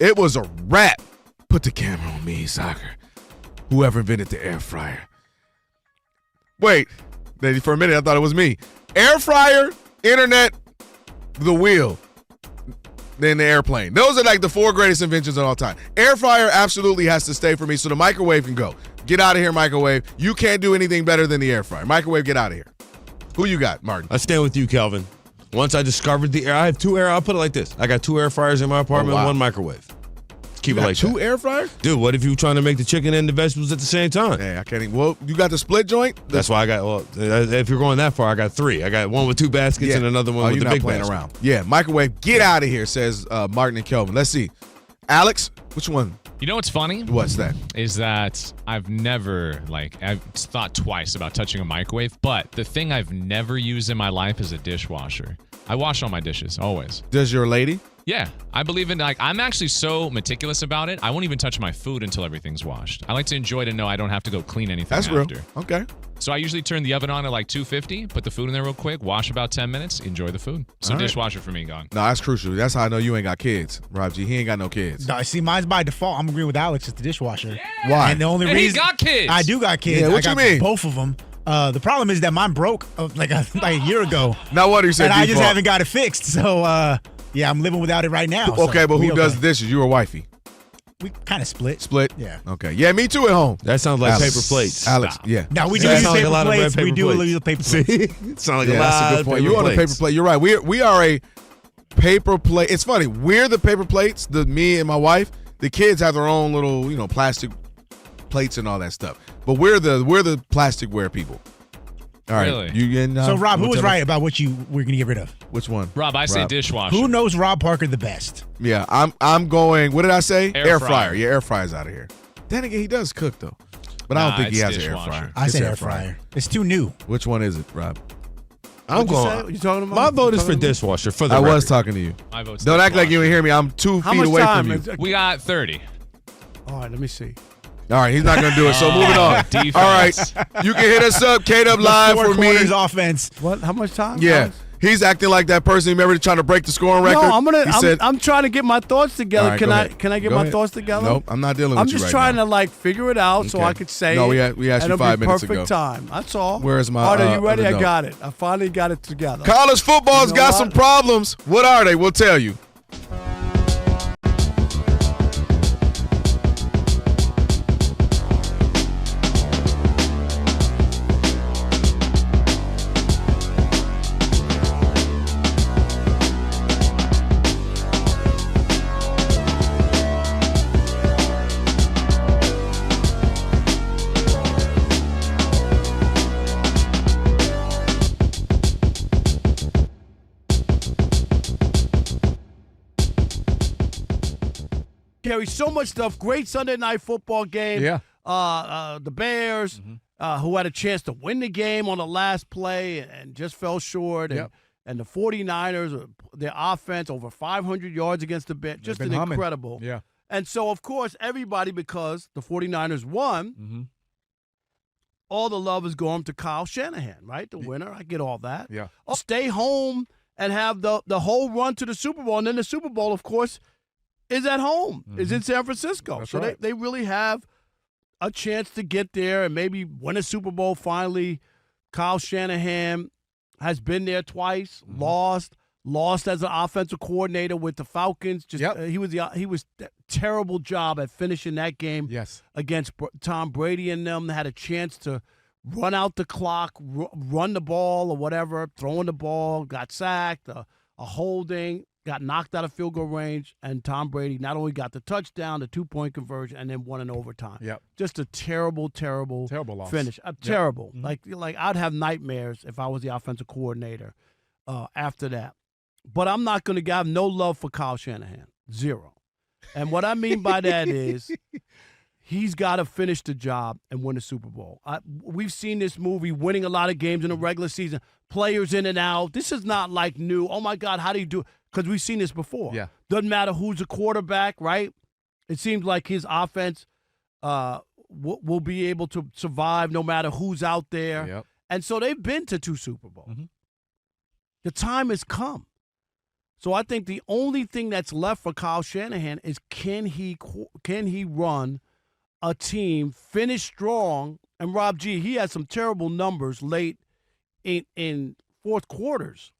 it was a wrap. Put the camera on me, Soccer. Whoever invented the air fryer. Wait. For a minute, I thought it was me. Air fryer, internet, the wheel, then the airplane. Those are like the 4 greatest inventions of all time. Air fryer absolutely has to stay for me, so the microwave can go. Get out of here, microwave. You can't do anything better than the air fryer. Microwave, get out of here. Who you got, Martin? I stand with you, Kelvin. Once I discovered the air, I have 2 air. I'll put it like this: I got 2 air fryers in my apartment, wow. 1 microwave. Keep You it got like 2 that. air fryers? Dude, what if you trying to make the chicken and the vegetables at the same time? Hey, I can't even. Well, you got the split joint? That's why I got. Well, if you're going that far, I got 3. I got one with 2 baskets and another one with you're the not big playing basket. around. Yeah, microwave. Get out of here, says Martin and Kelvin. Let's see. Alex, which one? You know what's funny? What's that? Is that I've never, I've thought twice about touching a microwave, but the thing I've never used in my life is a dishwasher. I wash all my dishes, always. Does your lady? Yeah, I believe in, I'm actually so meticulous about it, I won't even touch my food until everything's washed. I like to enjoy to know I don't have to go clean anything That's after. real. Okay. So I usually turn the oven on at 250, put the food in there real quick, wash about 10 minutes, enjoy the food. So All right. dishwasher for me, gone. No, that's crucial. That's how I know you ain't got kids, Rob G. He ain't got no kids. No, see, mine's by default. I'm agreeing with Alex. It's the dishwasher. Why? And the only And he reason got kids. I do got kids. Yeah, what I you got mean? Both of them. The problem is that mine broke like a year ago. Now what do you say? And I just default? haven't got it fixed. So yeah, I'm living without it right now. so Okay, but we who does the dishes? You or wifey? We kind of split. Split? Yeah. Okay. Yeah, me too at home. That sounds like Alex. paper plates. Alex, Stop. yeah. No, we do That use sounds like paper a lot of red plates. We paper do plates. use paper plates. It sounds like Yeah, a that's lot a good of point. paper You're on a paper plates. plate. You're right. We are a paper plate. It's funny. We're the paper plates, me and my wife. The kids have their own little, plastic plates and all that stuff. But we're the plasticware people. All right. Really? You getting, So, Rob, who was right about what you were going to get rid of? Which one? Rob, I say dishwasher. Who knows Rob Parker the best? Yeah, I'm going. What did I say? Air fryer. Yeah, air fryer's out of here. Then again, he does cook though, but I don't think he has an air fryer. I said air fryer. It's too new. Which one is it, Rob? I'm What'd you say? going. What you talking about? My vote is You for talking about? dishwasher. For the I was record. talking to you. My vote's Don't act like you dishwasher. didn't hear me. I'm 2 How feet much away time from you. is- We got 30. All right, let me see. All right, he's not going to do it. So moving on. Defense. All right, you can hit us up, K-Dub Live Four for me. quarters offense. What? How much time? Yeah, Alex? he's acting like that person. Remember trying to break the scoring record? No, He said, I'm trying to get my thoughts together. All right, Can go I? ahead. Can I get Go my ahead. thoughts together? Nope, I'm not dealing with I'm you just right trying now. to figure it out so Okay. I could say No, it. we asked and you it'll 5 be minutes perfect ago. time. That's all. Where's my? Art, are you ready? other I note? got it. I finally got it together. College football's You know got what? some problems. What are they? We'll tell you. Carry so much stuff. Great Sunday night football game. Yeah. The Bears, who had a chance to win the game on the last play and just fell short. And, Yep. and the 49ers, their offense, over 500 yards against the Bears. Just been an humming. incredible. Yeah. And so, of course, everybody, because the 49ers won, all the love is going to Kyle Shanahan, right? The winner. I get all that. Yeah. I'll stay home and have the whole run to the Super Bowl. And then the Super Bowl, of course, is at home, is in San Francisco. That's so right. they really have a chance to get there and maybe win a Super Bowl finally. Kyle Shanahan has been there twice, lost as an offensive coordinator with the Falcons. Just he was terrible job at finishing that game against Tom Brady and them. They had a chance to run out the clock, run the ball or whatever, throwing the ball, got sacked, a holding, got knocked out of field goal range, and Tom Brady not only got the touchdown, the 2-point conversion, and then won in overtime. Yep. Just a terrible loss. finish. Terrible. Like I'd have nightmares if I was the offensive coordinator after that. But I'm not going to have no love for Kyle Shanahan. Zero. And what I mean by that is he's got to finish the job and win a Super Bowl. We've seen this movie, winning a lot of games in the regular season, players in and out. This is not like new. Oh, my God, how do you do it? Because we've seen this before. Yeah. Doesn't matter who's the quarterback, right? It seems like his offense will be able to survive no matter who's out there. Yep. And so they've been to 2 Super Bowls. The time has come. So I think the only thing that's left for Kyle Shanahan is can he run a team, finish strong, and Rob G, he had some terrible numbers late in fourth quarters.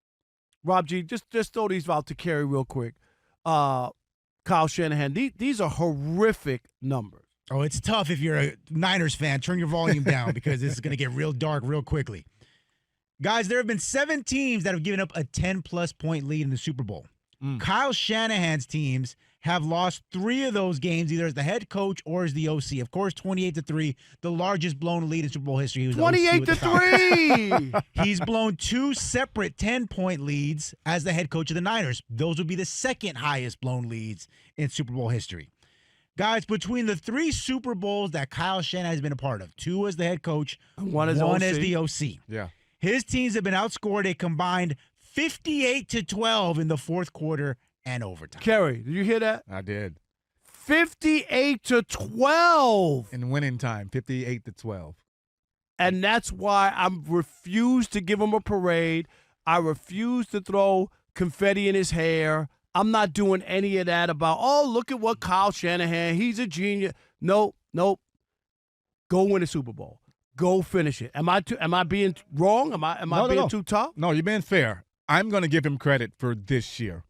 Rob G, just throw these out to Kerry real quick. Kyle Shanahan, these are horrific numbers. Oh, it's tough if you're a Niners fan. Turn your volume down because this is going to get real dark real quickly. Guys, there have been 7 teams that have given up a 10-plus point lead in the Super Bowl. Kyle Shanahan's teams have lost 3 of those games, either as the head coach or as the OC. Of course, 28-3, the largest blown lead in Super Bowl history. He was 28-3. He's blown 2 separate 10-point leads as the head coach of the Niners. Those would be the second highest blown leads in Super Bowl history. Guys, between the 3 Super Bowls that Kyle Shanahan has been a part of, 2 as the head coach, one as the OC. Yeah. His teams have been outscored a combined 58-12 in the fourth quarter and overtime. Kerry, did you hear that? I did. 58-12. In winning time, 58-12. And that's why I refuse to give him a parade. I refuse to throw confetti in his hair. I'm not doing any of that about, oh, look at what Kyle Shanahan, he's a genius. Nope. Go win a Super Bowl. Go finish it. Am I being wrong? Am I being too tough? No, you're being fair. I'm going to give him credit for this year.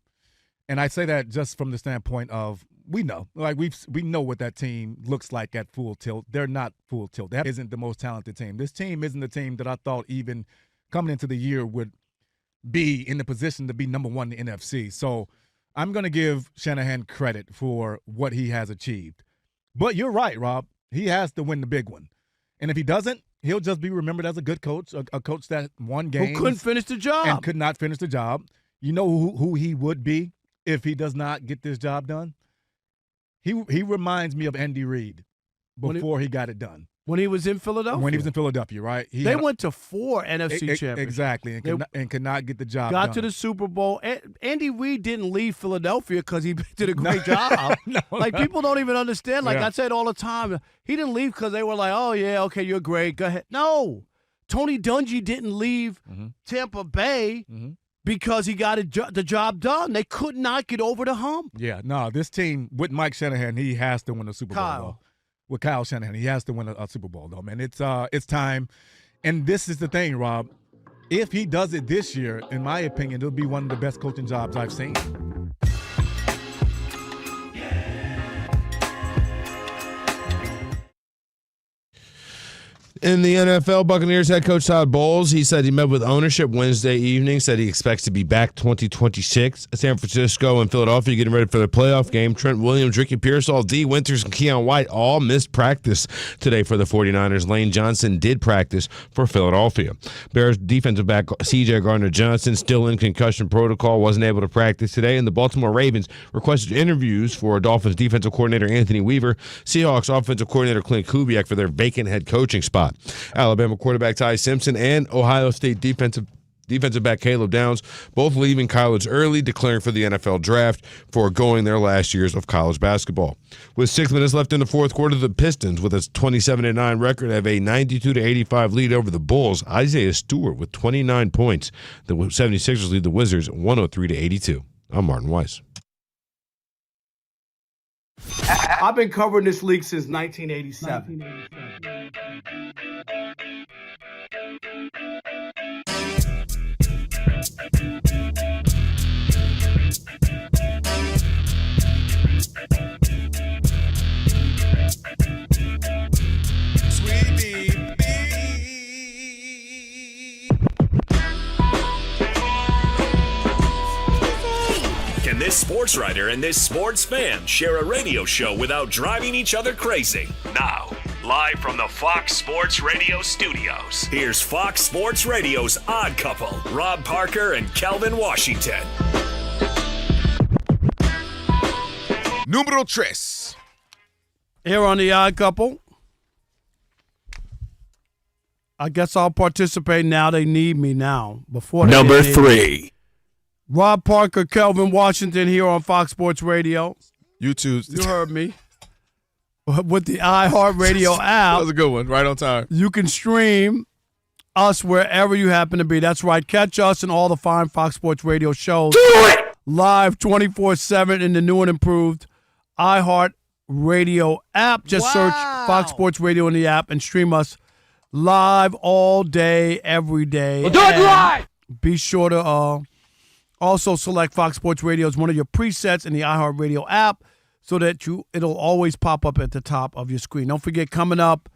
And I say that just from the standpoint of we know what that team looks like at full tilt. They're not full tilt. That isn't the most talented team. This team isn't the team that I thought even coming into the year would be in the position to be number 1 in the NFC. So I'm going to give Shanahan credit for what he has achieved. But you're right, Rob. He has to win the big one. And if he doesn't, he'll just be remembered as a good coach, a coach that won games. Who couldn't finish the job. And could not finish the job. You know who he would be if he does not get this job done? He reminds me of Andy Reid before he got it done. When he was in Philadelphia? When he was in Philadelphia, right? They went to 4 NFC championships. Exactly, and could not get the job done. Got to the Super Bowl. Andy Reid didn't leave Philadelphia because he did a great job. People don't even understand. Like I said all the time, he didn't leave because they were like, oh, yeah, okay, you're great. Go ahead. No. Tony Dungy didn't leave Tampa Bay because he got the job done. They could not get over the hump. Yeah, no, this team, with Mike Shanahan, he has to win the Super Bowl. Though. With Kyle Shanahan, he has to win a Super Bowl, though, man. It's time. And this is the thing, Rob. If he does it this year, in my opinion, it'll be one of the best coaching jobs I've seen. In the NFL, Buccaneers head coach Todd Bowles, he said he met with ownership Wednesday evening, said he expects to be back 2026. San Francisco and Philadelphia getting ready for the playoff game. Trent Williams, Ricky Pearsall, D. Winters, and Keon White all missed practice today for the 49ers. Lane Johnson did practice for Philadelphia. Bears defensive back C.J. Gardner-Johnson, still in concussion protocol, wasn't able to practice today. And the Baltimore Ravens requested interviews for Dolphins defensive coordinator Anthony Weaver, Seahawks offensive coordinator Clint Kubiak for their vacant head coaching spot. Alabama quarterback Ty Simpson and Ohio State defensive back Caleb Downs both leaving college early, declaring for the NFL draft, foregoing their last years of college basketball. With 6 minutes left in the fourth quarter, the Pistons, with a 27-9 record, have a 92-85 lead over the Bulls. Isaiah Stewart with 29 points. The 76ers lead the Wizards 103-82. I'm Martin Weiss. I've been covering this league since 1987. Can this sports writer and this sports fan share a radio show without driving each other crazy? Now, live from the Fox Sports Radio studios, here's Fox Sports Radio's Odd Couple, Rob Parker and Kelvin Washington. Numero tres. Here on the Odd Couple. I guess I'll participate now. They need me now. Before Number 3. Rob Parker, Kelvin Washington here on Fox Sports Radio. You heard me. With the iHeartRadio app. That was a good one. Right on time. You can stream us wherever you happen to be. That's right. Catch us and all the fine Fox Sports Radio shows. Do it! Live 24/7 in the new and improved iHeartRadio app. Just search Fox Sports Radio in the app and stream us live all day, every day. We'll do it live! Be sure to also select Fox Sports Radio as one of your presets in the iHeartRadio app so that it'll always pop up at the top of your screen. Don't forget, coming up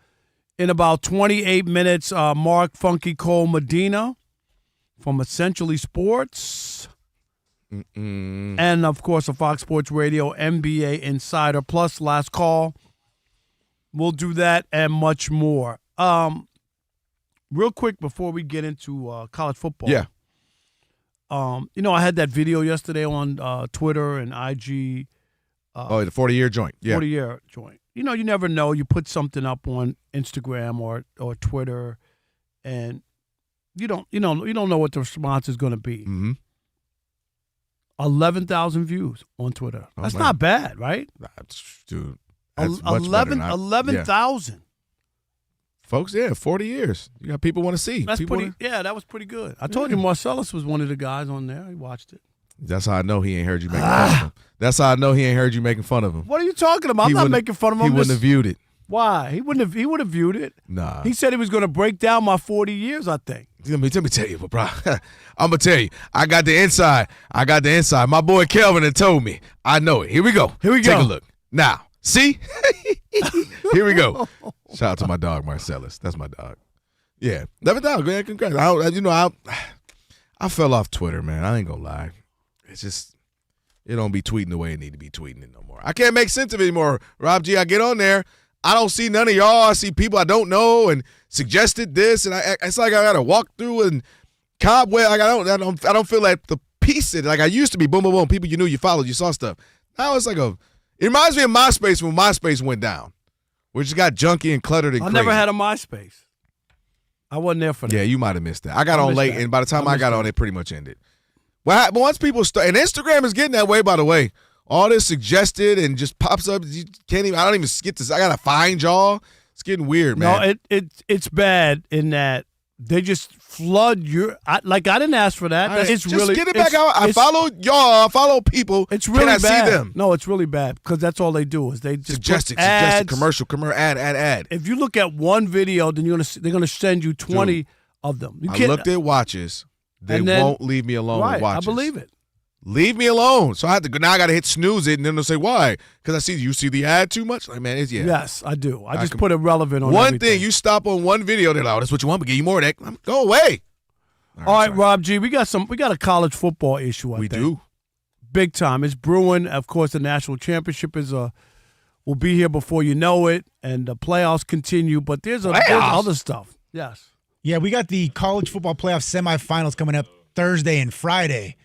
in about 28 minutes, Mark Funky Cole Medina from Essentially Sports. And, of course, a Fox Sports Radio NBA Insider plus Last Call. We'll do that and much more. Real quick before we get into college football. Yeah. I had that video yesterday on Twitter and IG. The 40-year joint. Yeah. 40-year joint. You never know. You put something up on Instagram or Twitter, and you don't know what the response is going to be. 11,000 views on Twitter. That's not bad, right? Dude, that's 11,000. Folks, 40 years. You got people want to see. That was pretty good. I told you Marcellus was one of the guys on there. He watched it. That's how I know he ain't heard you making fun of him. That's how I know he ain't heard you making fun of him. What are you talking about? I'm not making fun of him. He wouldn't have viewed it. Why? He would have viewed it. Nah. He said he was going to break down my 40 years, I think. Let me tell you, bro. I'm going to tell you. I got the inside. My boy Kelvin had told me. I know it. Here we go. Take a look. Now, see? Here we go. Shout out to my dog, Marcellus. That's my dog. Yeah. 11,000, man. Congrats. I fell off Twitter, man. I ain't going to lie. It's just, it don't be tweeting the way it need to be tweeting it no more. I can't make sense of it anymore. Rob G, I get on there. I don't see none of y'all. I see people I don't know and suggested this, and it's like I got to walk through and cobweb. Like I don't feel like the piece it like I used to be. Boom, boom, boom. People you knew, you followed, you saw stuff. Now it's like it reminds me of MySpace when MySpace went down, which just got junky and cluttered and I crazy. never had a MySpace. I wasn't there for that. Yeah, you might have missed that. I got on late, and by the time I got on, it pretty much ended. Well, once people start, and Instagram is getting that way, by the way. All this suggested and just pops up. You can't even. I don't even get this. I gotta find y'all. It's getting weird, man. No, it's bad in that they just flood your. I didn't ask for that. It's just really get it back out. I follow y'all. I follow people. It's really Can I bad. see them? No, it's really bad because that's all they do is they just Suggested commercial, ad. If you look at one video, then they're gonna send you 20 of them. You I can't- looked at watches. They And then- won't leave me alone Right, with watches. I believe it. Leave me alone. So I have to go. Now I got to hit snooze it, and then they'll say, why? Because you see the ad too much? Like, man, it's, yeah. Yes, I do. I just put it relevant on one everything. thing. You stop on one video, they're like, oh, that's what you want, but give you more of that. Go away. All right, Rob G, we got a college football issue, I think. We do. Big time. It's brewing. Of course, the national championship will be here before you know it, and the playoffs continue, but there's other stuff. Yes. Yeah, we got the college football playoff semifinals coming up Thursday and Friday.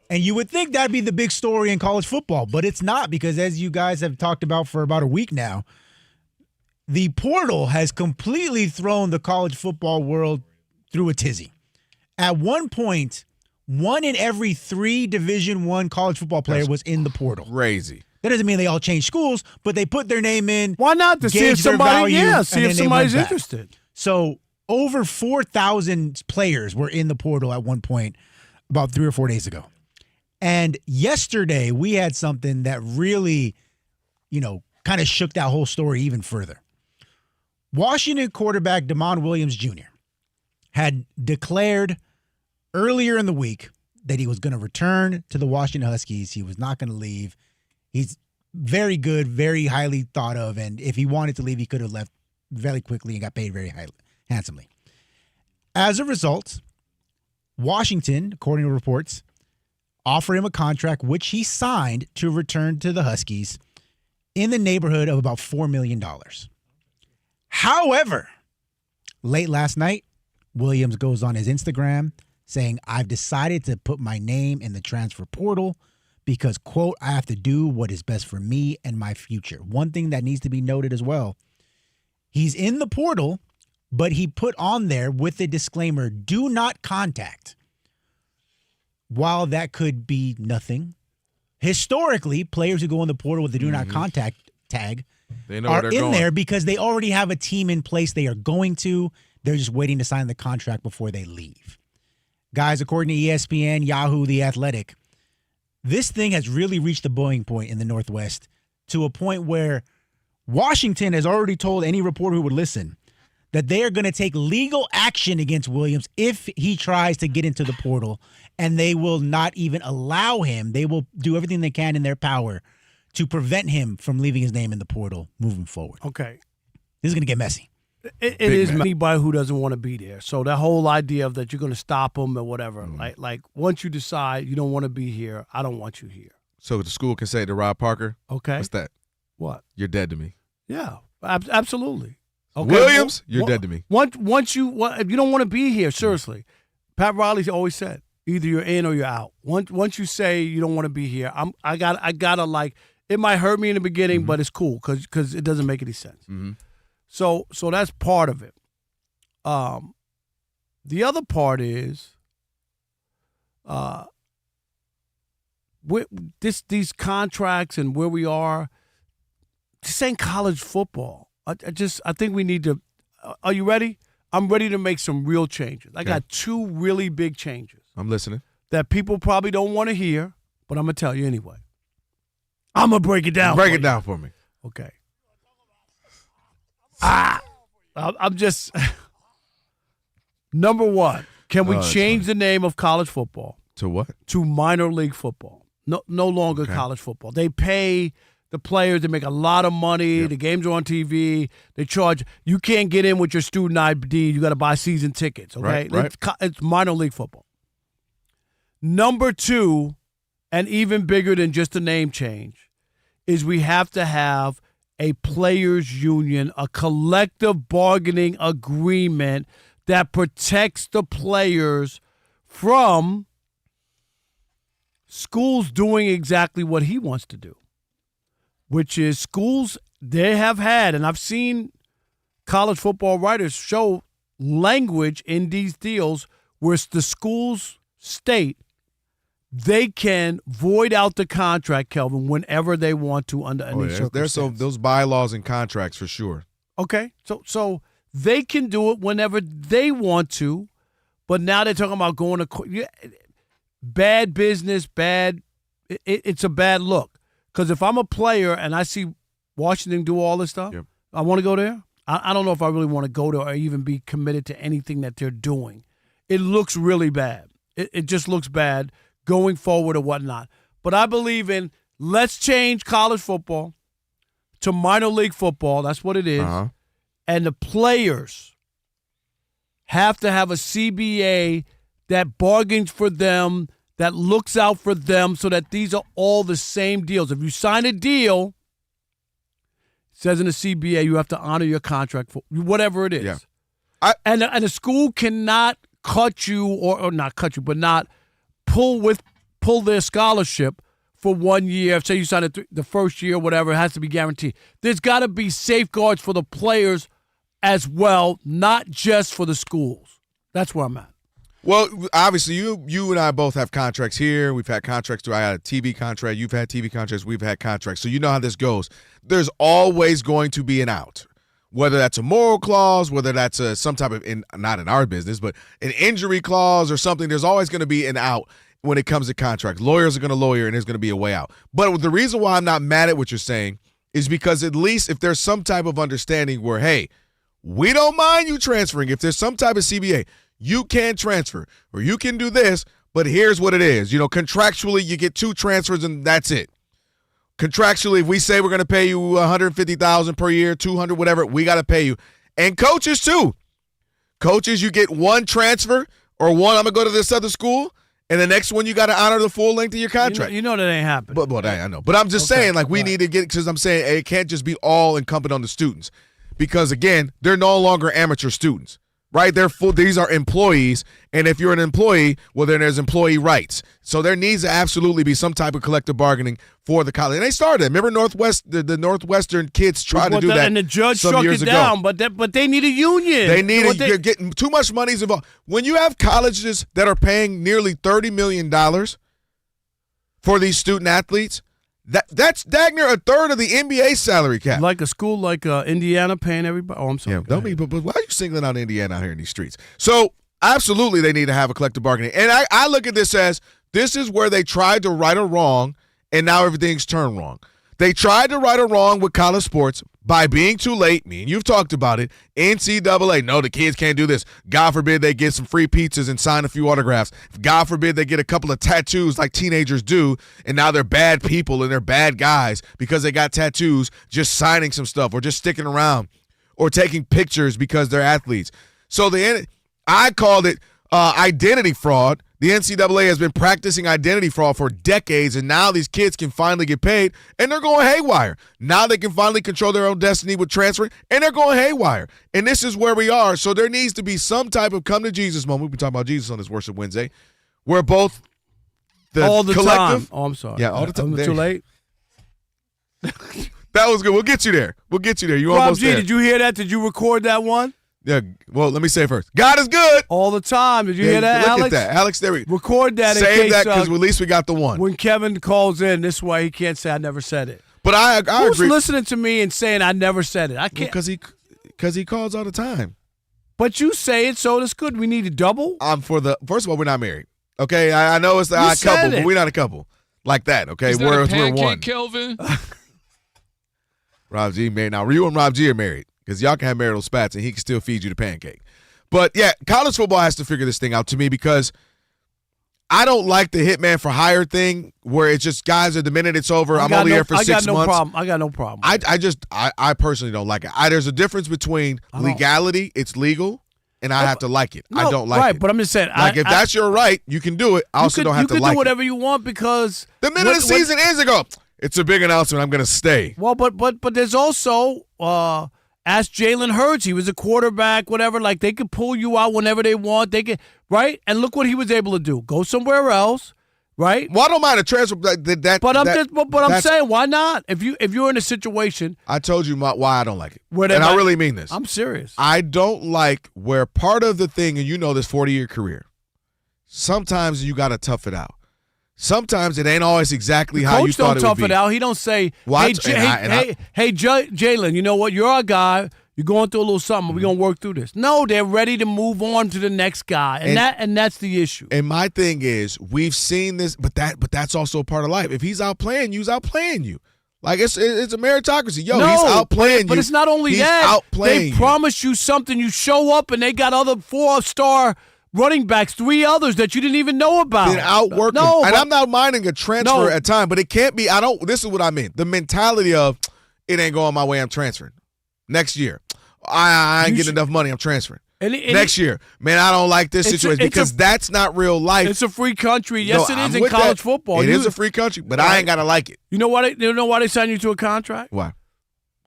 And you would think that'd be the big story in college football, but it's not, because as you guys have talked about for about a week now, the portal has completely thrown the college football world through a tizzy. At one point, 1 in every 3 Division I college football player was in the portal. Crazy. That doesn't mean they all changed schools, but they put their name in. Why not? To see if gauge their somebody, value, see and if then they somebody's went back. interested. So over 4,000 players were in the portal at one point about 3 or 4 days ago. And yesterday we had something that really, kind of shook that whole story even further. Washington quarterback Damon Williams Jr. had declared earlier in the week that he was going to return to the Washington Huskies. He was not going to leave. He's very good, very highly thought of, and if he wanted to leave, he could have left very quickly and got paid very handsomely. As a result, Washington, according to reports, offered him a contract which he signed to return to the Huskies in the neighborhood of about $4 million. However, late last night, Williams goes on his Instagram saying, I've decided to put my name in the transfer portal because, quote, I have to do what is best for me and my future. One thing that needs to be noted as well, he's in the portal, but he put on there with the disclaimer, do not contact. While that could be nothing, historically, players who go in the portal with the do not contact tag They know where are they're in going. there because they already have a team in place they are going to. They're just waiting to sign the contract before they leave. Guys, according to ESPN, Yahoo, The Athletic, this thing has really reached the boiling point in the Northwest to a point where Washington has already told any reporter who would listen that they are going to take legal action against Williams if he tries to get into the portal, and they will not even allow him. They will do everything they can in their power to prevent him from leaving his name in the portal moving forward. Okay. This is going to get messy. It is anybody who doesn't want to be there. So that whole idea of that you're going to stop them or whatever, like once you decide you don't want to be here, I don't want you here. So the school can say to Rob Parker, okay, what's that? What? You're dead to me. Yeah, absolutely. Okay. Williams, you're dead to me. If you don't want to be here, seriously, Pat Riley always said, either you're in or you're out. Once you say you don't want to be here, I gotta like, it might hurt me in the beginning, but it's cool because it doesn't make any sense. Mm-hmm. So that's part of it. The other part is these contracts and where we are. This ain't college football. I think we need to. Are you ready? I'm ready to make some real changes. I got 2 really big changes. I'm listening. That people probably don't want to hear, but I'm gonna tell you anyway. I'm gonna break it down. Break it down for me. Okay. I'm just number 1. Can we change the name of college football to what? To minor league football. No longer college football. They pay the players. They make a lot of money. Yep. The games are on TV. They charge. You can't get in with your student ID. You got to buy season tickets. Okay, right. It's minor league football. Number 2, and even bigger than just a name change, is we have to have a players' union, a collective bargaining agreement that protects the players from schools doing exactly what he wants to do, which is schools, they have had, and I've seen college football writers show language in these deals where the schools state they can void out the contract, Kelvin, whenever they want to under any circumstance. There's those bylaws and contracts for sure. Okay, so they can do it whenever they want to, but now they're talking about going to court. Bad business, it's a bad look. Because if I'm a player and I see Washington do all this stuff, I want to go there. I don't know if I really want to go there or even be committed to anything that they're doing. It looks really bad. It just looks bad going forward or whatnot. But I believe in let's change college football to minor league football. That's what it is. Uh-huh. And the players have to have a CBA that bargains for them, that looks out for them so that these are all the same deals. If you sign a deal, it says in the CBA you have to honor your contract for whatever it is. Yeah. And the school cannot cut you or not cut you, but not pull their scholarship for 1 year. Say you sign it the first year, whatever, it has to be guaranteed. There's got to be safeguards for the players as well, not just for the schools. That's where I'm at. Well, obviously, you and I both have contracts here. We've had contracts too. I had a TV contract. You've had TV contracts. We've had contracts. So you know how this goes. There's always going to be an out, whether that's a moral clause, whether that's some type of, not in our business, but an injury clause or something. There's always going to be an out when it comes to contracts. Lawyers are going to lawyer, and there's going to be a way out. But the reason why I'm not mad at what you're saying is because at least if there's some type of understanding where, hey, we don't mind you transferring. If there's some type of CBA, you can transfer or you can do this, but here's what it is. Contractually, you get 2 transfers and that's it. Contractually, if we say we're going to pay you $150,000 per year, $200, whatever, we got to pay you. And coaches too. Coaches, you get 1 transfer or 1, I'm going to go to this other school, and the next one you got to honor the full length of your contract. You know that ain't happening. But I know. But I'm just saying, we need to get, because I'm saying it can't just be all incumbent on the students. Because, again, they're no longer amateur students, right? These are employees, and if you're an employee, well, then there's employee rights. So there needs to absolutely be some type of collective bargaining for the college. And they started it. Remember the Northwestern kids tried to do that and the judge some struck years it ago. down, but they need a union. They need you're getting too much money's involved. When you have colleges that are paying nearly $30 million for these student athletes, that's dang near a third of the NBA salary cap. Like a school like Indiana paying everybody. Oh, I'm sorry. Yeah, but why are you singling out Indiana out here in these streets? So absolutely, they need to have a collective bargaining. And I look at this as this is where they tried to right a wrong, and now everything's turned wrong. They tried to right a wrong with college sports by being too late. Me and you've talked about it. NCAA, no, the kids can't do this. God forbid they get some free pizzas and sign a few autographs. God forbid they get a couple of tattoos like teenagers do, and now they're bad people and they're bad guys because they got tattoos just signing some stuff or just sticking around or taking pictures because they're athletes. So I called it identity fraud. The NCAA has been practicing identity fraud for decades, and now these kids can finally get paid, and they're going haywire. Now they can finally control their own destiny with transferring, and they're going haywire. And this is where we are. So there needs to be some type of come to Jesus moment. We've been talking about Jesus on this Worship Wednesday, where both all the collective. Time. Oh, I'm sorry. Yeah, all the time. Too late. That was good. We'll get you there. You Rob almost G, there. did you hear that? Did you record that one? Yeah, well, let me say first. God is good. All the time. Did you hear that, look Alex? At that. Alex, there we go. Record that. Save that because at least we got the one. When Kevin calls in, this way he can't say I never said it. But I Who's agree. listening to me and saying I never said it? I can't. Because he calls all the time. But you say it, so it's good. We need a double? First of all, we're not married. Okay? I know it's the odd couple, but we're not a couple like that. Okay? Is that we're a pancake, one. Kelvin? Rob G married. Now, you and Rob G are married because y'all can have marital spats and he can still feed you the pancake. But, yeah, college football has to figure this thing out to me because I don't like the hitman for hire thing where it's just guys are the minute it's over, I'm only here for 6 months. I got no problem. I personally don't like it. There's a difference between legality, it's legal, and I have to like it. No, I don't like right, it. but I'm just saying. Like, if that's your right, you can do it. I also don't have to like it. You can do whatever you want because the minute the season ends, they go, it's a big announcement. I'm going to stay. Well, but there's also ask Jalen Hurts. He was a quarterback, whatever. Like, they could pull you out whenever they want. They could, right? And look what he was able to do. Go somewhere else, right? Well, I don't mind a transfer. I'm saying, why not? If you're in a situation, I told you why I don't like it, and I really mean this. I'm serious. I don't like where part of the thing, and you know this 40-year career, sometimes you got to tough it out. Sometimes it ain't always exactly how you thought it would be. Coach don't tough it out. He don't say, hey, Jalen, you know what? You're our guy. You're going through a little something. We're going to work through this. No, they're ready to move on to the next guy, and that's the issue. And my thing is, we've seen this, but that's also part of life. If he's outplaying you, he's outplaying you. Like, it's a meritocracy. Yo, he's outplaying you. But it's not only that. They promise you something. You show up, and they got other 4-star running backs, 3 others that you didn't even know about. Then outwork them. And I'm not minding a transfer at time, but it can't be. This is what I mean. The mentality of, it ain't going my way, I'm transferring. Next year, I ain't getting enough money, I'm transferring. Next year, man, I don't like this situation because that's not real life. It's a free country. Yes, it is in college football. It is a free country, but I ain't got to like it. You know why they signed you to a contract? Why?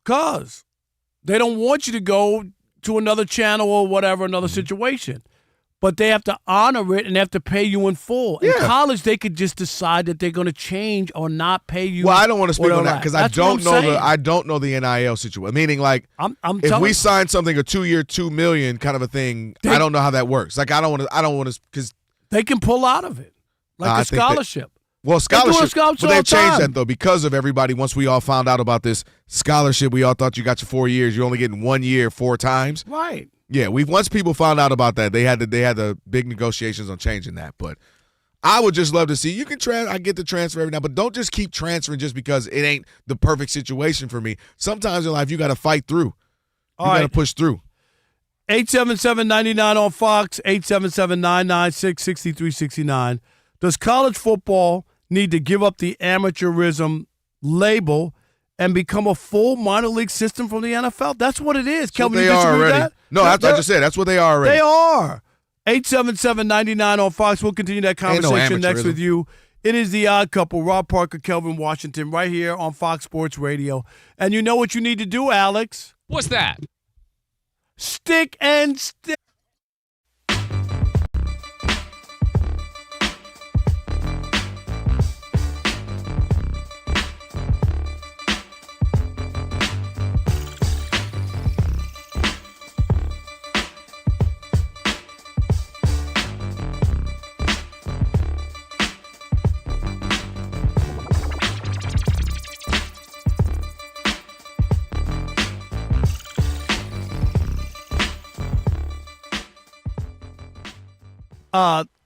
Because they don't want you to go to another channel or whatever, another situation. But they have to honor it and they have to pay you in full. In college, they could just decide that they're going to change or not pay you. Well, I don't want to speak on that because I don't know the NIL situation. Meaning, like, if we sign something a 2-year, $2 million kind of a thing, I don't know how that works. Like, I don't want to because they can pull out of it, like a scholarship. Scholarship. But they've changed that though because of everybody. Once we all found out about this scholarship, we all thought you got your 4 years. You're only getting 1 year 4 times. Right. Yeah, once people found out about that, they had the big negotiations on changing that. But I would just love to see I get the transfer every now, but don't just keep transferring just because it ain't the perfect situation for me. Sometimes in life you got to fight through. You got to push through. 877-99 on Fox, 877-996-6369. Does college football need to give up the amateurism label and become a full minor league system from the NFL? That's what it is. Kelvin, you disagree with that? No, I just said that's what they are already. They are. 877-99 on Fox. We'll continue that conversation next with you. It is the Odd Couple, Rob Parker, Kelvin Washington, right here on Fox Sports Radio. And you know what you need to do, Alex? What's that? Stick and stick.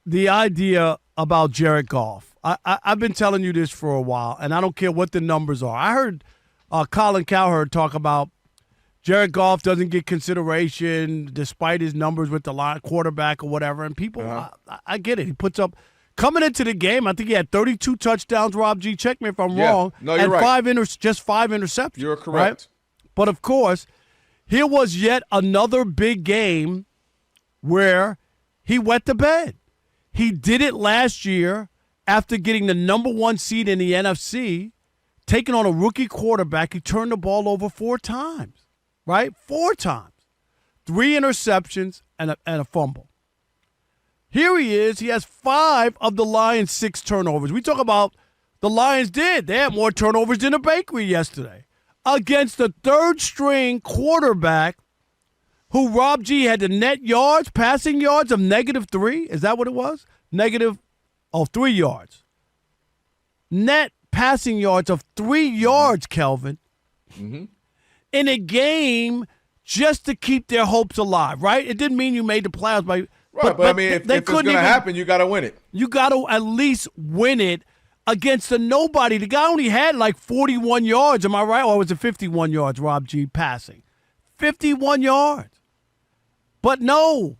The idea about Jared Goff. I've been telling you this for a while, and I don't care what the numbers are. I heard Colin Cowherd talk about Jared Goff doesn't get consideration despite his numbers with the line quarterback or whatever. And people, I get it. He puts up coming into the game. I think he had 32 touchdowns. Rob G, check me if I'm wrong. No, you're and right. Just 5 interceptions. You're correct. Right? But of course, here was yet another big game where he wet the bed. He did it last year after getting the number 1 seed in the NFC, taking on a rookie quarterback. He turned the ball over 4 times, right? 4 times. 3 interceptions and a fumble. Here he is. He has 5 of the Lions' 6 turnovers. We talk about the Lions did. They had more turnovers than a bakery yesterday against the 3rd-string quarterback who Rob G had the net yards, passing yards of -3. Is that what it was? 3 yards. Net passing yards of 3 yards, Kelvin. Mm-hmm. In a game just to keep their hopes alive, right? It didn't mean you made the playoffs. But I mean, if it's going to happen, you got to win it. You got to at least win it against a nobody. The guy only had like 41 yards, am I right? Or was it 51 yards, Rob G, passing? 51 yards. But no,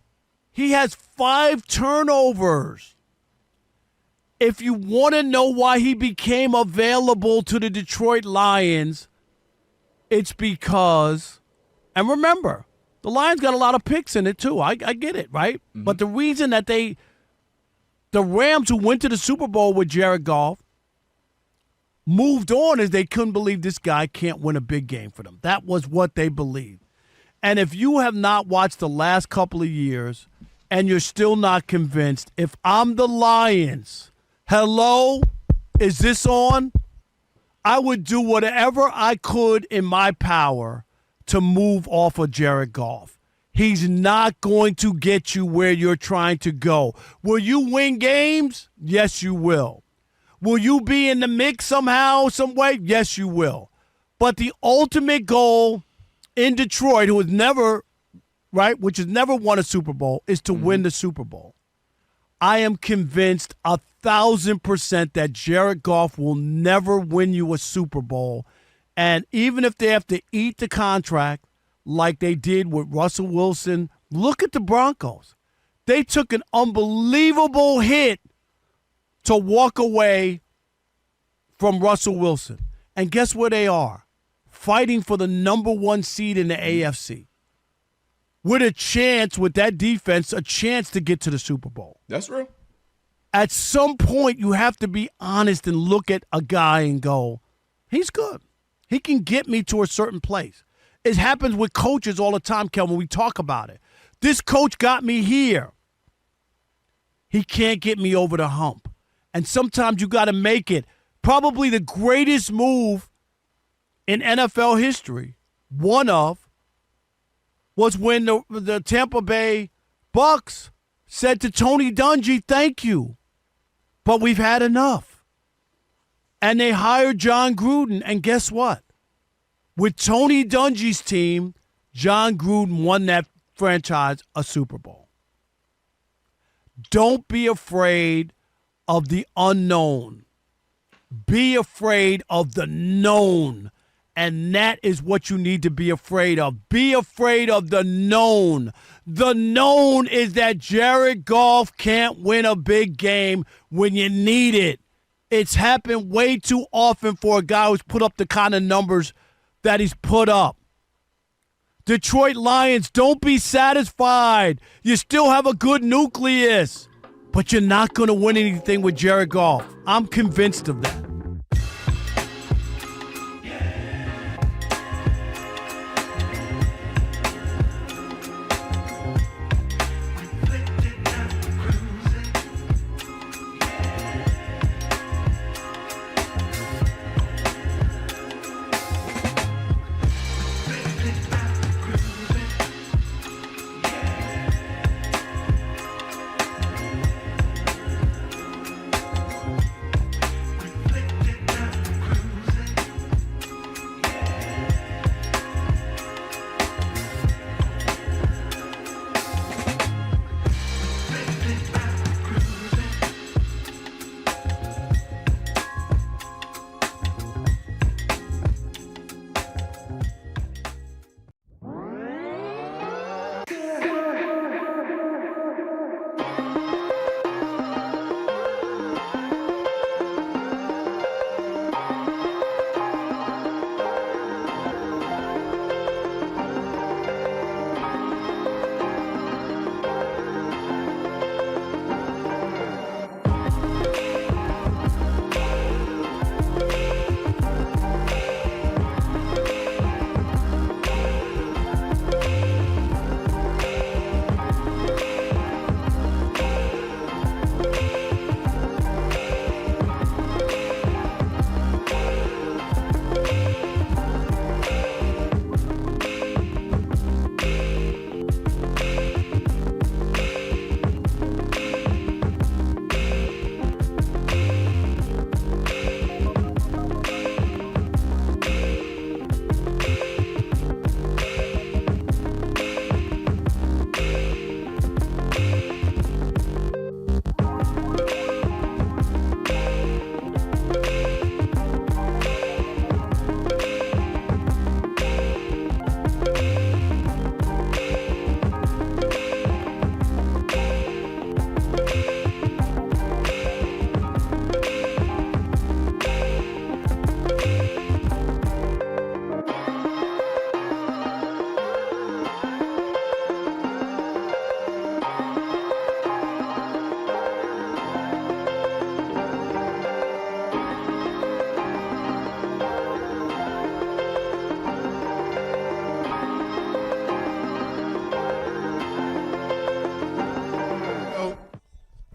he has 5 turnovers. If you want to know why he became available to the Detroit Lions, it's because, and remember, The Lions got a lot of picks in it, too. I get it, right? Mm-hmm. But the reason that the Rams, who went to the Super Bowl with Jared Goff, moved on is they couldn't believe this guy can't win a big game for them. That was what they believed. And if you have not watched the last couple of years and you're still not convinced, if I'm the Lions, hello, is this on? I would do whatever I could in my power to move off of Jared Goff. He's not going to get you where you're trying to go. Will you win games? Yes, you will. Will you be in the mix somehow, some way? Yes, you will. But the ultimate goal in Detroit, who has never, right, which has never won a Super Bowl, is to win the Super Bowl. I am convinced 1,000% that Jared Goff will never win you a Super Bowl. And even if they have to eat the contract like they did with Russell Wilson, look at the Broncos. They took an unbelievable hit to walk away from Russell Wilson. And guess where they are? Fighting for the number 1 seed in the AFC. With a chance, with that defense, a chance to get to the Super Bowl. That's real. At some point, you have to be honest and look at a guy and go, he's good. He can get me to a certain place. It happens with coaches all the time, Kelvin. We talk about it. This coach got me here. He can't get me over the hump. And sometimes you got to make it. Probably the greatest move in NFL history, one of, was when the Tampa Bay Bucks said to Tony Dungy, thank you, but we've had enough. And they hired John Gruden, and guess what? With Tony Dungy's team, John Gruden won that franchise a Super Bowl. Don't be afraid of the unknown. Be afraid of the known. And that is what you need to be afraid of. Be afraid of the known. The known is that Jared Goff can't win a big game when you need it. It's happened way too often for a guy who's put up the kind of numbers that he's put up. Detroit Lions, don't be satisfied. You still have a good nucleus, but you're not going to win anything with Jared Goff. I'm convinced of that.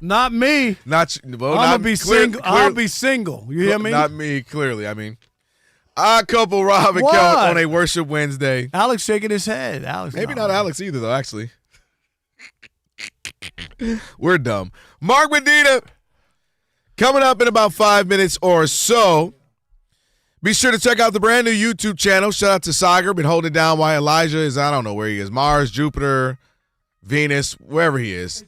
Not me. Not well. I'm not gonna be single. I'll be single. You hear me? Not me. Clearly, I mean, odd couple Rob and What? Kelvin on a Worship Wednesday. Alex shaking his head. Alex, Maybe not Alex either, though. Actually, we're dumb. Mark Medina coming up in about 5 minutes or so. Be sure to check out the brand new YouTube channel. Shout out to Sagar. Been holding it down while Elijah is, I don't know where he is. Mars, Jupiter, Venus, wherever he is.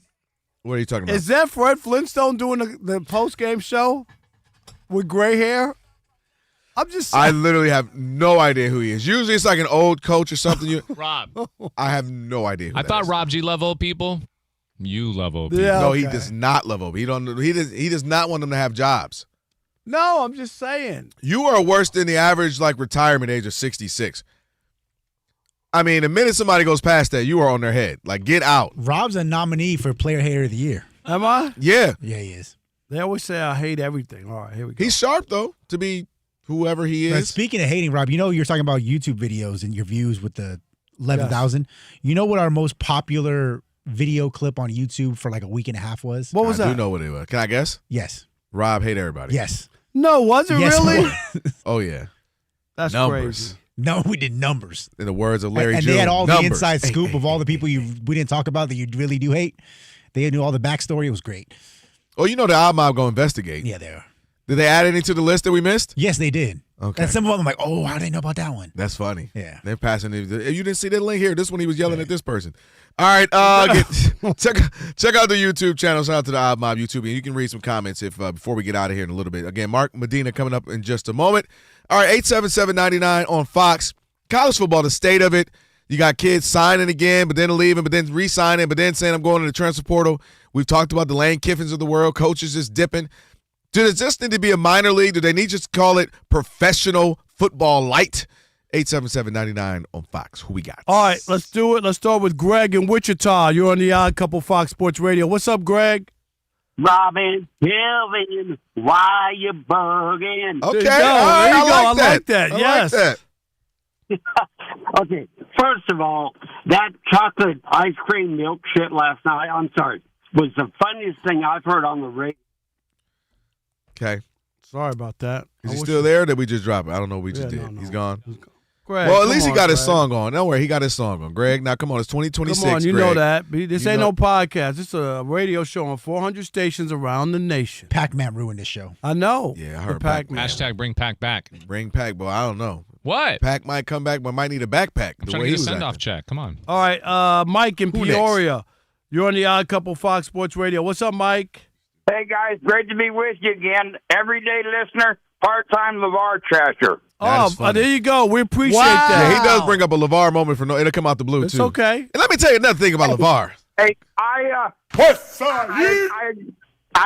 What are you talking about? Is that Fred Flintstone doing the post-game show with gray hair? I'm just saying. I literally have no idea who he is. Usually it's like an old coach or something. Rob. I have no idea who I that thought is. Rob G love old people. You love old people. Yeah, No, okay. he does not love old people. He does not want them to have jobs. No, I'm just saying. You are worse than the average like retirement age of 66. I mean, the minute somebody goes past that, you are on their head. Like, get out. Rob's a nominee for Player Hater of the Year. Am I? Yeah. Yeah, he is. They always say I hate everything. All right, here we go. He's sharp, though, to be whoever he But is. speaking of hating, Rob, you know you're talking about YouTube videos and your views with the 11,000. You know what our most popular video clip on YouTube for like a week and a half was? What was I that? do know what it was. Can I guess? Yes. Rob hate everybody. Yes. No, was it Yes, really? it was. Oh, yeah. That's Numbers. crazy. No, we did numbers. In the words of Larry And June, they had all numbers. the inside scoop of all the people we didn't talk about that you really do hate. They knew all the backstory. It was great. Oh, you know the Odd Mob go investigate. Yeah, they are. Did they add any to the list that we missed? Yes, they did. Okay. And some of them I'm like, oh, how did they know about that one? That's funny. Yeah. They're passing it. You didn't see that link here. This one he was yelling at this person. All right. Check out the YouTube channel. Shout out to the Odd Mob YouTube. And you can read some comments if before we get out of here in a little bit. Again, Mark Medina coming up in just a moment. All right, 877-99 on Fox. College football, the state of it. You got kids signing again, but then leaving, but then re-signing, but then saying I'm going to the transfer portal. We've talked about the Lane Kiffins of the world. Coaches just dipping. Does it just need to be a minor league? Do they need to just call it professional football light? 877-99 on Fox. Who we got? All right, let's do it. Let's start with Greg in Wichita. You're on the Odd Couple Fox Sports Radio. What's up, Greg? Robin, Kelvin, why you bugging? Okay, There you go. all right, There you go. I like that. I Yes. like that. Okay, first of all, that chocolate ice cream milk shit last night, I'm sorry, was the funniest thing I've heard on the radio. Okay. Sorry about that. Is I he wish still there or did we just drop it? I don't know what we just Yeah, did. no. He's gone. Greg, Well, at come least he on, got his Greg. song on. Don't worry, he got his song on. Greg, now come on. It's 2026, Come on, you Greg. know that. This You ain't know- no podcast. It's a radio show on 400 stations around the nation. Pac-Man ruined this show. I know. Yeah, I The heard Pac-Man. Hashtag bring Pac back. Bring Pac, boy. I don't know. What? Pac might come back, but might need a backpack. I'm the trying way to he get a was send-off acting. check. Come on. All right, Mike in Who Peoria. You're on the Odd Couple Fox Sports Radio. What's up, Mike? Hey, guys, great to be with you again. Everyday listener, part-time LeVar Trasher. Oh, there you go. We appreciate that. Yeah, he does bring up a LeVar moment for no. It'll come out the blue, It's too. okay. And let me tell you another thing about LeVar. Hey, I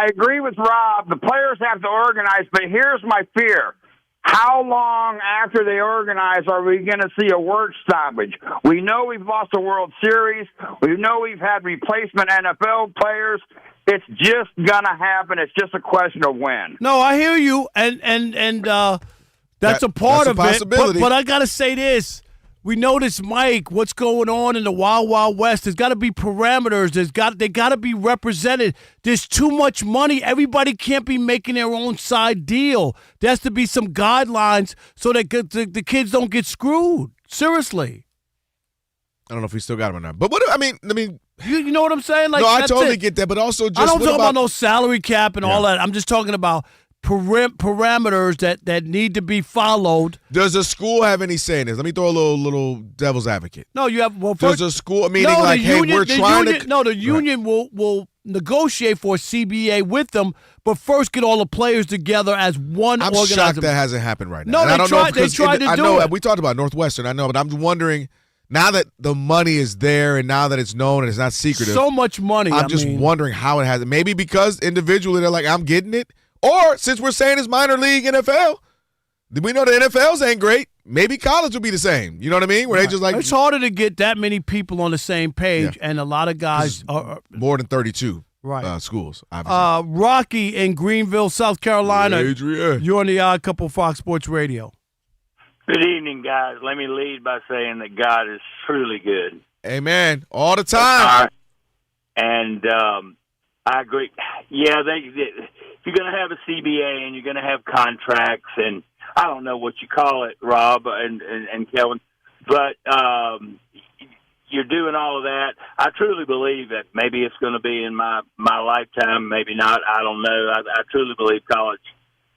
agree with Rob. The players have to organize, but here's my fear. How long after they organize are we going to see a work stoppage? We know we've lost a World Series. We know we've had replacement NFL players. It's just going to happen. It's just a question of when. No, I hear you, and that's a part that's a of possibility. it. But I gotta say this: we notice, Mike, what's going on in the Wild Wild West. There's got to be parameters. They got to be represented. There's too much money. Everybody can't be making their own side deal. There has to be some guidelines so that the kids don't get screwed. Seriously. I don't know if we still got him or not. But what I mean, You know what I'm saying? Like, no, I that's totally it. get that. But also, just I don't what talk about no salary cap and all that. I'm just talking about parameters that need to be followed. Does a school have any say in this? Let me throw a little devil's advocate. No, you have. Well, Does first, a school meaning like, hey, we're trying to? No, the union will negotiate for a CBA with them, but first get all the players together as one. I'm organized. shocked that hasn't happened right now. No, And I don't know they tried to I do know it. we talked about Northwestern. I know, but I'm wondering now that the money is there and now that it's known and it's not secretive. So much money. I'm just wondering how it has it. Maybe because individually they're like, I'm getting it, or since we're saying it's minor league NFL, we know the NFLs ain't great. Maybe college will be the same. You know what I mean? Where they just like it's harder to get that many people on the same page, and a lot of guys are more than 32 right. Schools. Obviously. Rocky in Greenville, South Carolina. Hey, Adrian. You're on the Odd Couple Fox Sports Radio. Good evening, guys. Let me lead by saying that God is truly good. Amen. All the time. And I agree. yeah, if you're going to have a CBA and you're going to have contracts, and I don't know what you call it, Rob and Kelvin, but you're doing all of that. I truly believe that maybe it's going to be in my lifetime, maybe not. I don't know. I truly believe college.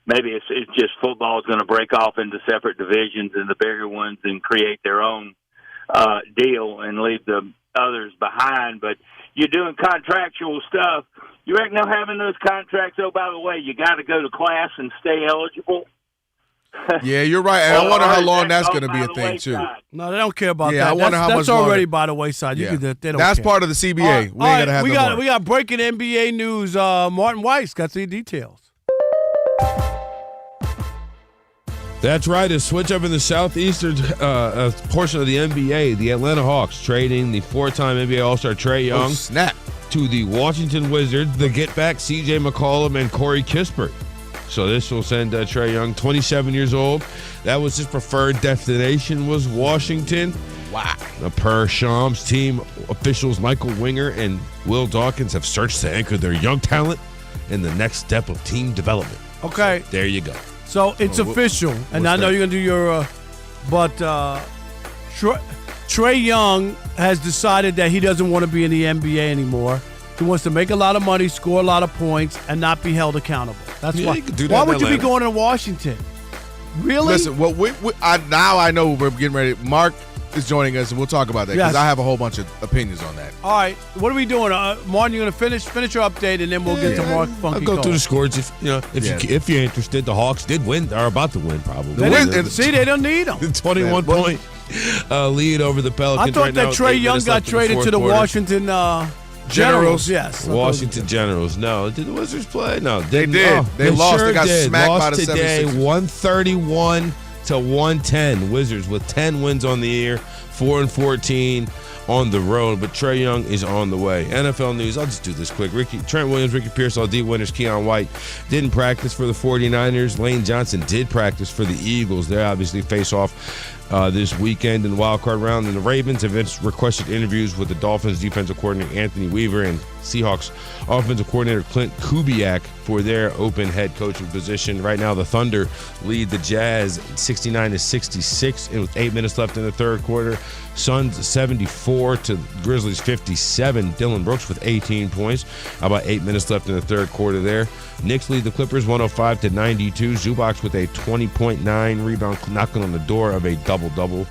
Maybe it's just football is going to break off into separate divisions and the bigger ones and create their own deal and leave the others behind. But you're doing contractual stuff. You reckon they'll having those contracts? Oh, by the way, you got to go to class and stay eligible. Yeah, you're right. And I wonder how long that's going to be a thing, too. No, they don't care about that. Yeah, I wonder how much that's already longer. by the wayside. Yeah. They don't That's care. part of the CBA. All We ain't got to have we no got more. we got breaking NBA news. Martin Weiss got the details. That's right. A switch up in the southeastern portion of the NBA. The Atlanta Hawks trading the four-time NBA All-Star Trae Young to the Washington Wizards. The get-back C.J. McCollum and Corey Kispert. So this will send Trae Young, 27 years old. That was his preferred destination, was Washington. Wow. Per Shams, team officials Michael Winger and Will Dawkins have searched to anchor their young talent in the next step of team development. Okay. So there you go. So it's official, and I know you're going to do your but Trae Young has decided that he doesn't want to be in the NBA anymore. He wants to make a lot of money, score a lot of points, and not be held accountable. That's Yeah, why. you could do that Why in would you be Atlanta. going to Washington? Really? Listen, now I know we're getting ready. Mark is joining us, and we'll talk about that because Yes. I have a whole bunch of opinions on that. All right. What are we doing? Martin, you're going to finish your update, and then we'll get to Mark Funky I'll go Cole. through the scores if you're interested. The Hawks did win, are about to win probably. See, they don't need him. 21-point lead over the Pelicans. I thought right that now, Trae 8 Young minutes got left in the traded fourth to the quarter. Washington Generals. Yes. Washington Generals. No. Did the Wizards play? No. They didn't. did. Oh, They lost. Sure They got did. smacked lost by the today, 76ers. 131-110. Wizards with 10 wins on the year, 4-14 on the road. But Trae Young is on the way. NFL news. I'll just do this quick. Trent Williams, Ricky Pearsall, D. Winters, Keon White didn't practice for the 49ers. Lane Johnson did practice for the Eagles. They obviously face off this weekend in the wild card round. And the Ravens have requested interviews with the Dolphins defensive coordinator Anthony Weaver and Seahawks offensive coordinator Clint Kubiak for their open head coaching position. Right now, the Thunder lead the Jazz 69-66, and with 8 minutes left in the third quarter. Suns 74 to Grizzlies 57. Dylan Brooks with 18 points. About 8 minutes left in the third quarter there. Knicks lead the Clippers 105-92. Zubac with a 20.9 rebound, knocking on the door of a double-double.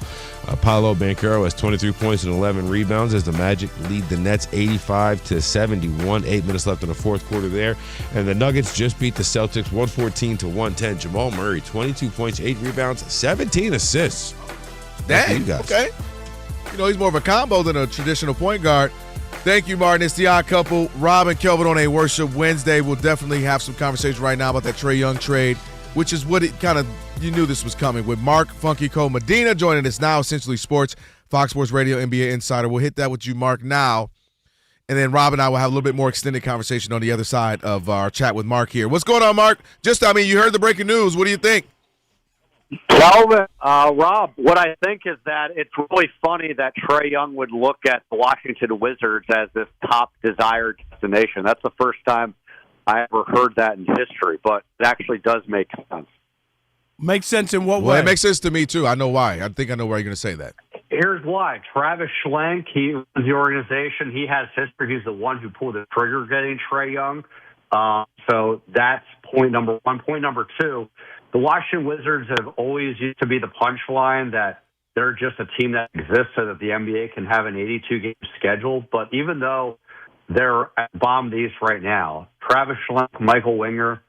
Paolo Banchero has 23 points and 11 rebounds as the Magic lead the Nets 85-71. 8 minutes left in the fourth quarter there. And the Nuggets just beat the Celtics 114-110. Jamal Murray, 22 points, 8 rebounds, 17 assists. Dang, You guys. okay. You know, he's more of a combo than a traditional point guard. Thank you, Martin. It's the Odd Couple. Rob and Kelvin on a Worship Wednesday. We'll definitely have some conversation right now about that Trae Young trade, which is what it kind of, you knew this was coming, with Mark Funky Cole Medina joining us now, Essentially Sports, Fox Sports Radio, NBA Insider. We'll hit that with you, Mark, now. And then Rob and I will have a little bit more extended conversation on the other side of our chat with Mark here. What's going on, Mark? You heard the breaking news. What do you think? Kelvin, Rob, what I think is that it's really funny that Trae Young would look at the Washington Wizards as this top desired destination. That's the first time I ever heard that in history, but it actually does make sense. Makes sense in what way? Well, it makes sense to me, too. I know why. I think I know why you're going to say that. Here's why. Travis Schlenk, he was the organization. He has history. He's the one who pulled the trigger getting Trae Young. So that's point number one. Point number two, the Washington Wizards have always used to be the punchline that they're just a team that exists so that the NBA can have an 82-game schedule. But even though they're at Bomb East right now, Travis Schlenk, Michael Winger,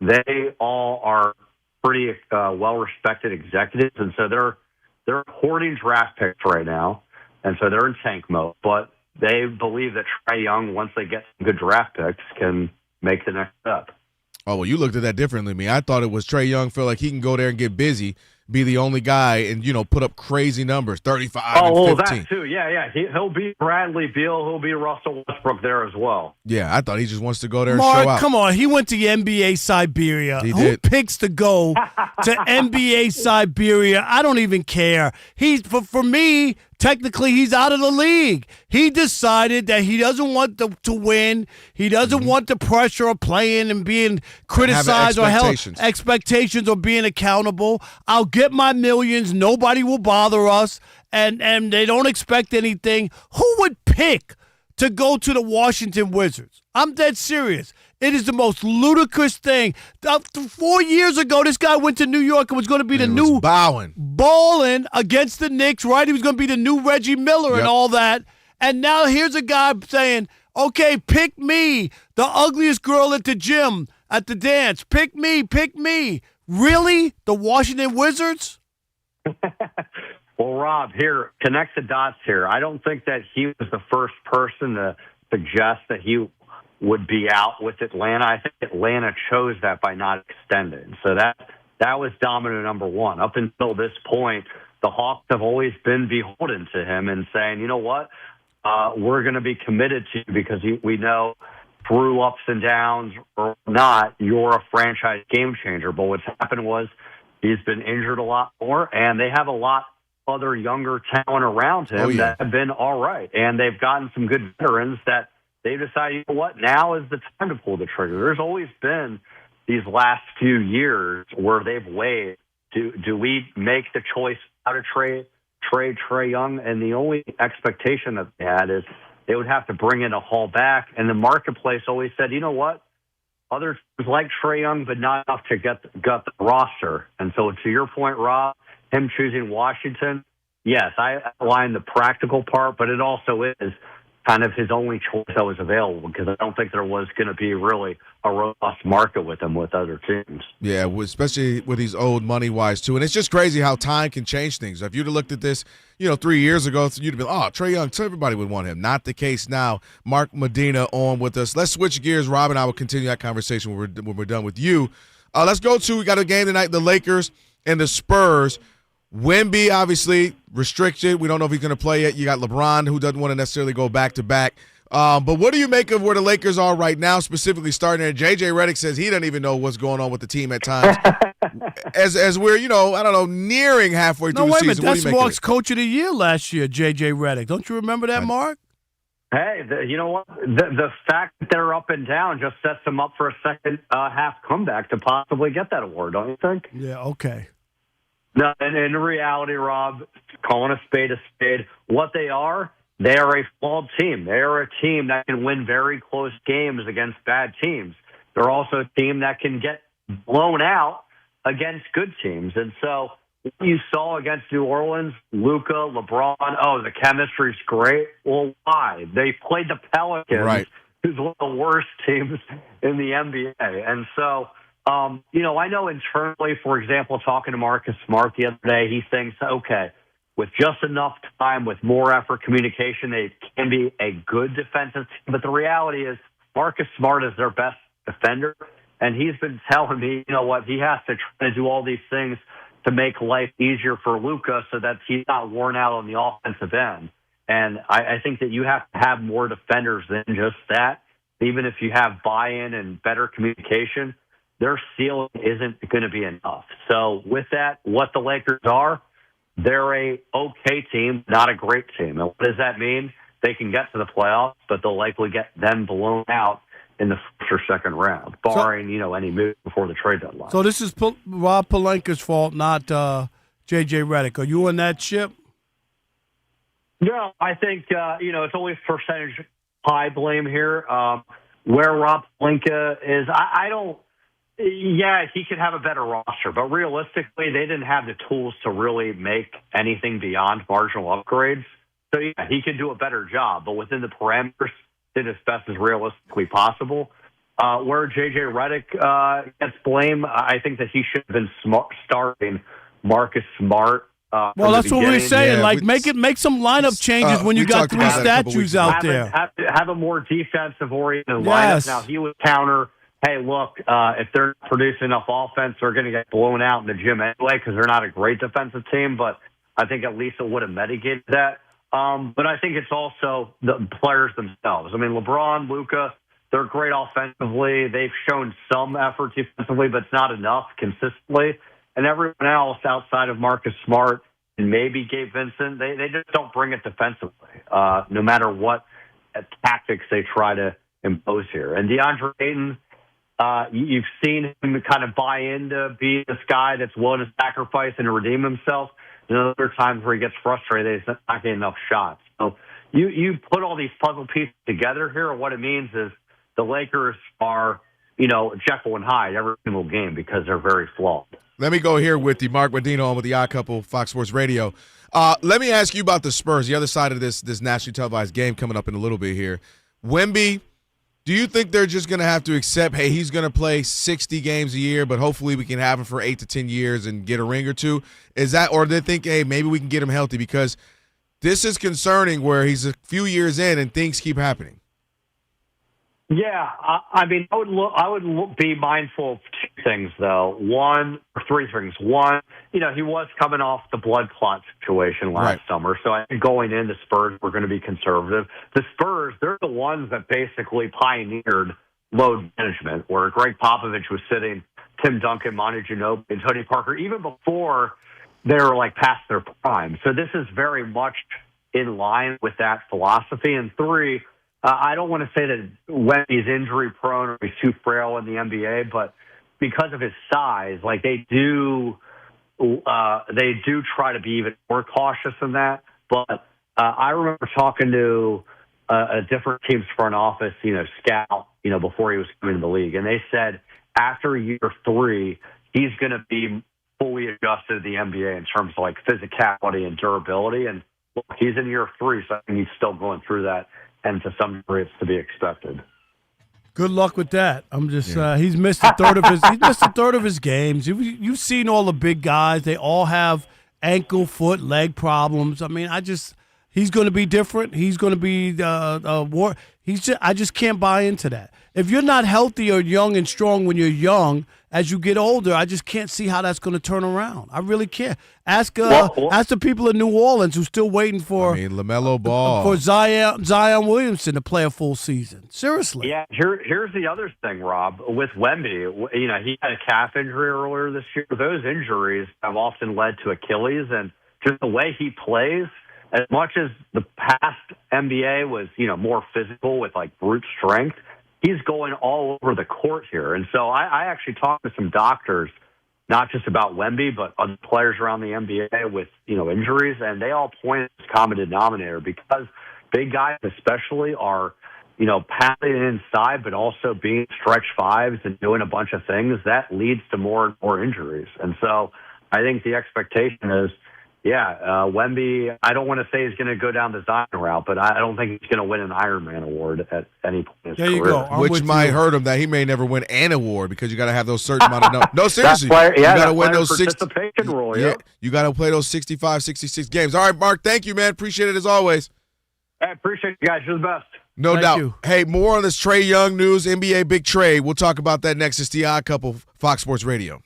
they all are pretty well-respected executives, and so they're hoarding draft picks right now, and so they're in tank mode. But they believe that Trae Young, once they get some good draft picks, can make the next step. Oh, well, you looked at that differently than me. I thought it was Trae Young feel like he can go there and get busy, be the only guy, and, put up crazy numbers, 35 and 15. That too. Yeah. He'll be Bradley Beal. He'll be Russell Westbrook there as well. Yeah, I thought he just wants to go there and Mark, show out. come on. He went to NBA Siberia. He Who did. picks to go to NBA Siberia? I don't even care. For me technically he's out of the league. He decided that he doesn't want to win. He doesn't want the pressure of playing and being criticized or held expectations or being accountable. I'll get my millions. Nobody will bother us. And they don't expect anything. Who would pick to go to the Washington Wizards? I'm dead serious. It is the most ludicrous thing. 4 years ago, this guy went to New York and was going to be the new balling against the Knicks, right? He was going to be the new Reggie Miller and all that. And now here's a guy saying, okay, pick me, the ugliest girl at the gym, at the dance. Pick me, pick me. Really? The Washington Wizards? Well, Rob, here, connect the dots here. I don't think that he was the first person to suggest that he would be out with Atlanta. I think Atlanta chose that by not extending. So that was domino number one. Up until this point, the Hawks have always been beholden to him and saying, you know what, we're going to be committed to you because we know through ups and downs or not, you're a franchise game changer. But what's happened was he's been injured a lot more, and they have a lot other younger talent around him that have been all right. And they've gotten some good veterans that they decided, you know what, now is the time to pull the trigger. There's always been these last few years where they've weighed, do we make the choice how to trade Trae Young? And the only expectation that they had is they would have to bring in a haul back. And the marketplace always said, you know what, other teams like Trae Young, but not enough to get the roster. And so to your point, Rob, him choosing Washington, yes, I outlined the practical part, but it also is kind of his only choice that was available because I don't think there was going to be really a robust market with him with other teams. Yeah, especially with these old money-wise, too. And it's just crazy how time can change things. If you'd have looked at this, 3 years ago, you'd have been, Trae Young, so everybody would want him. Not the case now. Mark Medina on with us. Let's switch gears. Rob and I will continue that conversation when we're done with you. Let's go to, we got a game tonight, the Lakers and the Spurs. Wemby, obviously, restricted. We don't know if he's going to play yet. You got LeBron, who doesn't want to necessarily go back-to-back. But what do you make of where the Lakers are right now, specifically starting there? J.J. Redick says he doesn't even know what's going on with the team at times. as we're, nearing halfway through the season. That's Mark's Coach of the Year last year, J.J. Redick. Don't you remember that, Mark? Hey, you know what? The fact that they're up and down just sets them up for a second half comeback to possibly get that award, don't you think? Yeah, okay. No, and in reality, Rob, calling a spade, what they are a flawed team. They are a team that can win very close games against bad teams. They're also a team that can get blown out against good teams. And so what you saw against New Orleans, Luka, LeBron, the chemistry's great. Well, why? They played the Pelicans, who's one of the worst teams in the NBA. And so I know internally, for example, talking to Marcus Smart the other day, he thinks, okay, with just enough time, with more effort, communication, they can be a good defensive team. But the reality is Marcus Smart is their best defender, and he's been telling me, you know what, he has to try to do all these things to make life easier for Luka so that he's not worn out on the offensive end. And I think that you have to have more defenders than just that. Even if you have buy-in and better communication, their ceiling isn't going to be enough. So with that, what the Lakers are, they're a okay team, not a great team. And what does that mean? They can get to the playoffs, but they'll likely get them blown out in the first or second round, barring, any move before the trade deadline. So this is Rob Pelinka's fault, not J.J. Redick. Are you on that ship? No, I think, it's always percentage pie blame here. Where Rob Pelinka is, I don't. Yeah, he could have a better roster, but realistically, they didn't have the tools to really make anything beyond marginal upgrades. So, yeah, he could do a better job, but within the parameters, did as best as realistically possible. Where J.J. Redick gets blame, I think that he should have been starting Marcus Smart. Well, that's what we're saying. Yeah, make some lineup changes when you got three statues out there. Have a more defensive-oriented lineup. Now, he would counter, hey, look, if they're not producing enough offense, they're going to get blown out in the gym anyway because they're not a great defensive team. But I think at least it would have mitigated that. But I think it's also the players themselves. I mean, LeBron, Luka, they're great offensively. They've shown some effort defensively, but it's not enough consistently. And everyone else outside of Marcus Smart and maybe Gabe Vincent, they just don't bring it defensively, no matter what tactics they try to impose here. And DeAndre Ayton, you've seen him kind of buy into being this guy that's willing to sacrifice and to redeem himself. And other times where he gets frustrated, he's not getting enough shots. So you put all these puzzle pieces together here, and what it means is the Lakers are, Jekyll and Hyde every single game because they're very flawed. Let me go here with the Mark Medino on with the Odd Couple, Fox Sports Radio. Let me ask you about the Spurs, the other side of this nationally televised game coming up in a little bit here. Wemby, do you think they're just going to have to accept, hey, he's going to play 60 games a year, but hopefully we can have him for 8 to 10 years and get a ring or two? Is that, or do they think, hey, maybe we can get him healthy? Because this is concerning where he's a few years in and things keep happening. Yeah, I mean, I would be mindful of two things, though. Three things. One, he was coming off the blood clot situation last summer, so I think going into Spurs, we're going to be conservative. The Spurs, they're the ones that basically pioneered load management, where Greg Popovich was sitting Tim Duncan, Manu Ginobili, and Tony Parker, even before they were past their prime. So this is very much in line with that philosophy. And three, I don't want to say that Wemby's injury prone or he's too frail in the NBA, but because of his size, they do try to be even more cautious than that. But I remember talking to a different team's front office, scout, before he was coming to the league, and they said after year 3, he's going to be fully adjusted to the NBA in terms of physicality and durability. And look, he's in year 3, so I think he's still going through that. And to some degree, it's to be expected. Good luck with that. I'm just he's missed a third of his games. You've seen all the big guys; they all have ankle, foot, leg problems. I mean, he's going to be different. He's going to be I just can't buy into that. If you're not healthy or young and strong when you're young, as you get older, I just can't see how that's going to turn around. I really can't. Ask the people in New Orleans who's still waiting for LaMelo Ball, for Zion Williamson to play a full season. Seriously. Yeah. Here's the other thing, Rob. With Wemby, he had a calf injury earlier this year. Those injuries have often led to Achilles, and just the way he plays. As much as the past NBA was, more physical with brute strength, he's going all over the court here. And so I actually talked to some doctors, not just about Wemby, but other players around the NBA with, injuries, and they all point at this common denominator because big guys especially are, passing inside, but also being stretch fives and doing a bunch of things that leads to more and more injuries. And so I think the expectation is, Wemby, I don't want to say he's going to go down the Zion route, but I don't think he's going to win an Ironman award at any point in his career. You go. Which might hurt him that he may never win an award because you got to have those certain amount of numbers. No, seriously. You got to win those 60. Rule, you got to play those 65, 66 games. All right, Mark, thank you, man. Appreciate it as always. I appreciate you guys. You're the best. No doubt. You. Hey, more on this Trae Young news, NBA big trade. We'll talk about that next. It's the Odd Couple, Fox Sports Radio.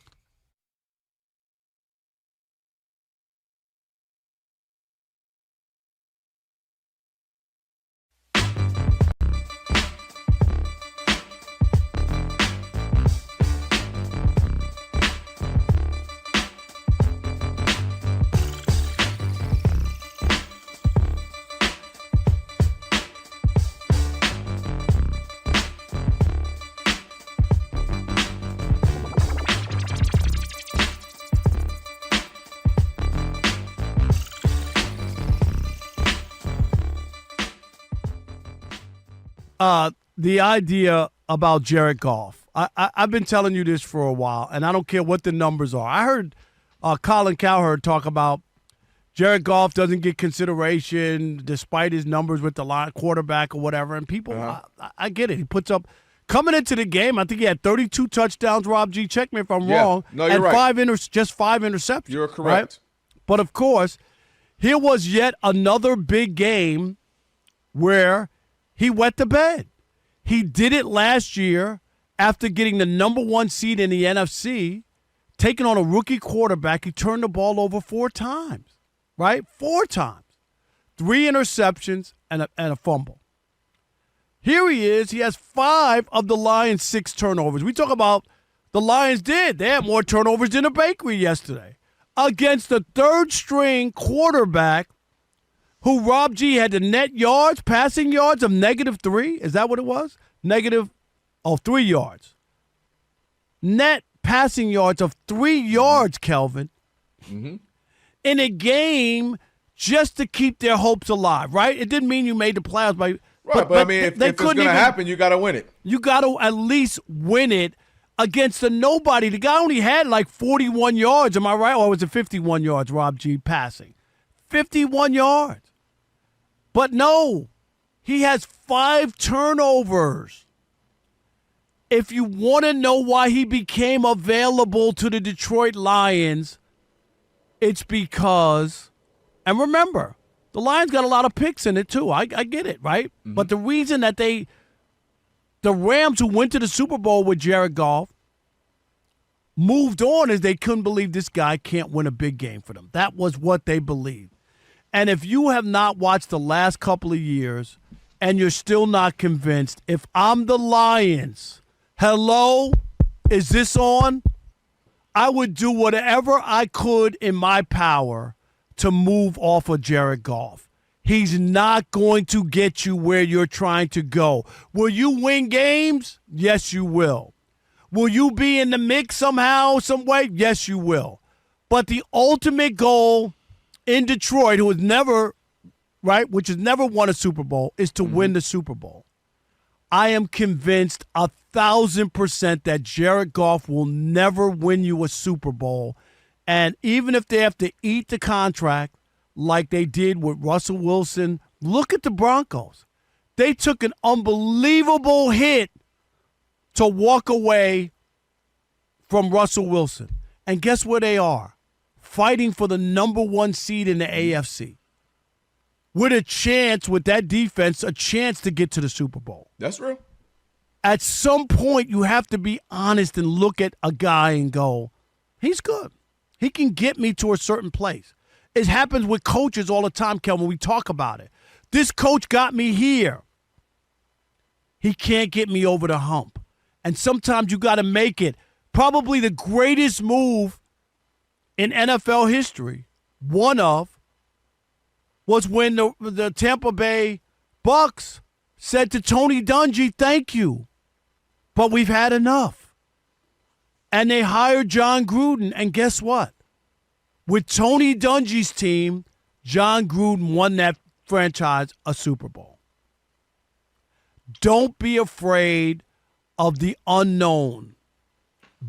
The idea about Jared Goff, I've been telling you this for a while, and I don't care what the numbers are. I heard Colin Cowherd talk about Jared Goff doesn't get consideration despite his numbers with the line quarterback or whatever, and people, I get it. He puts up, coming into the game, I think he had 32 touchdowns, Rob G. Check me if I'm wrong. No, you're right. Just 5 interceptions. You're correct. Right? But, of course, here was yet another big game where he wet the bed. He did it last year after getting the number 1 seed in the NFC, taking on a rookie quarterback. He turned the ball over 4 times, right? 4 times. 3 interceptions and a fumble. Here he is. He has 5 of the Lions' 6 turnovers. We talk about the Lions did. They had more turnovers than a bakery yesterday. against the third-string quarterback who Rob G had the net yards, passing yards of -3. Is that what it was? 3 yards. Net passing yards of 3 yards, Kelvin, in a game just to keep their hopes alive, right? It didn't mean you made the playoffs. Right, but I mean, if it's going to happen, you got to win it. You got to at least win it against a nobody. The guy only had like 41 yards, am I right? Or was it 51 yards, Rob G, passing? 51 yards. But no, he has 5 turnovers. If you want to know why he became available to the Detroit Lions, it's because, and remember, the Lions got a lot of picks in it too. I get it, right? Mm-hmm. But the reason that the Rams, who went to the Super Bowl with Jared Goff, moved on is they couldn't believe this guy can't win a big game for them. That was what they believed. And if you have not watched the last couple of years and you're still not convinced, if I'm the Lions, hello, is this on? I would do whatever I could in my power to move off of Jared Goff. He's not going to get you where you're trying to go. Will you win games? Yes, you will. Will you be in the mix somehow, some way? Yes, you will. But the ultimate goal in Detroit, who has never, right, which has never won a Super Bowl, is to win the Super Bowl. I am convinced 1,000% that Jared Goff will never win you a Super Bowl. And even if they have to eat the contract like they did with Russell Wilson, look at the Broncos. They took an unbelievable hit to walk away from Russell Wilson. And guess where they are? Fighting for the number 1 seed in the AFC. With a chance, with that defense, a chance to get to the Super Bowl. That's real. At some point, you have to be honest and look at a guy and go, he's good. He can get me to a certain place. It happens with coaches all the time, Kelvin. We talk about it. This coach got me here. He can't get me over the hump. And sometimes you got to make it. Probably the greatest move in NFL history, one of, was when the Tampa Bay Bucks said to Tony Dungy, thank you, but we've had enough. And they hired John Gruden, and guess what? With Tony Dungy's team, John Gruden won that franchise a Super Bowl. Don't be afraid of the unknown.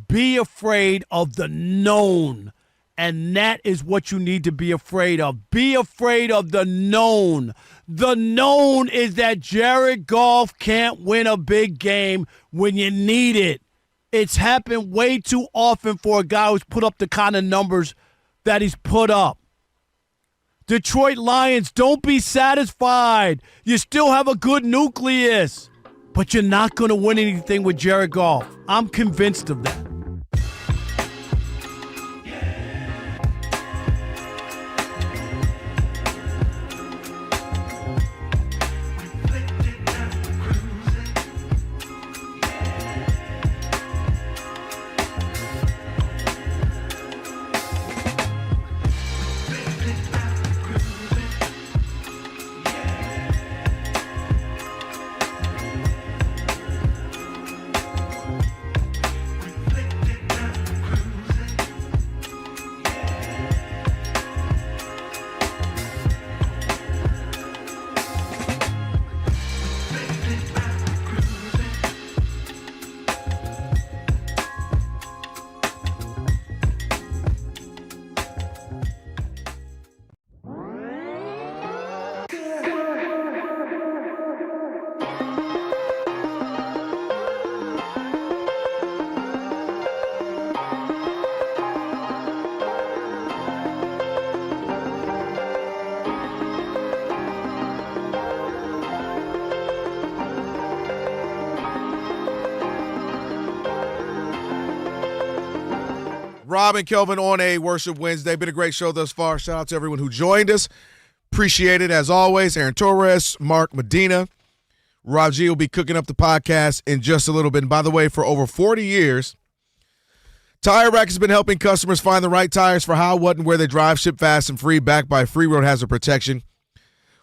Be afraid of the known. And that is what you need to be afraid of. Be afraid of the known. The known is that Jared Goff can't win a big game when you need it. It's happened way too often for a guy who's put up the kind of numbers that he's put up. Detroit Lions, don't be satisfied. You still have a good nucleus, but you're not going to win anything with Jared Goff. I'm convinced of that. Rob and Kelvin on a Worship Wednesday. Been a great show thus far. Shout out to everyone who joined us. Appreciate it as always. Aaron Torres, Mark Medina. Rob G will be cooking up the podcast in just a little bit. And by the way, for over 40 years, Tire Rack has been helping customers find the right tires for how, what, and where they drive. Ship fast and free, backed by free road hazard protection.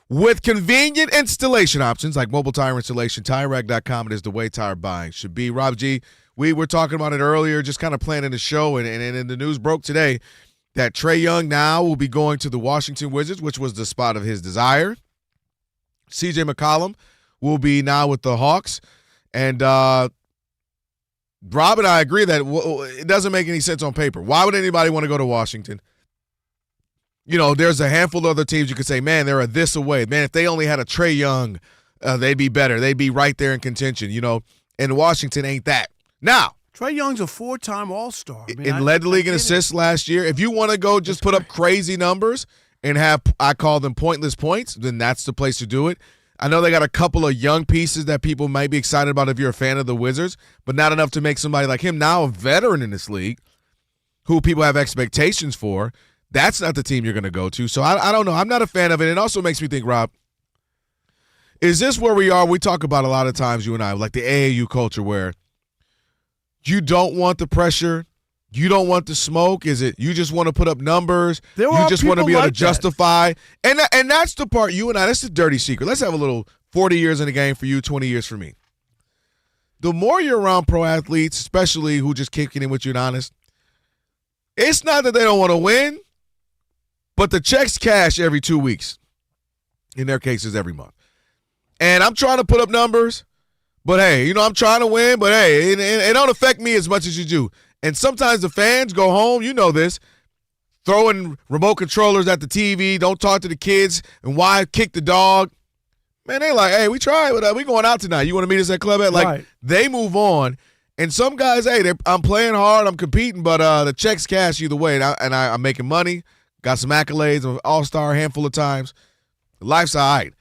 With convenient installation options like mobile tire installation, TireRack.com is the way tire buying should be. Rob G, we were talking about it earlier, just kind of planning the show, and the news broke today that Trae Young now will be going to the Washington Wizards, which was the spot of his desire. C.J. McCollum will be now with the Hawks. And Rob and I agree that it doesn't make any sense on paper. Why would anybody want to go to Washington? You know, there's a handful of other teams you could say, man, they're a this away. Man, if they only had a Trae Young, they'd be better. They'd be right there in contention, you know. And Washington ain't that. Now, Trae Young's a 4-time All-Star. Led the league in assists last year. If you want to go just put up crazy numbers and have, I call them pointless points, then that's the place to do it. I know they got a couple of young pieces that people might be excited about if you're a fan of the Wizards, but not enough to make somebody like him, now a veteran in this league, who people have expectations for. That's not the team you're going to go to. So I don't know. I'm not a fan of it. It also makes me think, Rob, is this where we are? We talk about a lot of times, you and I, like the AAU culture where you don't want the pressure. You don't want the smoke. Is it you just want to put up numbers? You just want to be able to justify. And that's the part you and I, that's the dirty secret. Let's have a little 40 years in the game for you, 20 years for me. The more you're around pro athletes, especially who just kicking in with you and honest, it's not that they don't want to win, but the checks cash every 2 weeks. In their cases, every month. And I'm trying to put up numbers, but hey, you know, I'm trying to win, but hey, it don't affect me as much as you do. And sometimes the fans go home, you know this, throwing remote controllers at the TV, don't talk to the kids, and why kick the dog? Man, they like, hey, we tried, but we going out tonight. You want to meet us at Club Ed? Like, right. They move on. And some guys, hey, I'm playing hard, I'm competing, but the checks cash either way, and I'm making money, got some accolades, I'm an all-star a handful of times. Life's all right.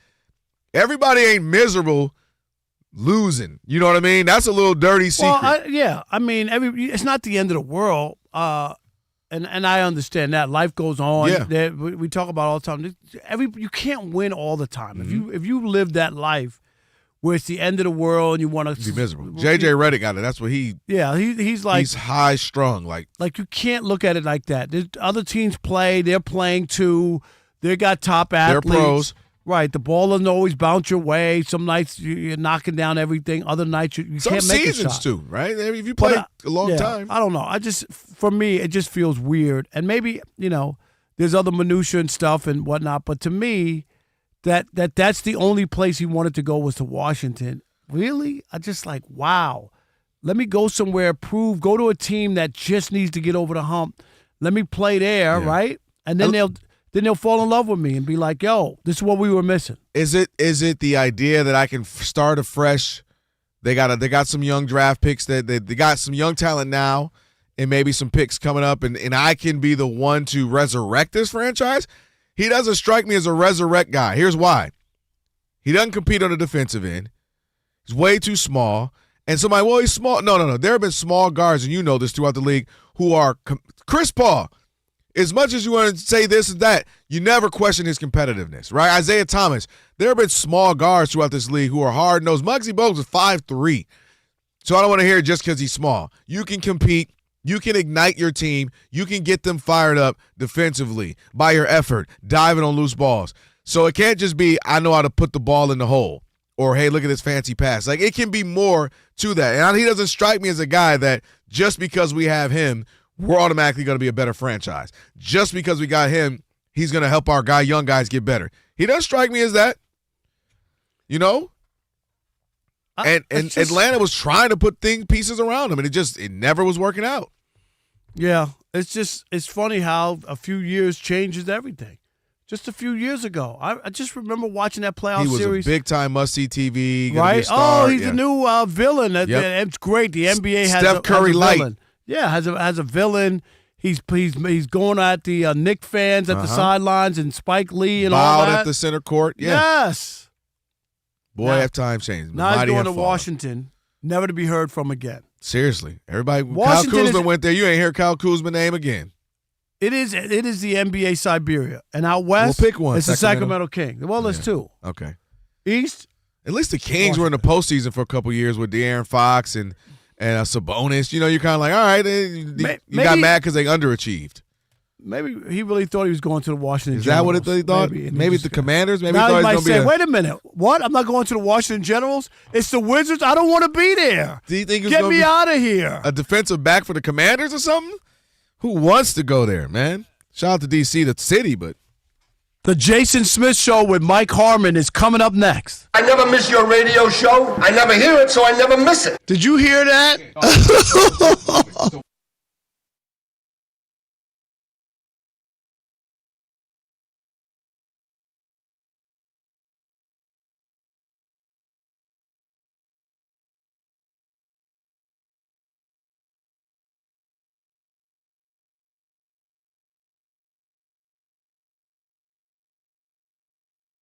Everybody ain't miserable losing. You know what I mean? That's a little dirty secret. Well, I mean, it's not the end of the world, and I understand that. Life goes on. Yeah. We talk about all the time. You can't win all the time. Mm-hmm. If you live that life where it's the end of the world and you want to be miserable. JJ Redick got it. That's what he. Yeah, he's like, he's high strung. Like you can't look at it like that. There's other teams play. They're playing too. They got top athletes. They're pros. Right, the ball doesn't always bounce your way. Some nights you're knocking down everything. Other nights you can't make a shot. Some seasons too, right? If you play a long time. I don't know. For me, it just feels weird. And maybe, you know, there's other minutia and stuff and whatnot. But to me, that's the only place he wanted to go was to Washington. Really? I just like, wow. Let me go somewhere, go to a team that just needs to get over the hump. Let me play there, right? And then they'll fall in love with me and be like, yo, this is what we were missing. Is it the idea that I can start afresh? They got some young draft picks that they got some young talent now and maybe some picks coming up, and I can be the one to resurrect this franchise? He doesn't strike me as a resurrect guy. Here's why. He doesn't compete on the defensive end. He's way too small. And somebody, well, he's small. No. There have been small guards, and you know this throughout the league, who are Chris Paul. As much as you want to say this and that, you never question his competitiveness, right? Isaiah Thomas, there have been small guards throughout this league who are hard-nosed. Muggsy Bogues is 5'3", so I don't want to hear it just because he's small. You can compete. You can ignite your team. You can get them fired up defensively by your effort, diving on loose balls. So it can't just be, I know how to put the ball in the hole, or, hey, look at this fancy pass. Like, it can be more to that. And he doesn't strike me as a guy that just because we have him, we're automatically going to be a better franchise. Just because we got him, he's going to help our young guys get better. He doesn't strike me as that. You know? And Atlanta was trying to put pieces around him, and it never was working out. Yeah. It's funny how a few years changes everything. Just a few years ago, I just remember watching that playoff series. He was a big-time must-see TV. Right? Oh, he's the new villain. Yep. It's great. The NBA has Steph Curry light. Villain. Yeah, has a villain. He's going at the Knick fans at the sidelines and Spike Lee and all that. Bowed at the center court. Yeah. Yes. Boy, have time changed. Now he's going to Washington, never to be heard from again. Seriously, everybody. Kyle Kuzma went there. You ain't hear Kyle Kuzma's name again. It is the NBA Siberia, and out west, we'll pick one. It's the Sacramento Kings. Well, there's two. Okay. East. At least the Kings were in the postseason for a couple years with De'Aaron Fox and and a Sabonis. You know, you're kind of like, all right, you got mad because they underachieved. Maybe he really thought he was going to the Washington Is that Generals. what he thought? Maybe the Commanders? Maybe now he thought he he might was going to say, be wait a minute. What? I'm not going to the Washington Generals? It's the Wizards? I don't want to be there. Do you think he was Get gonna me be out of here. a defensive back for the Commanders or something? Who wants to go there, man? Shout out to D.C., the city, but. The Jason Smith Show with Mike Harmon is coming up next. I never miss your radio show. I never hear it, so I never miss it. Did you hear that?